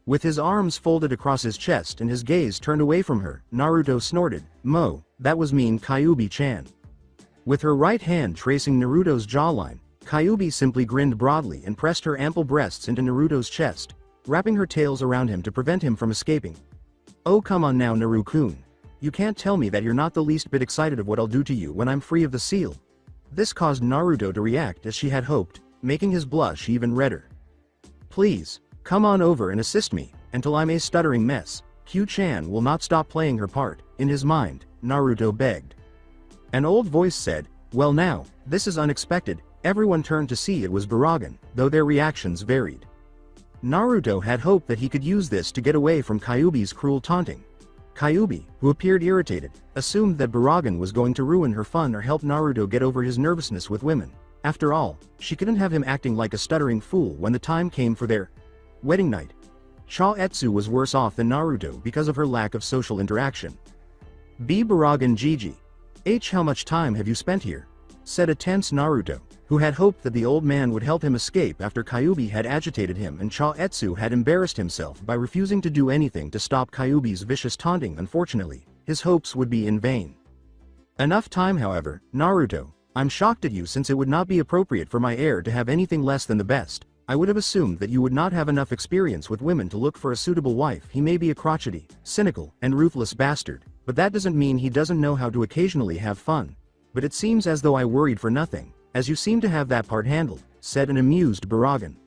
With his arms folded across his chest and his gaze turned away from her, Naruto snorted, Mo, that was mean, Kyuubi-chan. With her right hand tracing Naruto's jawline, Kyuubi simply grinned broadly and pressed her ample breasts into Naruto's chest, wrapping her tails around him to prevent him from escaping. Oh come on now, Naru-kun. You can't tell me that you're not the least bit excited of what I'll do to you when I'm free of the seal. This caused Naruto to react as she had hoped, making his blush even redder. Please, come on over and assist me, until I'm a stuttering mess. Q-chan will not stop playing her part. In his mind, Naruto begged. An old voice said, well now, this is unexpected. Everyone turned to see it was Baragan, though their reactions varied. Naruto had hoped that he could use this to get away from Kyuubi's cruel taunting. Kyuubi, who appeared irritated, assumed that Baragan was going to ruin her fun or help Naruto get over his nervousness with women. After all, she couldn't have him acting like a stuttering fool when the time came for their wedding night. Cha-Etsu was worse off than Naruto because of her lack of social interaction. B. Baragan Gigi. H. How much time have you spent here? Said a tense Naruto, who had hoped that the old man would help him escape after Kyuubi had agitated him and Cha-Etsu had embarrassed himself by refusing to do anything to stop Kyuubi's vicious taunting. Unfortunately, his hopes would be in vain. Enough time, however, Naruto. I'm shocked at you since it would not be appropriate for my heir to have anything less than the best. I would have assumed that you would not have enough experience with women to look for a suitable wife. He may be a crotchety, cynical, and ruthless bastard, but that doesn't mean he doesn't know how to occasionally have fun. But it seems as though I worried for nothing, as you seem to have that part handled, said an amused Baragan.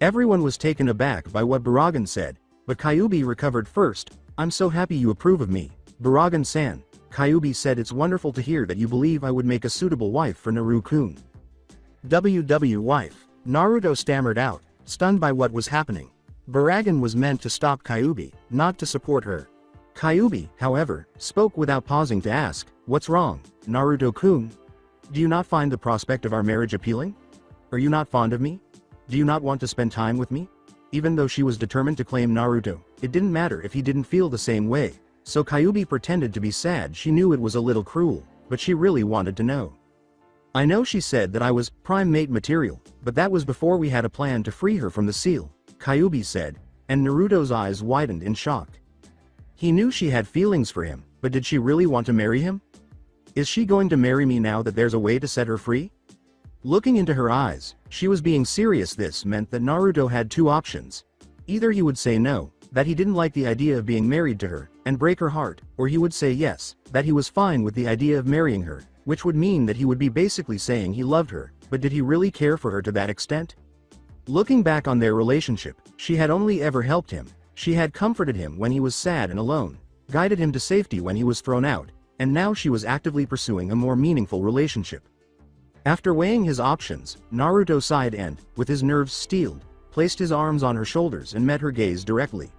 Everyone was taken aback by what Baragan said, but Kyuubi recovered first. I'm so happy you approve of me, Baragan-san. Kyuubi said, it's wonderful to hear that you believe I would make a suitable wife for Naru-kun. Wife. Naruto stammered out, stunned by what was happening. Baragan was meant to stop Kyuubi, not to support her. Kyuubi, however, spoke without pausing to ask, what's wrong, Naruto-kun? Do you not find the prospect of our marriage appealing? Are you not fond of me? Do you not want to spend time with me? Even though she was determined to claim Naruto, it didn't matter if he didn't feel the same way. So Kyuubi pretended to be sad. She knew it was a little cruel, but she really wanted to know. I know she said that I was prime mate material, but that was before we had a plan to free her from the seal, Kyuubi said, and Naruto's eyes widened in shock. He knew she had feelings for him, but did she really want to marry him? Is she going to marry me now that there's a way to set her free? Looking into her eyes, she was being serious. This meant that Naruto had two options. Either he would say no, that he didn't like the idea of being married to her, and break her heart, or he would say yes, that he was fine with the idea of marrying her, which would mean that he would be basically saying he loved her, but did he really care for her to that extent? Looking back on their relationship, she had only ever helped him. She had comforted him when he was sad and alone. guided him to safety when he was thrown out, and now she was actively pursuing a more meaningful relationship. After weighing his options, Naruto sighed and, with his nerves steeled, placed his arms on her shoulders and met her gaze directly.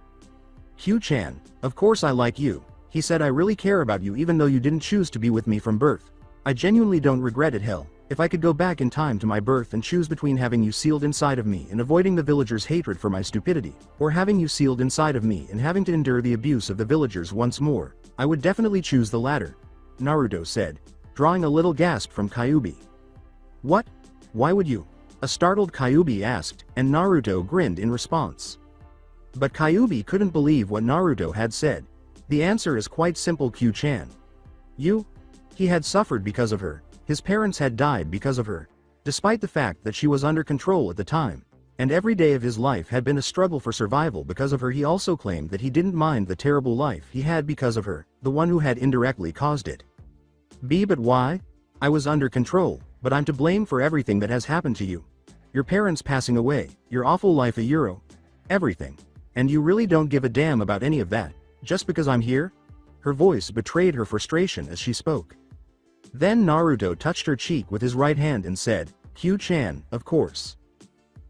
"Hugh-chan, of course I like you," he said. "I really care about you even though you didn't choose to be with me from birth. I genuinely don't regret it. Hell, if I could go back in time to my birth and choose between having you sealed inside of me and avoiding the villagers' hatred for my stupidity, or having you sealed inside of me and having to endure the abuse of the villagers once more, I would definitely choose the latter," Naruto said, drawing a little gasp from Kyuubi. "What? Why would you?" a startled Kyuubi asked, and Naruto grinned in response. But Kyuubi couldn't believe what Naruto had said. "The answer is quite simple, Q-chan. He had suffered because of her. His parents had died because of her. Despite the fact that she was under control at the time, and every day of his life had been a struggle for survival because of her, he also claimed that he didn't mind the terrible life he had because of her, the one who had indirectly caused it. But why? I was under control, but I'm to blame for everything that has happened to you. Your parents passing away, your awful life everything. And you really don't give a damn about any of that, just because I'm here?" Her voice betrayed her frustration as she spoke. Then Naruto touched her cheek with his right hand and said, "Q-chan, of course.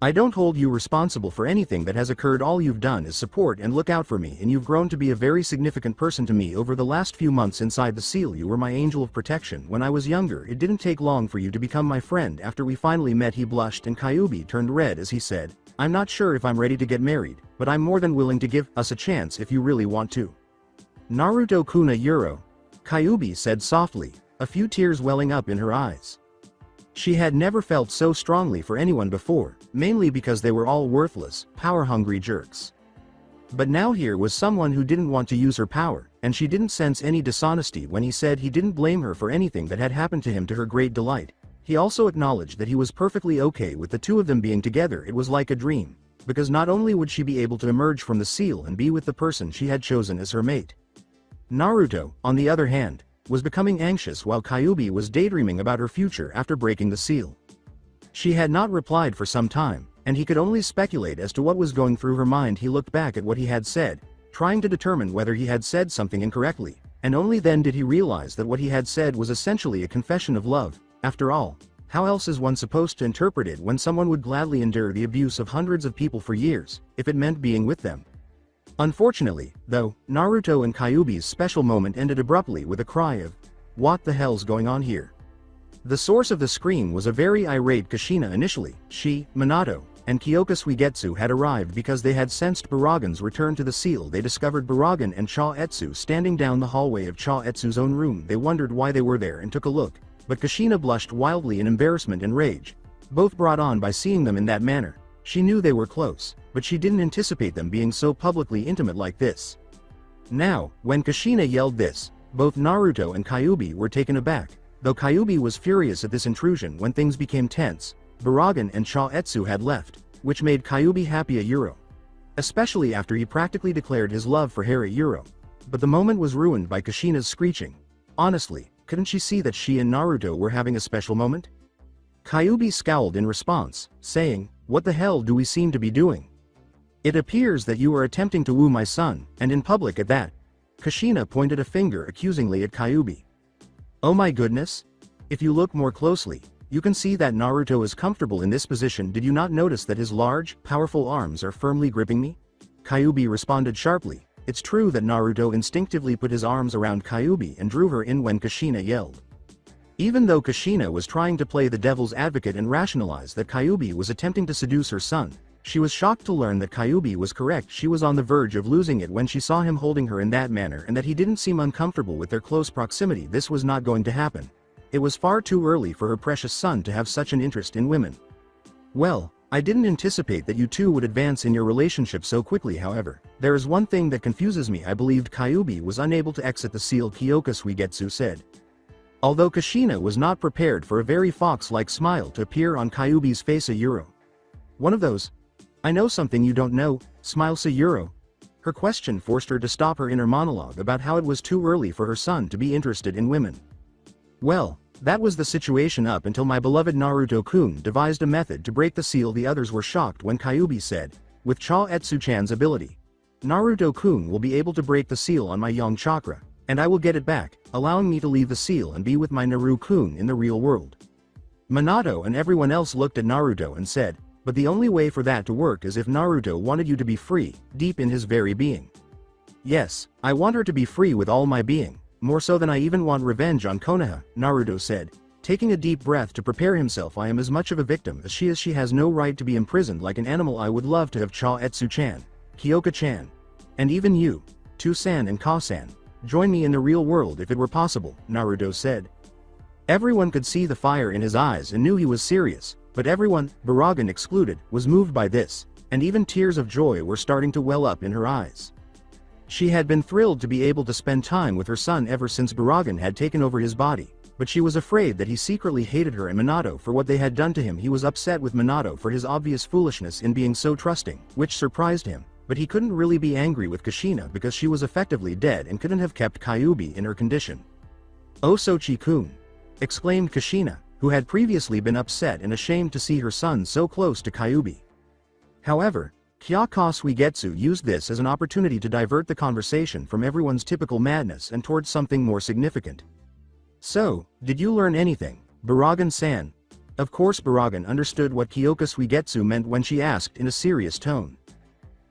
I don't hold you responsible for anything that has occurred. All you've done is support and look out for me, and you've grown to be a very significant person to me over the last few months inside the seal. You were my angel of protection when I was younger. It didn't take long for you to become my friend. After we finally met," he blushed and Kyuubi turned red as he said, "I'm not sure if I'm ready to get married, but I'm more than willing to give us a chance if you really want to." "Naruto kuna Yuro," Kyuubi said softly, a few tears welling up in her eyes. She had never felt so strongly for anyone before, mainly because they were all worthless, power-hungry jerks. But now here was someone who didn't want to use her power, and she didn't sense any dishonesty when he said he didn't blame her for anything that had happened to him. To her great delight, he also acknowledged that he was perfectly okay with the two of them being together. It was like a dream, because not only would she be able to emerge from the seal and be with the person she had chosen as her mate. Naruto, on the other hand, was becoming anxious while Kyuubi was daydreaming about her future after breaking the seal. She had not replied for some time, and he could only speculate as to what was going through her mind. He looked back at what he had said, trying to determine whether he had said something incorrectly, and only then did he realize that what he had said was essentially a confession of love. After all, how else is one supposed to interpret it when someone would gladly endure the abuse of hundreds of people for years, if it meant being with them? Unfortunately, though, Naruto and Kyuubi's special moment ended abruptly with a cry of, "What the hell's going on here?" The source of the scream was a very irate Kushina. Initially, she, Minato, and Kyoka Suigetsu had arrived because they had sensed Baragan's return to the seal. They discovered Baragan and Chaoetsu standing down the hallway of Chaoetsu's own room. They wondered why they were there and took a look, but Kushina blushed wildly in embarrassment and rage, both brought on by seeing them in that manner. She knew they were close, but she didn't anticipate them being so publicly intimate like this. Now, when Kushina yelled this, both Naruto and Kyuubi were taken aback. Though Kyuubi was furious at this intrusion, when things became tense, Baragan and Chaoetsu had left, which made Kyuubi happy a Euro. Especially after he practically declared his love for Harry Euro. But the moment was ruined by Kushina's screeching. Honestly, couldn't she see that she and Naruto were having a special moment? Kyuubi scowled in response, saying, "What the hell do we seem to be doing? It appears that you are attempting to woo my son, and in public at that." Kushina pointed a finger accusingly at Kyuubi. "Oh my goodness? If you look more closely, you can see that Naruto is comfortable in this position. Did you not notice that his large, powerful arms are firmly gripping me?" Kyuubi responded sharply. It's true that Naruto instinctively put his arms around Kyuubi and drew her in when Kushina yelled. Even though Kushina was trying to play the devil's advocate and rationalize that Kyuubi was attempting to seduce her son, she was shocked to learn that Kyuubi was correct. She was on the verge of losing it when she saw him holding her in that manner and that he didn't seem uncomfortable with their close proximity. This was not going to happen. It was far too early for her precious son to have such an interest in women. "Well, I didn't anticipate that you two would advance in your relationship so quickly. However, there is one thing that confuses me. I believed Kyuubi was unable to exit the seal," Kyoka Suigetsu said. Although Kushina was not prepared for a very fox-like smile to appear on Kyuubi's face. "A Euro. One of those, I know something you don't know, smile Sayuro." Her question forced her to stop her inner monologue about how it was too early for her son to be interested in women. "Well, that was the situation up until my beloved Naruto-kun devised a method to break the seal." The others were shocked when Kyuubi said, "With Chaoetsu-chan's ability." Naruto-kun will be able to break the seal on my yang chakra, and I will get it back, allowing me to leave the seal and be with my Naru-kun in the real world. Minato and everyone else looked at Naruto and said, but the only way for that to work is if Naruto wanted you to be free, deep in his very being. Yes, I want her to be free with all my being, more so than I even want revenge on Konoha, Naruto said. Taking a deep breath to prepare himself. I am as much of a victim as she is. She has no right to be imprisoned like an animal. I would love to have Chaetsu-chan, Kyoka-chan, and even you, Tu-san and Ka-san, join me in the real world if it were possible, Naruto said. Everyone could see the fire in his eyes and knew he was serious, but everyone, Baragan excluded, was moved by this, and even tears of joy were starting to well up in her eyes. She had been thrilled to be able to spend time with her son ever since Baragan had taken over his body, but she was afraid that he secretly hated her and Minato for what they had done to him. He was upset with Minato for his obvious foolishness in being so trusting, which surprised him, but he couldn't really be angry with Kushina because she was effectively dead and couldn't have kept Kyuubi in her condition. Osochi-kun! Exclaimed Kushina, who had previously been upset and ashamed to see her son so close to Kyuubi. However, Kyaku Suigetsu used this as an opportunity to divert the conversation from everyone's typical madness and towards something more significant. So, did you learn anything, Baragan-san? Of course Baragan understood what Kyoka Suigetsu meant when she asked in a serious tone.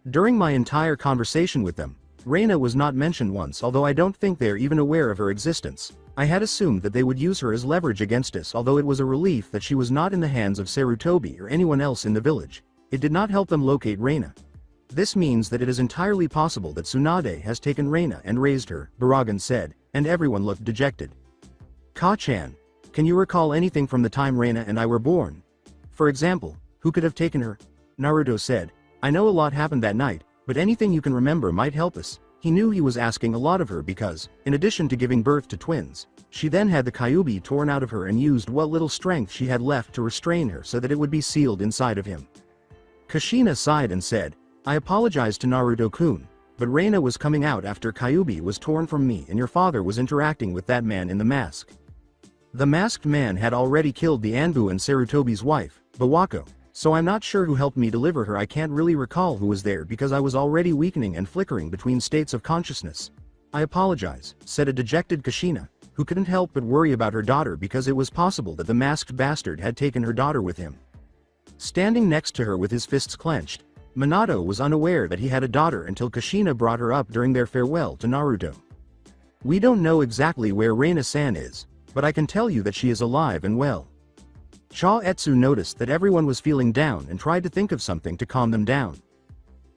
During my entire conversation with them, Reina was not mentioned once, although I don't think they're even aware of her existence. I had assumed that they would use her as leverage against us, although it was a relief that she was not in the hands of Sarutobi or anyone else in the village. It did not help them locate Reina. This means that it is entirely possible that Tsunade has taken Reina and raised her, Baragan said, and everyone looked dejected. Ka-chan, can you recall anything from the time Reina and I were born? For example, who could have taken her? Naruto said, I know a lot happened that night, but anything you can remember might help us. He knew he was asking a lot of her because, in addition to giving birth to twins, she then had the Kyuubi torn out of her and used what little strength she had left to restrain her so that it would be sealed inside of him. Kushina sighed and said, I apologize to Naruto-kun, but Reina was coming out after Kyuubi was torn from me and your father was interacting with that man in the mask. The masked man had already killed the Anbu and Sarutobi's wife, Bawako, so I'm not sure who helped me deliver her. I can't really recall who was there because I was already weakening and flickering between states of consciousness. I apologize, said a dejected Kushina, who couldn't help but worry about her daughter because it was possible that the masked bastard had taken her daughter with him. Standing next to her with his fists clenched, Minato was unaware that he had a daughter until Kushina brought her up during their farewell to Naruto. We don't know exactly where Reina-san is, but I can tell you that she is alive and well. Chaetsu noticed that everyone was feeling down and tried to think of something to calm them down.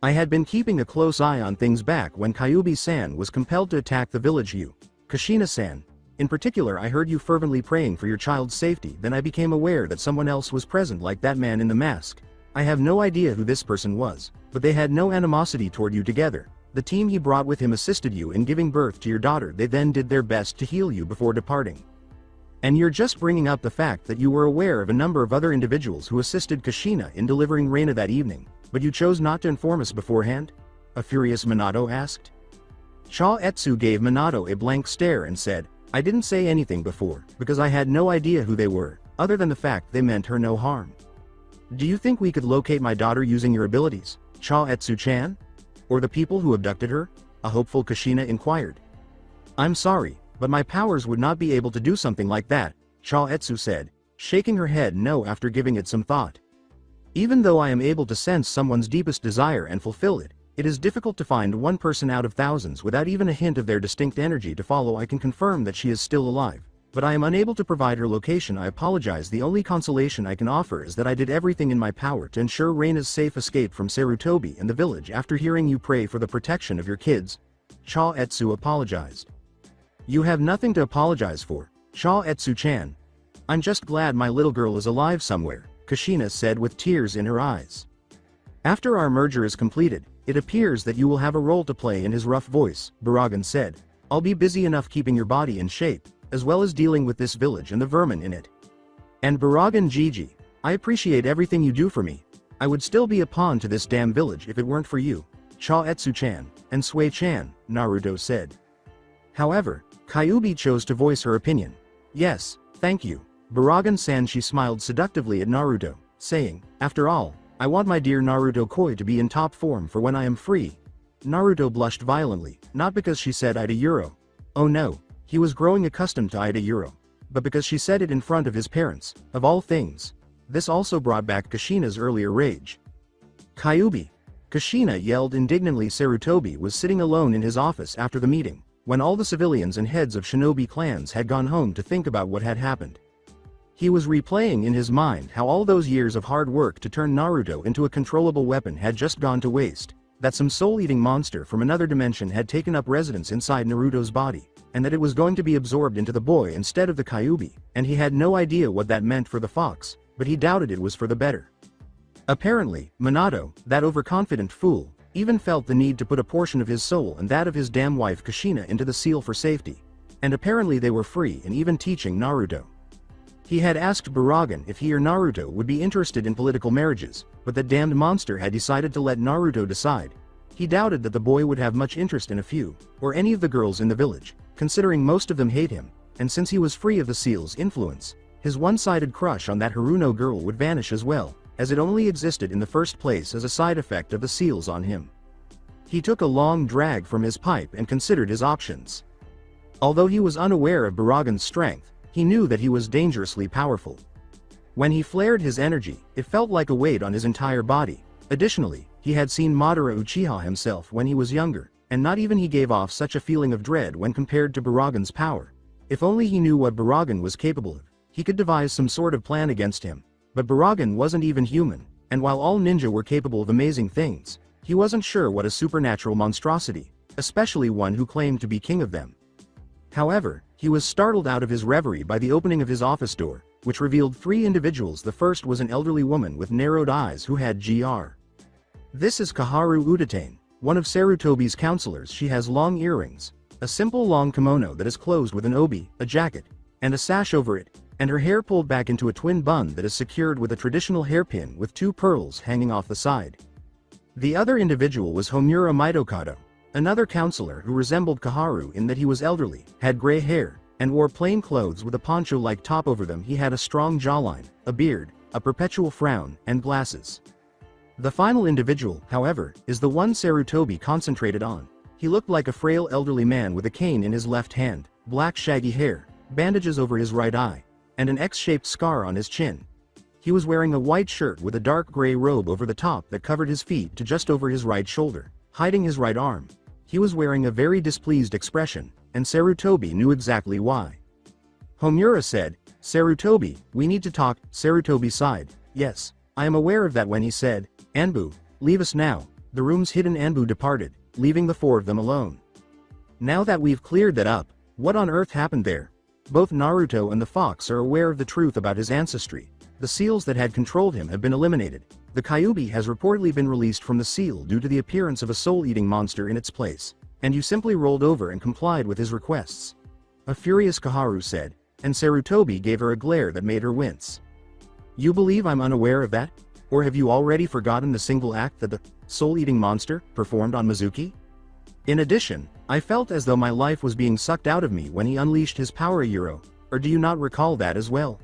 I had been keeping a close eye on things back when Kyuubi-san was compelled to attack the village. You, Kushina-san, in particular, I heard you fervently praying for your child's safety. Then I became aware that someone else was present, like that man in the mask. I have no idea who this person was, but they had no animosity toward you together. The team he brought with him assisted you in giving birth to your daughter. They then did their best to heal you before departing. And you're just bringing up the fact that you were aware of a number of other individuals who assisted Kushina in delivering Reina that evening, but you chose not to inform us beforehand? A furious Minato asked. Chaetsu gave Minato a blank stare and said, I didn't say anything before, because I had no idea who they were, other than the fact they meant her no harm. Do you think we could locate my daughter using your abilities, Chaetsu-chan? Or the people who abducted her? A hopeful Kushina inquired. I'm sorry, but my powers would not be able to do something like that, Chaetsu said, shaking her head no after giving it some thought. Even though I am able to sense someone's deepest desire and fulfill it, it is difficult to find one person out of thousands without even a hint of their distinct energy to follow. I can confirm that she is still alive, but I am unable to provide her location. I apologize. The only consolation I can offer is that I did everything in my power to ensure Reina's safe escape from Sarutobi and the village. After hearing you pray for the protection of your kids, Chaetsu apologized. You have nothing to apologize for, Chaetsu-chan. I'm just glad my little girl is alive somewhere, Kushina said with tears in her eyes. After our merger is completed, it appears that you will have a role to play in his rough voice, Baragan said. I'll be busy enough keeping your body in shape, as well as dealing with this village and the vermin in it. And Baragan Gigi, I appreciate everything you do for me. I would still be a pawn to this damn village if it weren't for you, Chaetsu-chan, and Sui-chan, Naruto said. However, Kyuubi chose to voice her opinion. Yes, thank you, Baragan-san. She smiled seductively at Naruto, saying, after all, I want my dear Naruto Koi to be in top form for when I am free. Naruto blushed violently, not because she said Ida Euro. Oh no, he was growing accustomed to Ida Euro. But because she said it in front of his parents, of all things. This also brought back Kushina's earlier rage. Kyuubi! Kushina yelled indignantly. Sarutobi was sitting alone in his office after the meeting, when all the civilians and heads of shinobi clans had gone home to think about what had happened. He was replaying in his mind how all those years of hard work to turn Naruto into a controllable weapon had just gone to waste, that some soul-eating monster from another dimension had taken up residence inside Naruto's body, and that it was going to be absorbed into the boy instead of the Kyuubi, and he had no idea what that meant for the fox, but he doubted it was for the better. Apparently, Minato, that overconfident fool, even felt the need to put a portion of his soul and that of his damn wife Kushina into the seal for safety. And apparently they were free and even teaching Naruto. He had asked Baragan if he or Naruto would be interested in political marriages, but that damned monster had decided to let Naruto decide. He doubted that the boy would have much interest in a few, or any of the girls in the village, considering most of them hate him, and since he was free of the seal's influence, his one-sided crush on that Haruno girl would vanish as well, as it only existed in the first place as a side effect of the seals on him. He took a long drag from his pipe and considered his options. Although he was unaware of Baragan's strength, he knew that he was dangerously powerful. When he flared his energy, it felt like a weight on his entire body. Additionally, he had seen Madara Uchiha himself when he was younger, and not even he gave off such a feeling of dread when compared to Baragan's power. If only he knew what Baragan was capable of, he could devise some sort of plan against him. But Baragan wasn't even human, and while all ninja were capable of amazing things, he wasn't sure what a supernatural monstrosity, especially one who claimed to be king of them. However, he was startled out of his reverie by the opening of his office door, which revealed three individuals. The first was an elderly woman with narrowed eyes who had Gr. This is Kaharu Udatane, one of Sarutobi's counselors. She has long earrings, a simple long kimono that is closed with an obi, a jacket, and a sash over it, and her hair pulled back into a twin bun that is secured with a traditional hairpin with two pearls hanging off the side. The other individual was Homura Mitokado, another counselor who resembled Kaharu in that he was elderly, had gray hair, and wore plain clothes with a poncho-like top over them. He had a strong jawline, a beard, a perpetual frown, and glasses. The final individual, however, is the one Sarutobi concentrated on. He looked like a frail elderly man with a cane in his left hand, black shaggy hair, bandages over his right eye, and an X-shaped scar on his chin. He was wearing a white shirt with a dark gray robe over the top that covered his feet to just over his right shoulder, hiding his right arm. He was wearing a very displeased expression, and Sarutobi knew exactly why. Homura said, "Sarutobi, we need to talk." Sarutobi sighed. "Yes, I am aware of that." When he said, "Anbu, leave us now," the room's hidden Anbu departed, leaving the four of them alone. Now that we've cleared that up, what on earth happened there? Both Naruto and the fox are aware of the truth about his ancestry. The seals that had controlled him have been eliminated. The Kyuubi has reportedly been released from the seal due to the appearance of a soul-eating monster in its place, and you simply rolled over and complied with his requests. A furious Kaharu said, and Sarutobi gave her a glare that made her wince. You believe I'm unaware of that? Or have you already forgotten the single act that the soul-eating monster performed on Mizuki? In addition, I felt as though my life was being sucked out of me when he unleashed his power Euro, or do you not recall that as well?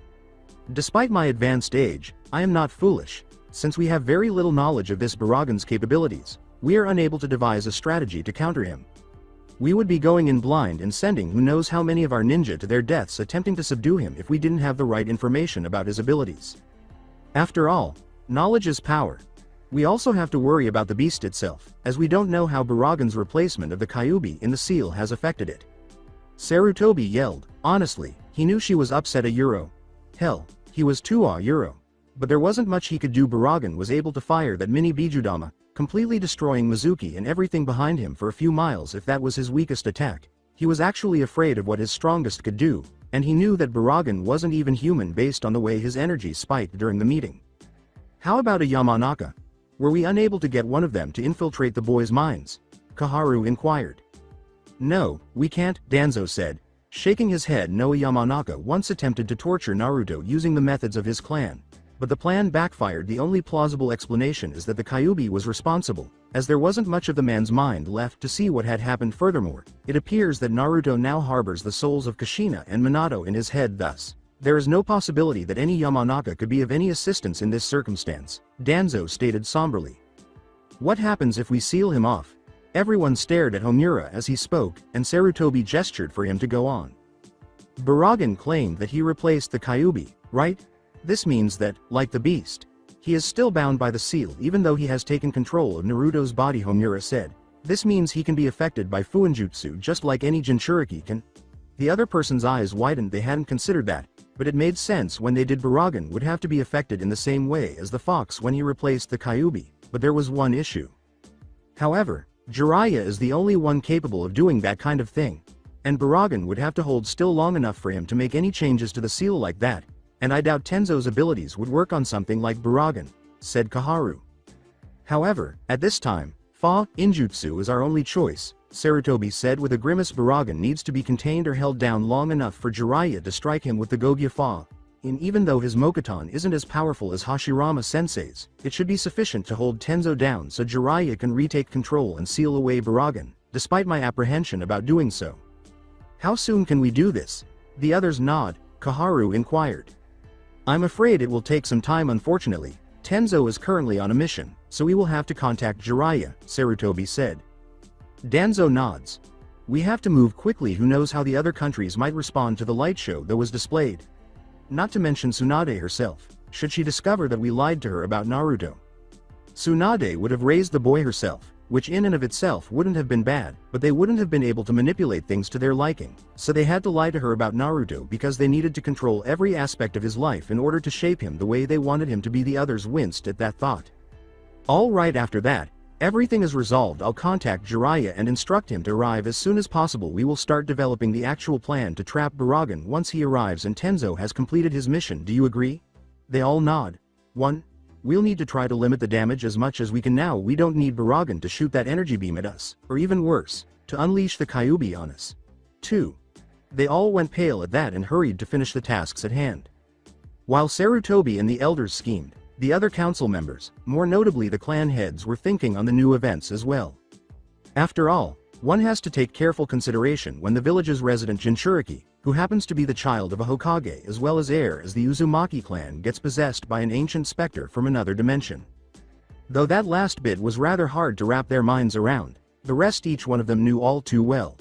Despite my advanced age, I am not foolish. Since we have very little knowledge of this Baragan's capabilities, we are unable to devise a strategy to counter him. We would be going in blind and sending who knows how many of our ninja to their deaths attempting to subdue him if we didn't have the right information about his abilities. After all, knowledge is power. We also have to worry about the beast itself, as we don't know how Baragan's replacement of the Kyuubi in the seal has affected it. Sarutobi yelled. Honestly, he knew she was upset a Euro. Hell, he was 2 Euro. But there wasn't much he could do. Baragan was able to fire that mini Bijudama, completely destroying Mizuki and everything behind him for a few miles. If that was his weakest attack, he was actually afraid of what his strongest could do, and he knew that Baragan wasn't even human based on the way his energy spiked during the meeting. How about a Yamanaka? Were we unable to get one of them to infiltrate the boys' minds? Kaharu inquired. No, we can't, Danzo said, shaking his head. Noa Yamanaka once attempted to torture Naruto using the methods of his clan, but the plan backfired. The only plausible explanation is that the Kyuubi was responsible, as there wasn't much of the man's mind left to see what had happened. Furthermore, it appears that Naruto now harbors the souls of Kushina and Minato in his head. Thus, there is no possibility that any Yamanaka could be of any assistance in this circumstance, Danzo stated somberly. What happens if we seal him off? Everyone stared at Homura as he spoke, and Sarutobi gestured for him to go on. Baragan claimed that he replaced the Kyuubi, right? This means that, like the beast, he is still bound by the seal even though he has taken control of Naruto's body, Homura said. This means he can be affected by Fuinjutsu just like any Jinchuriki can. The other person's eyes widened. They hadn't considered that, but it made sense when they did. Baragan would have to be affected in the same way as the fox when he replaced the Kyuubi, but there was one issue. However, Jiraiya is the only one capable of doing that kind of thing, and Baragan would have to hold still long enough for him to make any changes to the seal like that, and I doubt Tenzo's abilities would work on something like Baragan, said Kaharu. However, at this time, Injutsu is our only choice, Sarutobi said with a grimace. Baragan needs to be contained or held down long enough for Jiraiya to strike him with the Gogya Fa. Even though his Mokuton isn't as powerful as Hashirama-sensei's, it should be sufficient to hold Tenzo down so Jiraiya can retake control and seal away Baragan, despite my apprehension about doing so. How soon can we do this? The others nod, Kaharu inquired. I'm afraid it will take some time. Unfortunately, Tenzo is currently on a mission, so we will have to contact Jiraiya, Sarutobi said. Danzo nods. We have to move quickly. Who knows how the other countries might respond to the light show that was displayed? Not to mention Tsunade herself, should she discover that we lied to her about Naruto. Tsunade would have raised the boy herself, which in and of itself wouldn't have been bad, but they wouldn't have been able to manipulate things to their liking, so they had to lie to her about Naruto because they needed to control every aspect of his life in order to shape him the way they wanted him to be. The others winced at that thought. All right, after that, everything is resolved. I'll contact Jiraiya and instruct him to arrive as soon as possible. We will start developing the actual plan to trap Baragan once he arrives and Tenzo has completed his mission. Do you agree? They all nod. 1. We'll need to try to limit the damage as much as we can now. We don't need Baragan to shoot that energy beam at us, or even worse, to unleash the Kyuubi on us. 2. They all went pale at that and hurried to finish the tasks at hand. While Sarutobi and the elders schemed, the other council members, more notably the clan heads, were thinking on the new events as well. After all, one has to take careful consideration when the village's resident Jinchuriki, who happens to be the child of a Hokage as well as heir as the Uzumaki clan, gets possessed by an ancient specter from another dimension. Though that last bit was rather hard to wrap their minds around, the rest each one of them knew all too well.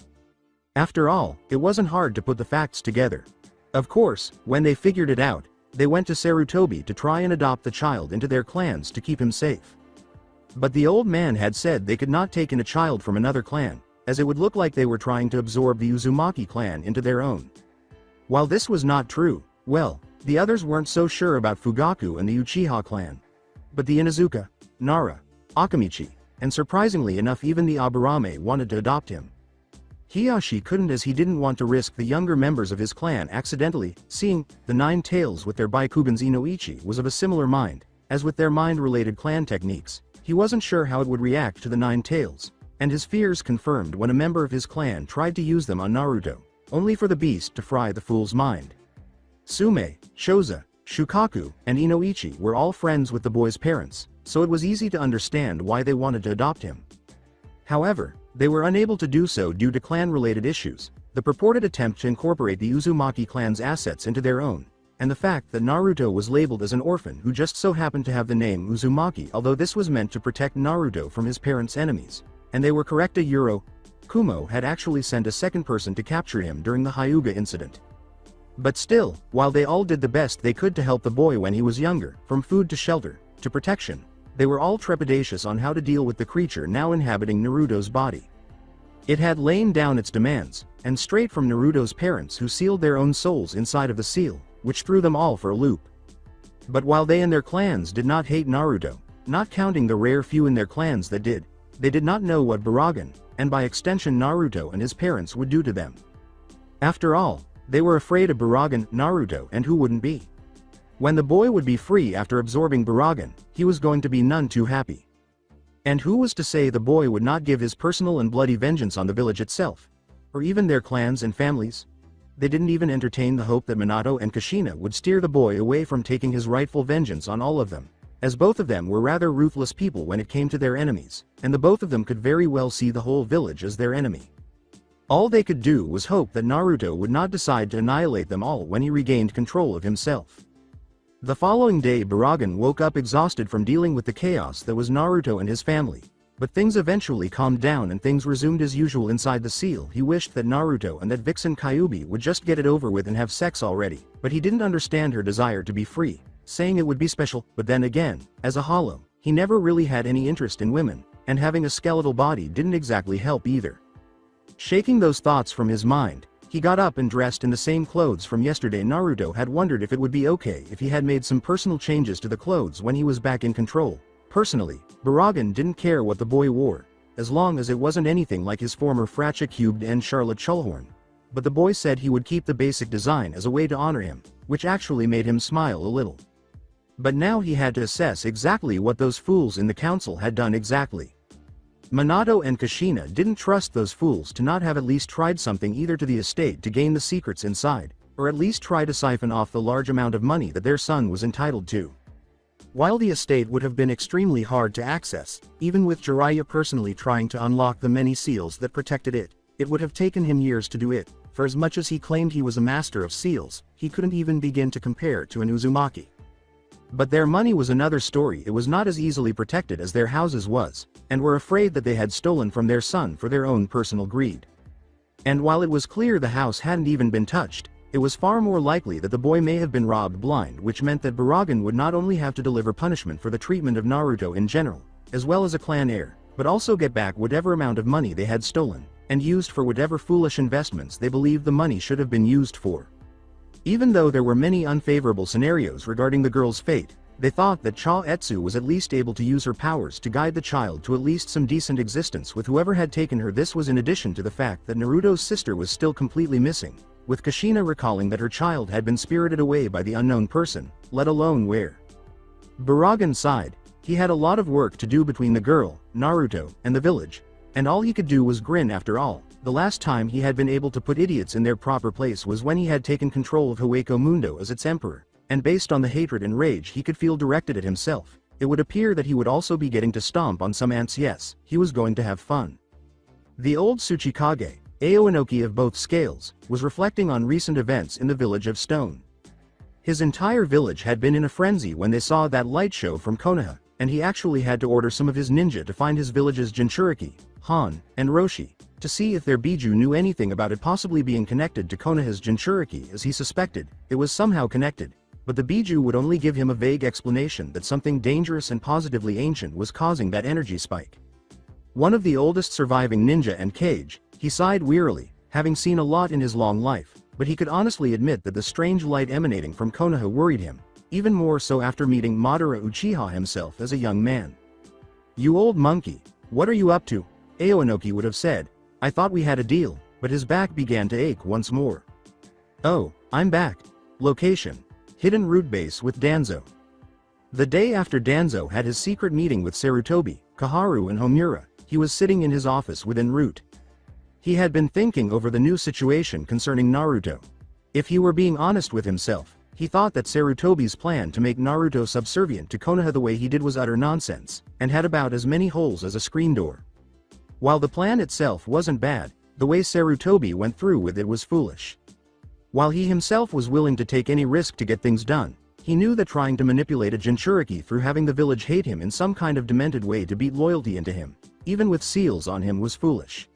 After all, it wasn't hard to put the facts together. Of course, when they figured it out, they went to Sarutobi to try and adopt the child into their clans to keep him safe. But the old man had said they could not take in a child from another clan, as it would look like they were trying to absorb the Uzumaki clan into their own. While this was not true, well, the others weren't so sure about Fugaku and the Uchiha clan. But the Inuzuka, Nara, Akamichi, and surprisingly enough even the Aburame wanted to adopt him. Hiyashi couldn't, as he didn't want to risk the younger members of his clan accidentally seeing the Nine Tails with their Baikugans. Inoichi was of a similar mind, as with their mind-related clan techniques, he wasn't sure how it would react to the Nine Tails, and his fears confirmed when a member of his clan tried to use them on Naruto, only for the beast to fry the fool's mind. Sume, Shoza, Shukaku, and Inoichi were all friends with the boy's parents, so it was easy to understand why they wanted to adopt him. However, they were unable to do so due to clan-related issues, the purported attempt to incorporate the Uzumaki clan's assets into their own, and the fact that Naruto was labeled as an orphan who just so happened to have the name Uzumaki, although this was meant to protect Naruto from his parents' enemies. And they were correct. Kumo had actually sent a second person to capture him during the Hyuga incident. But still, while they all did the best they could to help the boy when he was younger, from food to shelter, to protection, they were all trepidatious on how to deal with the creature now inhabiting Naruto's body. It had lain down its demands, and straight from Naruto's parents who sealed their own souls inside of the seal, which threw them all for a loop. But while they and their clans did not hate Naruto, not counting the rare few in their clans that did, they did not know what Baragan, and by extension Naruto and his parents, would do to them. After all, they were afraid of Baragan, Naruto, and who wouldn't be? When the boy would be free after absorbing Baragan, he was going to be none too happy. And who was to say the boy would not give his personal and bloody vengeance on the village itself? Or even their clans and families? They didn't even entertain the hope that Minato and Kushina would steer the boy away from taking his rightful vengeance on all of them, as both of them were rather ruthless people when it came to their enemies, and the both of them could very well see the whole village as their enemy. All they could do was hope that Naruto would not decide to annihilate them all when he regained control of himself. The following day Baragan woke up exhausted from dealing with the chaos that was Naruto and his family. But things eventually calmed down and things resumed as usual inside the seal. He wished that Naruto and that vixen Kyuubi would just get it over with and have sex already, but he didn't understand her desire to be free, saying it would be special. But then again, as a hollow, he never really had any interest in women, and having a skeletal body didn't exactly help either. Shaking those thoughts from his mind, he got up and dressed in the same clothes from yesterday. Naruto had wondered if it would be okay if he had made some personal changes to the clothes when he was back in control. Personally, Baragan didn't care what the boy wore, as long as it wasn't anything like his former Fracha Cubed and Charlotte Chullhorn. But the boy said he would keep the basic design as a way to honor him, which actually made him smile a little. But now he had to assess exactly what those fools in the council had done exactly. Minato and Kushina didn't trust those fools to not have at least tried something either to the estate to gain the secrets inside, or at least try to siphon off the large amount of money that their son was entitled to. While the estate would have been extremely hard to access, even with Jiraiya personally trying to unlock the many seals that protected it, it would have taken him years to do it. For as much as he claimed he was a master of seals, he couldn't even begin to compare to an Uzumaki. But their money was another story. It was not as easily protected as their houses was, and were afraid that they had stolen from their son for their own personal greed. And while it was clear the house hadn't even been touched, it was far more likely that the boy may have been robbed blind, which meant that Baragan would not only have to deliver punishment for the treatment of Naruto in general, as well as a clan heir, but also get back whatever amount of money they had stolen, and used for whatever foolish investments they believed the money should have been used for. Even though there were many unfavorable scenarios regarding the girl's fate, they thought that Cha Etsu was at least able to use her powers to guide the child to at least some decent existence with whoever had taken her. This was in addition to the fact that Naruto's sister was still completely missing, with Kushina recalling that her child had been spirited away by the unknown person, let alone where. Baragan sighed. He had a lot of work to do between the girl, Naruto, and the village, and all he could do was grin. After all, the last time he had been able to put idiots in their proper place was when he had taken control of Hueco Mundo as its emperor, and based on the hatred and rage he could feel directed at himself, it would appear that he would also be getting to stomp on some ants. Yes, he was going to have fun. The old Tsuchikage, Aoinoki of both scales, was reflecting on recent events in the village of Stone. His entire village had been in a frenzy when they saw that light show from Konoha, and he actually had to order some of his ninja to find his village's Jinchuriki, Han, and Roshi, to see if their Biju knew anything about it possibly being connected to Konoha's Jinchuriki. As he suspected, it was somehow connected, but the Biju would only give him a vague explanation that something dangerous and positively ancient was causing that energy spike. One of the oldest surviving ninja and Kage, he sighed wearily, having seen a lot in his long life, but he could honestly admit that the strange light emanating from Konoha worried him, even more so after meeting Madara Uchiha himself as a young man. "You old monkey, what are you up to?" Aoinoki would have said. "I thought we had a deal," but his back began to ache once more. "Oh, I'm back." Location: Hidden Root Base with Danzo. The day after Danzo had his secret meeting with Sarutobi, Kaharu and Homura, he was sitting in his office within Root. He had been thinking over the new situation concerning Naruto. If he were being honest with himself, he thought that Sarutobi's plan to make Naruto subservient to Konoha the way he did was utter nonsense, and had about as many holes as a screen door. While the plan itself wasn't bad, the way Sarutobi went through with it was foolish. While he himself was willing to take any risk to get things done, he knew that trying to manipulate a Jinchuriki through having the village hate him in some kind of demented way to beat loyalty into him, even with seals on him, was foolish.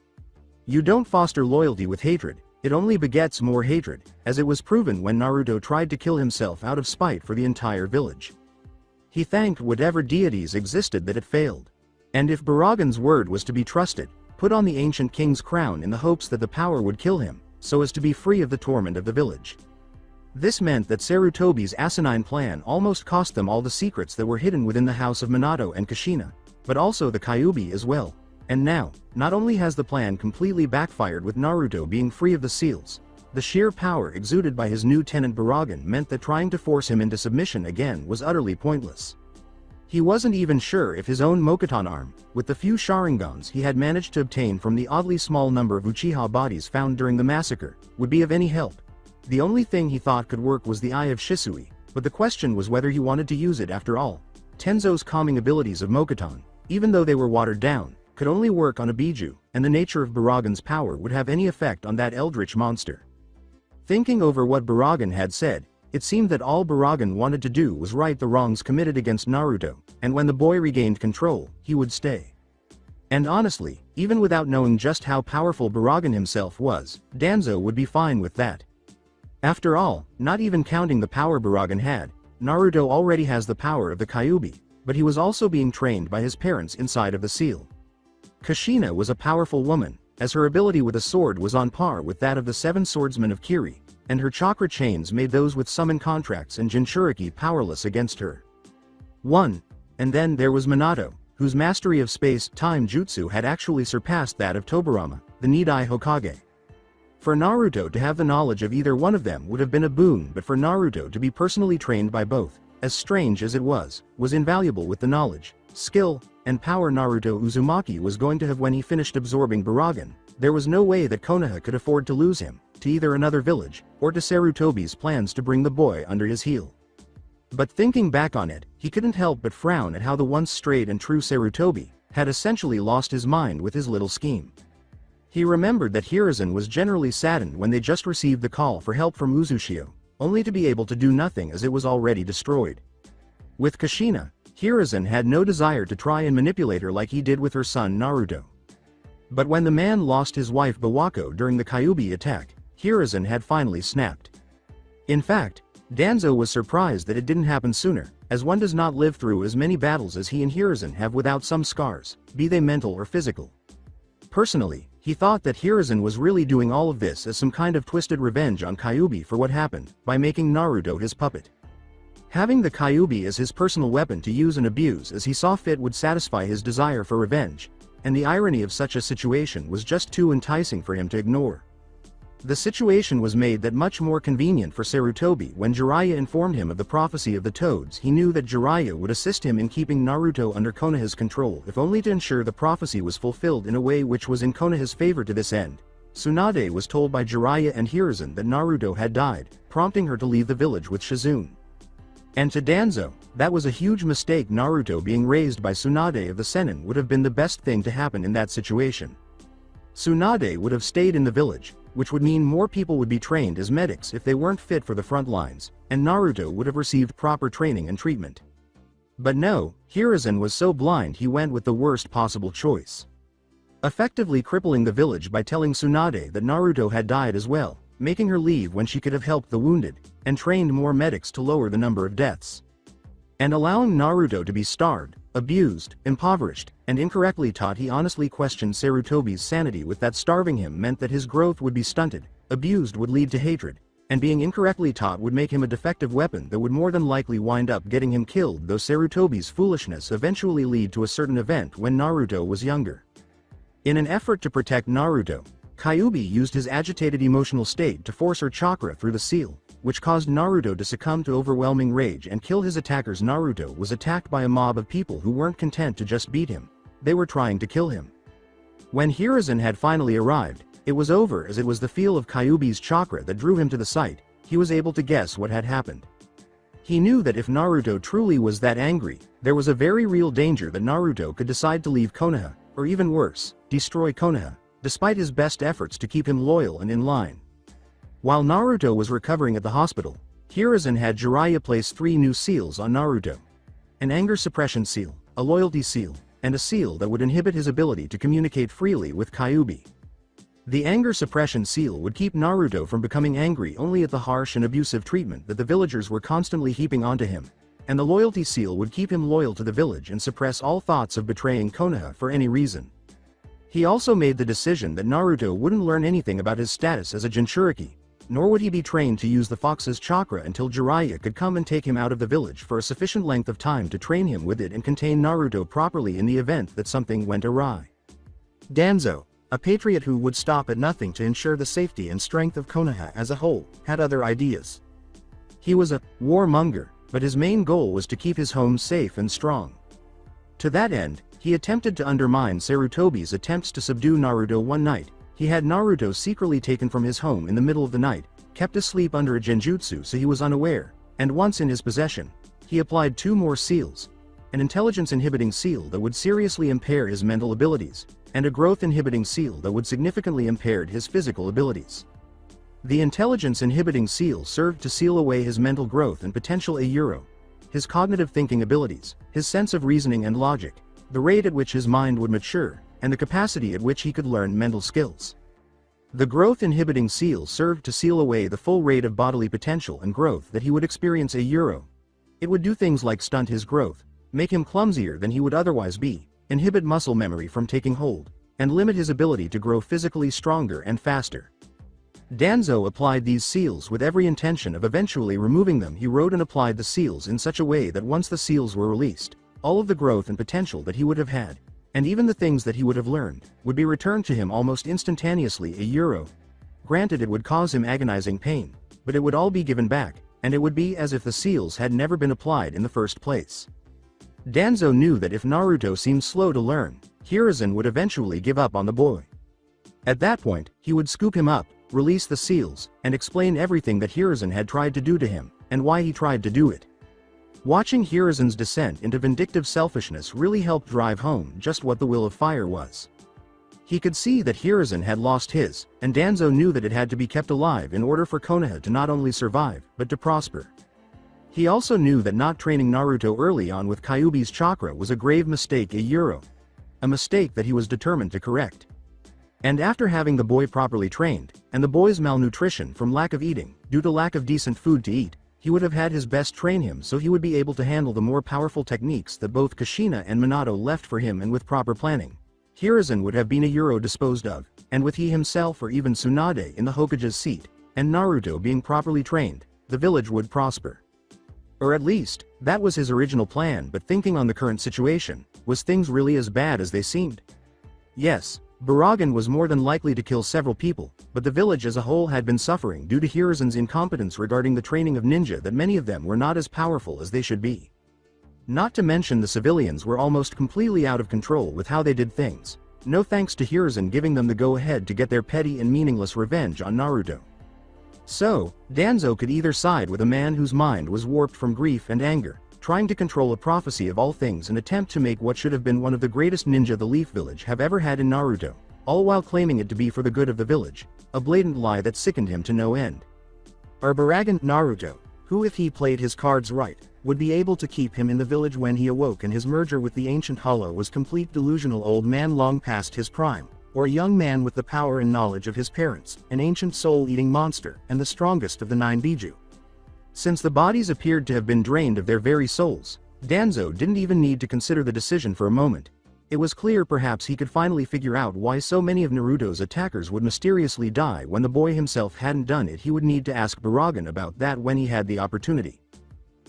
You don't foster loyalty with hatred, it only begets more hatred, as it was proven when Naruto tried to kill himself out of spite for the entire village. He thanked whatever deities existed that it failed. And if Baragan's word was to be trusted, put on the ancient king's crown in the hopes that the power would kill him, so as to be free of the torment of the village. This meant that Sarutobi's asinine plan almost cost them all the secrets that were hidden within the house of Minato and Kushina, but also the Kyuubi as well. And now, not only has the plan completely backfired with Naruto being free of the seals, the sheer power exuded by his new tenant Baragan meant that trying to force him into submission again was utterly pointless. He wasn't even sure if his own Mokuton arm, with the few Sharingans he had managed to obtain from the oddly small number of Uchiha bodies found during the massacre, would be of any help. The only thing he thought could work was the Eye of Shisui, but the question was whether he wanted to use it after all. Tenzo's calming abilities of Mokuton, even though they were watered down, could only work on a Biju, and the nature of Baragan's power would have any effect on that eldritch monster. Thinking over what Baragan had said, it seemed that all Baragan wanted to do was right the wrongs committed against Naruto, and when the boy regained control, he would stay. And honestly, even without knowing just how powerful Baragan himself was, Danzo would be fine with that. After all, not even counting the power Baragan had, Naruto already has the power of the Kyuubi, but he was also being trained by his parents inside of the seal. Kushina was a powerful woman, as her ability with a sword was on par with that of the seven swordsmen of Kiri, and her chakra chains made those with summon contracts and Jinchuriki powerless against her. And then there was Minato, whose mastery of space-time jutsu had actually surpassed that of Tobirama, the Nidai Hokage. For Naruto to have the knowledge of either one of them would have been a boon, but for Naruto to be personally trained by both, as strange as it was invaluable with the knowledge, skill, and power Naruto Uzumaki was going to have when he finished absorbing Baragan. There was no way that Konoha could afford to lose him, to either another village, or to Sarutobi's plans to bring the boy under his heel. But thinking back on it, he couldn't help but frown at how the once straight and true Sarutobi had essentially lost his mind with his little scheme. He remembered that Hiruzen was generally saddened when they just received the call for help from Uzushio, only to be able to do nothing as it was already destroyed. With Kushina, Hiruzen had no desire to try and manipulate her like he did with her son Naruto. But when the man lost his wife Bawako during the Kyuubi attack, Hiruzen had finally snapped. In fact, Danzo was surprised that it didn't happen sooner, as one does not live through as many battles as he and Hiruzen have without some scars, be they mental or physical. Personally, he thought that Hiruzen was really doing all of this as some kind of twisted revenge on Kyuubi for what happened, by making Naruto his puppet. Having the Kyuubi as his personal weapon to use and abuse as he saw fit would satisfy his desire for revenge, and the irony of such a situation was just too enticing for him to ignore. The situation was made that much more convenient for Sarutobi when Jiraiya informed him of the prophecy of the toads. He knew that Jiraiya would assist him in keeping Naruto under Konoha's control if only to ensure the prophecy was fulfilled in a way which was in Konoha's favor. To this end, Tsunade was told by Jiraiya and Hiruzen that Naruto had died, prompting her to leave the village with Shizune. And to Danzo, that was a huge mistake. Naruto being raised by Tsunade of the Sennin would have been the best thing to happen in that situation. Tsunade would have stayed in the village, which would mean more people would be trained as medics if they weren't fit for the front lines, and Naruto would have received proper training and treatment. But no, Hiruzen was so blind he went with the worst possible choice. Effectively crippling the village by telling Tsunade that Naruto had died as well, making her leave when she could have helped the wounded, and trained more medics to lower the number of deaths. And allowing Naruto to be starved, abused, impoverished, and incorrectly taught. He honestly questioned Sarutobi's sanity with that starving him meant that his growth would be stunted, abused would lead to hatred, and being incorrectly taught would make him a defective weapon that would more than likely wind up getting him killed, though Sarutobi's foolishness eventually lead to a certain event when Naruto was younger. In an effort to protect Naruto, Kyuubi used his agitated emotional state to force her chakra through the seal, which caused Naruto to succumb to overwhelming rage and kill his attackers. Naruto was attacked by a mob of people who weren't content to just beat him, they were trying to kill him. When Hiruzen had finally arrived, it was over, as it was the feel of Kyuubi's chakra that drew him to the site. He was able to guess what had happened. He knew that if Naruto truly was that angry, there was a very real danger that Naruto could decide to leave Konoha, or even worse, destroy Konoha, despite his best efforts to keep him loyal and in line. While Naruto was recovering at the hospital, Hiruzen had Jiraiya place 3 new seals on Naruto. An anger suppression seal, a loyalty seal, and a seal that would inhibit his ability to communicate freely with Kyuubi. The anger suppression seal would keep Naruto from becoming angry only at the harsh and abusive treatment that the villagers were constantly heaping onto him, and the loyalty seal would keep him loyal to the village and suppress all thoughts of betraying Konoha for any reason. He also made the decision that Naruto wouldn't learn anything about his status as a Jinchuriki, nor would he be trained to use the fox's chakra until Jiraiya could come and take him out of the village for a sufficient length of time to train him with it and contain Naruto properly in the event that something went awry. Danzo, a patriot who would stop at nothing to ensure the safety and strength of Konoha as a whole, had other ideas. He was a warmonger, but his main goal was to keep his home safe and strong. To that end, he attempted to undermine Sarutobi's attempts to subdue Naruto. One night, he had Naruto secretly taken from his home in the middle of the night, kept asleep under a genjutsu so he was unaware, and once in his possession, he applied 2 more seals, an intelligence-inhibiting seal that would seriously impair his mental abilities, and a growth-inhibiting seal that would significantly impair his physical abilities. The intelligence-inhibiting seal served to seal away his mental growth and potential, his cognitive thinking abilities, his sense of reasoning and logic, the rate at which his mind would mature, and the capacity at which he could learn mental skills. The growth-inhibiting seal served to seal away the full rate of bodily potential and growth that he would experience a euro. It would do things like stunt his growth, make him clumsier than he would otherwise be, inhibit muscle memory from taking hold, and limit his ability to grow physically stronger and faster. Danzo applied these seals with every intention of eventually removing them. He wrote and applied the seals in such a way that once the seals were released, all of the growth and potential that he would have had, and even the things that he would have learned, would be returned to him almost instantaneously. A euro. Granted, it would cause him agonizing pain, but it would all be given back, and it would be as if the seals had never been applied in the first place. Danzo knew that if Naruto seemed slow to learn, Hiruzen would eventually give up on the boy. At that point, he would scoop him up, release the seals, and explain everything that Hiruzen had tried to do to him, and why he tried to do it. Watching Hiruzen's descent into vindictive selfishness really helped drive home just what the will of fire was. He could see that Hiruzen had lost his, and Danzo knew that it had to be kept alive in order for Konoha to not only survive, but to prosper. He also knew that not training Naruto early on with Kyuubi's chakra was a grave mistake. A mistake that he was determined to correct. And after having the boy properly trained, and the boy's malnutrition from lack of eating, due to lack of decent food to eat, he would have had his best train him so he would be able to handle the more powerful techniques that both Kushina and Minato left for him. And with proper planning, Hiruzen would have been a euro disposed of, and with he himself or even Tsunade in the Hokage's seat, and Naruto being properly trained, the village would prosper. Or at least, that was his original plan. But thinking on the current situation, was things really as bad as they seemed? Yes, Baragan was more than likely to kill several people, but the village as a whole had been suffering due to Hiruzen's incompetence regarding the training of ninja, that many of them were not as powerful as they should be. Not to mention the civilians were almost completely out of control with how they did things, no thanks to Hiruzen giving them the go-ahead to get their petty and meaningless revenge on Naruto. So, Danzo could either side with a man whose mind was warped from grief and anger, trying to control a prophecy of all things and attempt to make what should have been one of the greatest ninja the Leaf Village have ever had in Naruto, all while claiming it to be for the good of the village, a blatant lie that sickened him to no end. Or Baragan Naruto, who if he played his cards right, would be able to keep him in the village when he awoke and his merger with the ancient Hollow was complete delusional old man long past his prime, or a young man with the power and knowledge of his parents, an ancient soul-eating monster, and the strongest of the 9 Biju. Since the bodies appeared to have been drained of their very souls, Danzo didn't even need to consider the decision for a moment. It was clear perhaps he could finally figure out why so many of Naruto's attackers would mysteriously die when the boy himself hadn't done it. He would need to ask Baragan about that when he had the opportunity.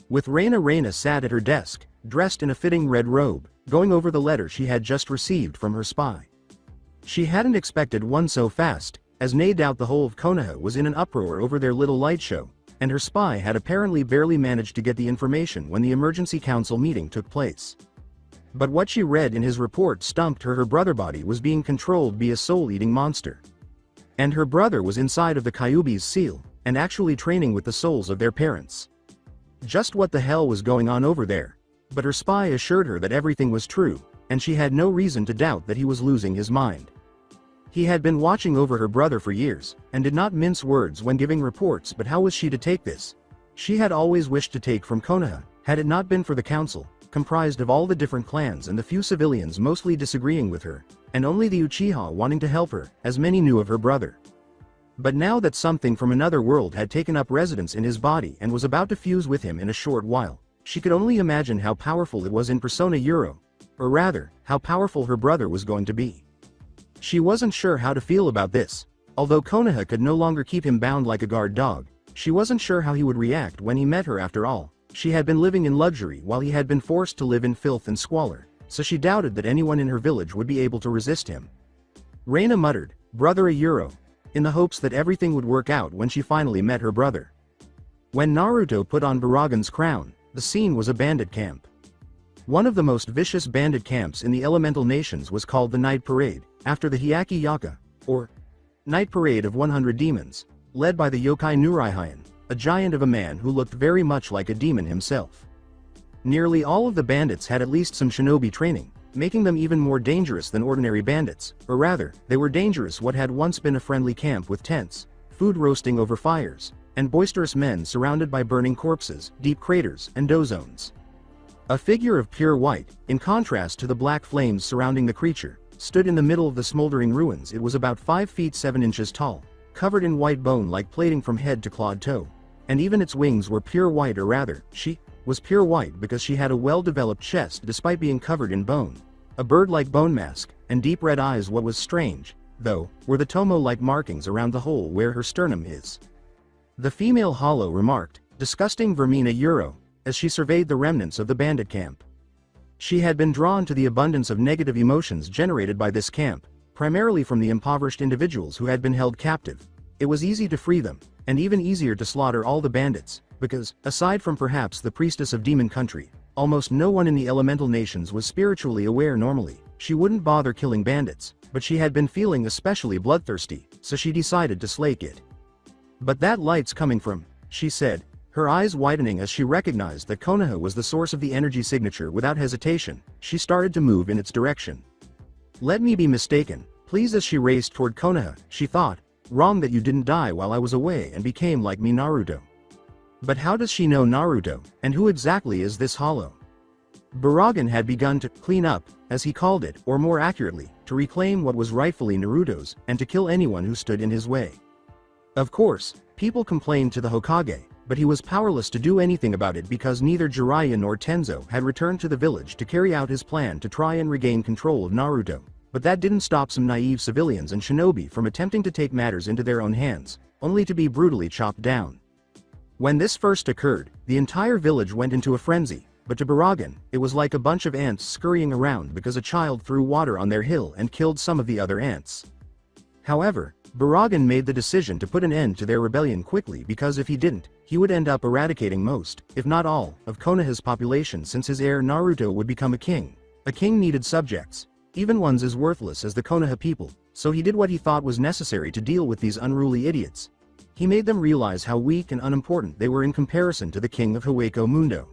With Reina sat at her desk, dressed in a fitting red robe, going over the letter she had just received from her spy. She hadn't expected one so fast, as no doubt the whole of Konoha was in an uproar over their little light show, and her spy had apparently barely managed to get the information when the emergency council meeting took place. But what she read in his report stumped her. Her brother body was being controlled by a soul-eating monster. And her brother was inside of the Kyuubi's seal, and actually training with the souls of their parents. Just what the hell was going on over there? But her spy assured her that everything was true, and she had no reason to doubt that he was losing his mind. He had been watching over her brother for years, and did not mince words when giving reports. But how was she to take this? She had always wished to take from Konoha, had it not been for the council, comprised of all the different clans and the few civilians mostly disagreeing with her, and only the Uchiha wanting to help her, as many knew of her brother. But now that something from another world had taken up residence in his body and was about to fuse with him in a short while, she could only imagine how powerful it was in persona Euro, or rather, how powerful her brother was going to be. She wasn't sure how to feel about this. Although Konoha could no longer keep him bound like a guard dog, she wasn't sure how he would react when he met her. After all, she had been living in luxury while he had been forced to live in filth and squalor, so she doubted that anyone in her village would be able to resist him. Reina muttered, "Brother a euro," in the hopes that everything would work out when she finally met her brother. When Naruto put on Baragan's crown, the scene was a bandit camp. One of the most vicious bandit camps in the elemental nations was called the Night Parade, after the Hyaki Yaka, or Night Parade of 100 Demons, led by the yokai Nuraihayan, a giant of a man who looked very much like a demon himself. Nearly all of the bandits had at least some shinobi training, making them even more dangerous than ordinary bandits, or rather, they were dangerous. What had once been a friendly camp with tents, food roasting over fires, and boisterous men surrounded by burning corpses, deep craters, and dough zones. A figure of pure white, in contrast to the black flames surrounding the creature, stood in the middle of the smoldering ruins. It was about 5 feet 7 inches tall, covered in white bone like plating from head to clawed toe. And even its wings were pure white, or rather, she was pure white because she had a well-developed chest despite being covered in bone. A bird-like bone mask, and deep red eyes. What was strange, though, were the tomo-like markings around the hole where her sternum is. The female hollow remarked, "Disgusting vermina euro," as she surveyed the remnants of the bandit camp. She had been drawn to the abundance of negative emotions generated by this camp, primarily from the impoverished individuals who had been held captive. It was easy to free them, and even easier to slaughter all the bandits, because, aside from perhaps the priestess of Demon Country, almost no one in the elemental nations was spiritually aware normally. She wouldn't bother killing bandits, but she had been feeling especially bloodthirsty, so she decided to slake it. "But that light's coming from," she said, her eyes widening as she recognized that Konoha was the source of the energy signature. Without hesitation, she started to move in its direction. "Let me be mistaken, please." As she raced toward Konoha, she thought, "Wrong that you didn't die while I was away and became like me, Naruto." But how does she know Naruto, and who exactly is this hollow? Baragan had begun to clean up, as he called it, or more accurately, to reclaim what was rightfully Naruto's, and to kill anyone who stood in his way. Of course, people complained to the Hokage, but he was powerless to do anything about it because neither Jiraiya nor Tenzo had returned to the village to carry out his plan to try and regain control of Naruto. But that didn't stop some naive civilians and shinobi from attempting to take matters into their own hands, only to be brutally chopped down. When this first occurred, the entire village went into a frenzy, but to Baragan, it was like a bunch of ants scurrying around because a child threw water on their hill and killed some of the other ants. However, Baragan made the decision to put an end to their rebellion quickly, because if he didn't, he would end up eradicating most, if not all, of Konoha's population, since his heir Naruto would become a king. A king needed subjects, even ones as worthless as the Konoha people, so he did what he thought was necessary to deal with these unruly idiots. He made them realize how weak and unimportant they were in comparison to the king of Hueco Mundo.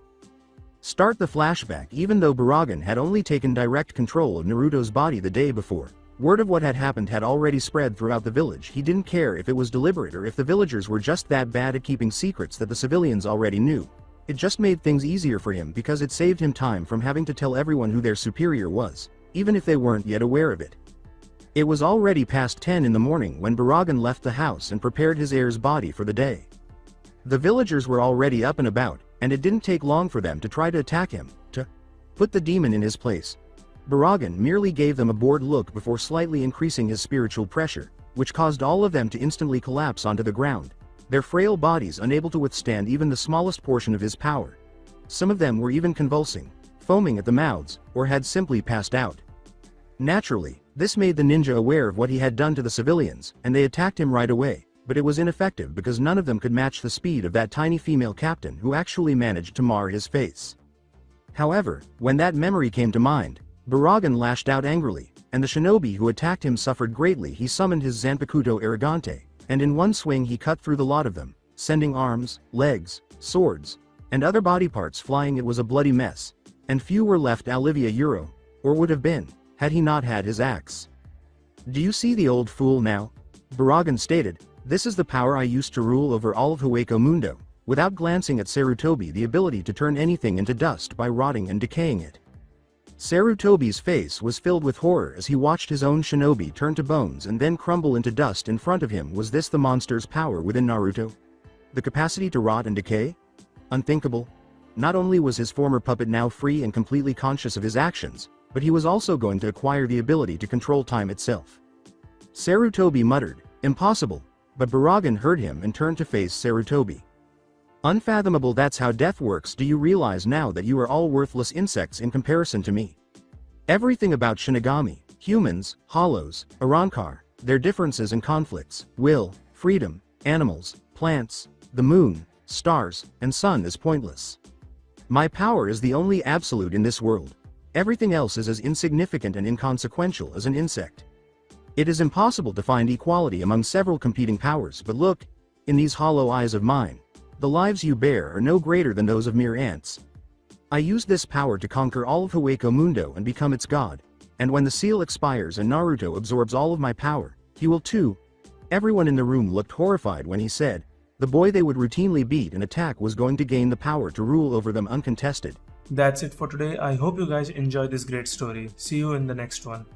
Start the flashback. Even though Baragan had only taken direct control of Naruto's body the day before, word of what had happened had already spread throughout the village. He didn't care if it was deliberate or if the villagers were just that bad at keeping secrets that the civilians already knew. It just made things easier for him because it saved him time from having to tell everyone who their superior was, even if they weren't yet aware of it. It was already past 10 in the morning when Baragan left the house and prepared his heir's body for the day. The villagers were already up and about, and it didn't take long for them to try to attack him, to put the demon in his place. Baragan merely gave them a bored look before slightly increasing his spiritual pressure, which caused all of them to instantly collapse onto the ground, their frail bodies unable to withstand even the smallest portion of his power. Some of them were even convulsing, foaming at the mouths, or had simply passed out. Naturally, this made the ninja aware of what he had done to the civilians, and they attacked him right away, but it was ineffective because none of them could match the speed of that tiny female captain who actually managed to mar his face. However, when that memory came to mind, Baragan lashed out angrily, and the shinobi who attacked him suffered greatly. He summoned his Zanpakuto Arrogante, and in one swing he cut through the lot of them, sending arms, legs, swords, and other body parts flying. It was a bloody mess, and few were left. Olivia Euro, or would have been, had he not had his axe. "Do you see the old fool now?" Baragan stated. "This is the power I used to rule over all of Hueco Mundo," without glancing at Sarutobi, the ability to turn anything into dust by rotting and decaying it. Sarutobi's face was filled with horror as he watched his own shinobi turn to bones and then crumble into dust in front of him. Was this the monster's power within Naruto? The capacity to rot and decay? Unthinkable. Not only was his former puppet now free and completely conscious of his actions, but he was also going to acquire the ability to control time itself. Sarutobi muttered, "Impossible," but Baragan heard him and turned to face Sarutobi. "Unfathomable. That's how death works. Do you realize now that you are all worthless insects in comparison to me? Everything about Shinigami, humans, hollows, Arankar, their differences and conflicts, will, freedom, animals, plants, the moon, stars, and sun is pointless. My power is the only absolute in this world. Everything else is as insignificant and inconsequential as an insect. It is impossible to find equality among several competing powers, but look, in these hollow eyes of mine, the lives you bear are no greater than those of mere ants. I used this power to conquer all of Hueco Mundo and become its god, and when the seal expires and Naruto absorbs all of my power, he will too." Everyone in the room looked horrified when he said, the boy they would routinely beat and attack was going to gain the power to rule over them uncontested. That's it for today. I hope you guys enjoyed this great story. See you in the next one.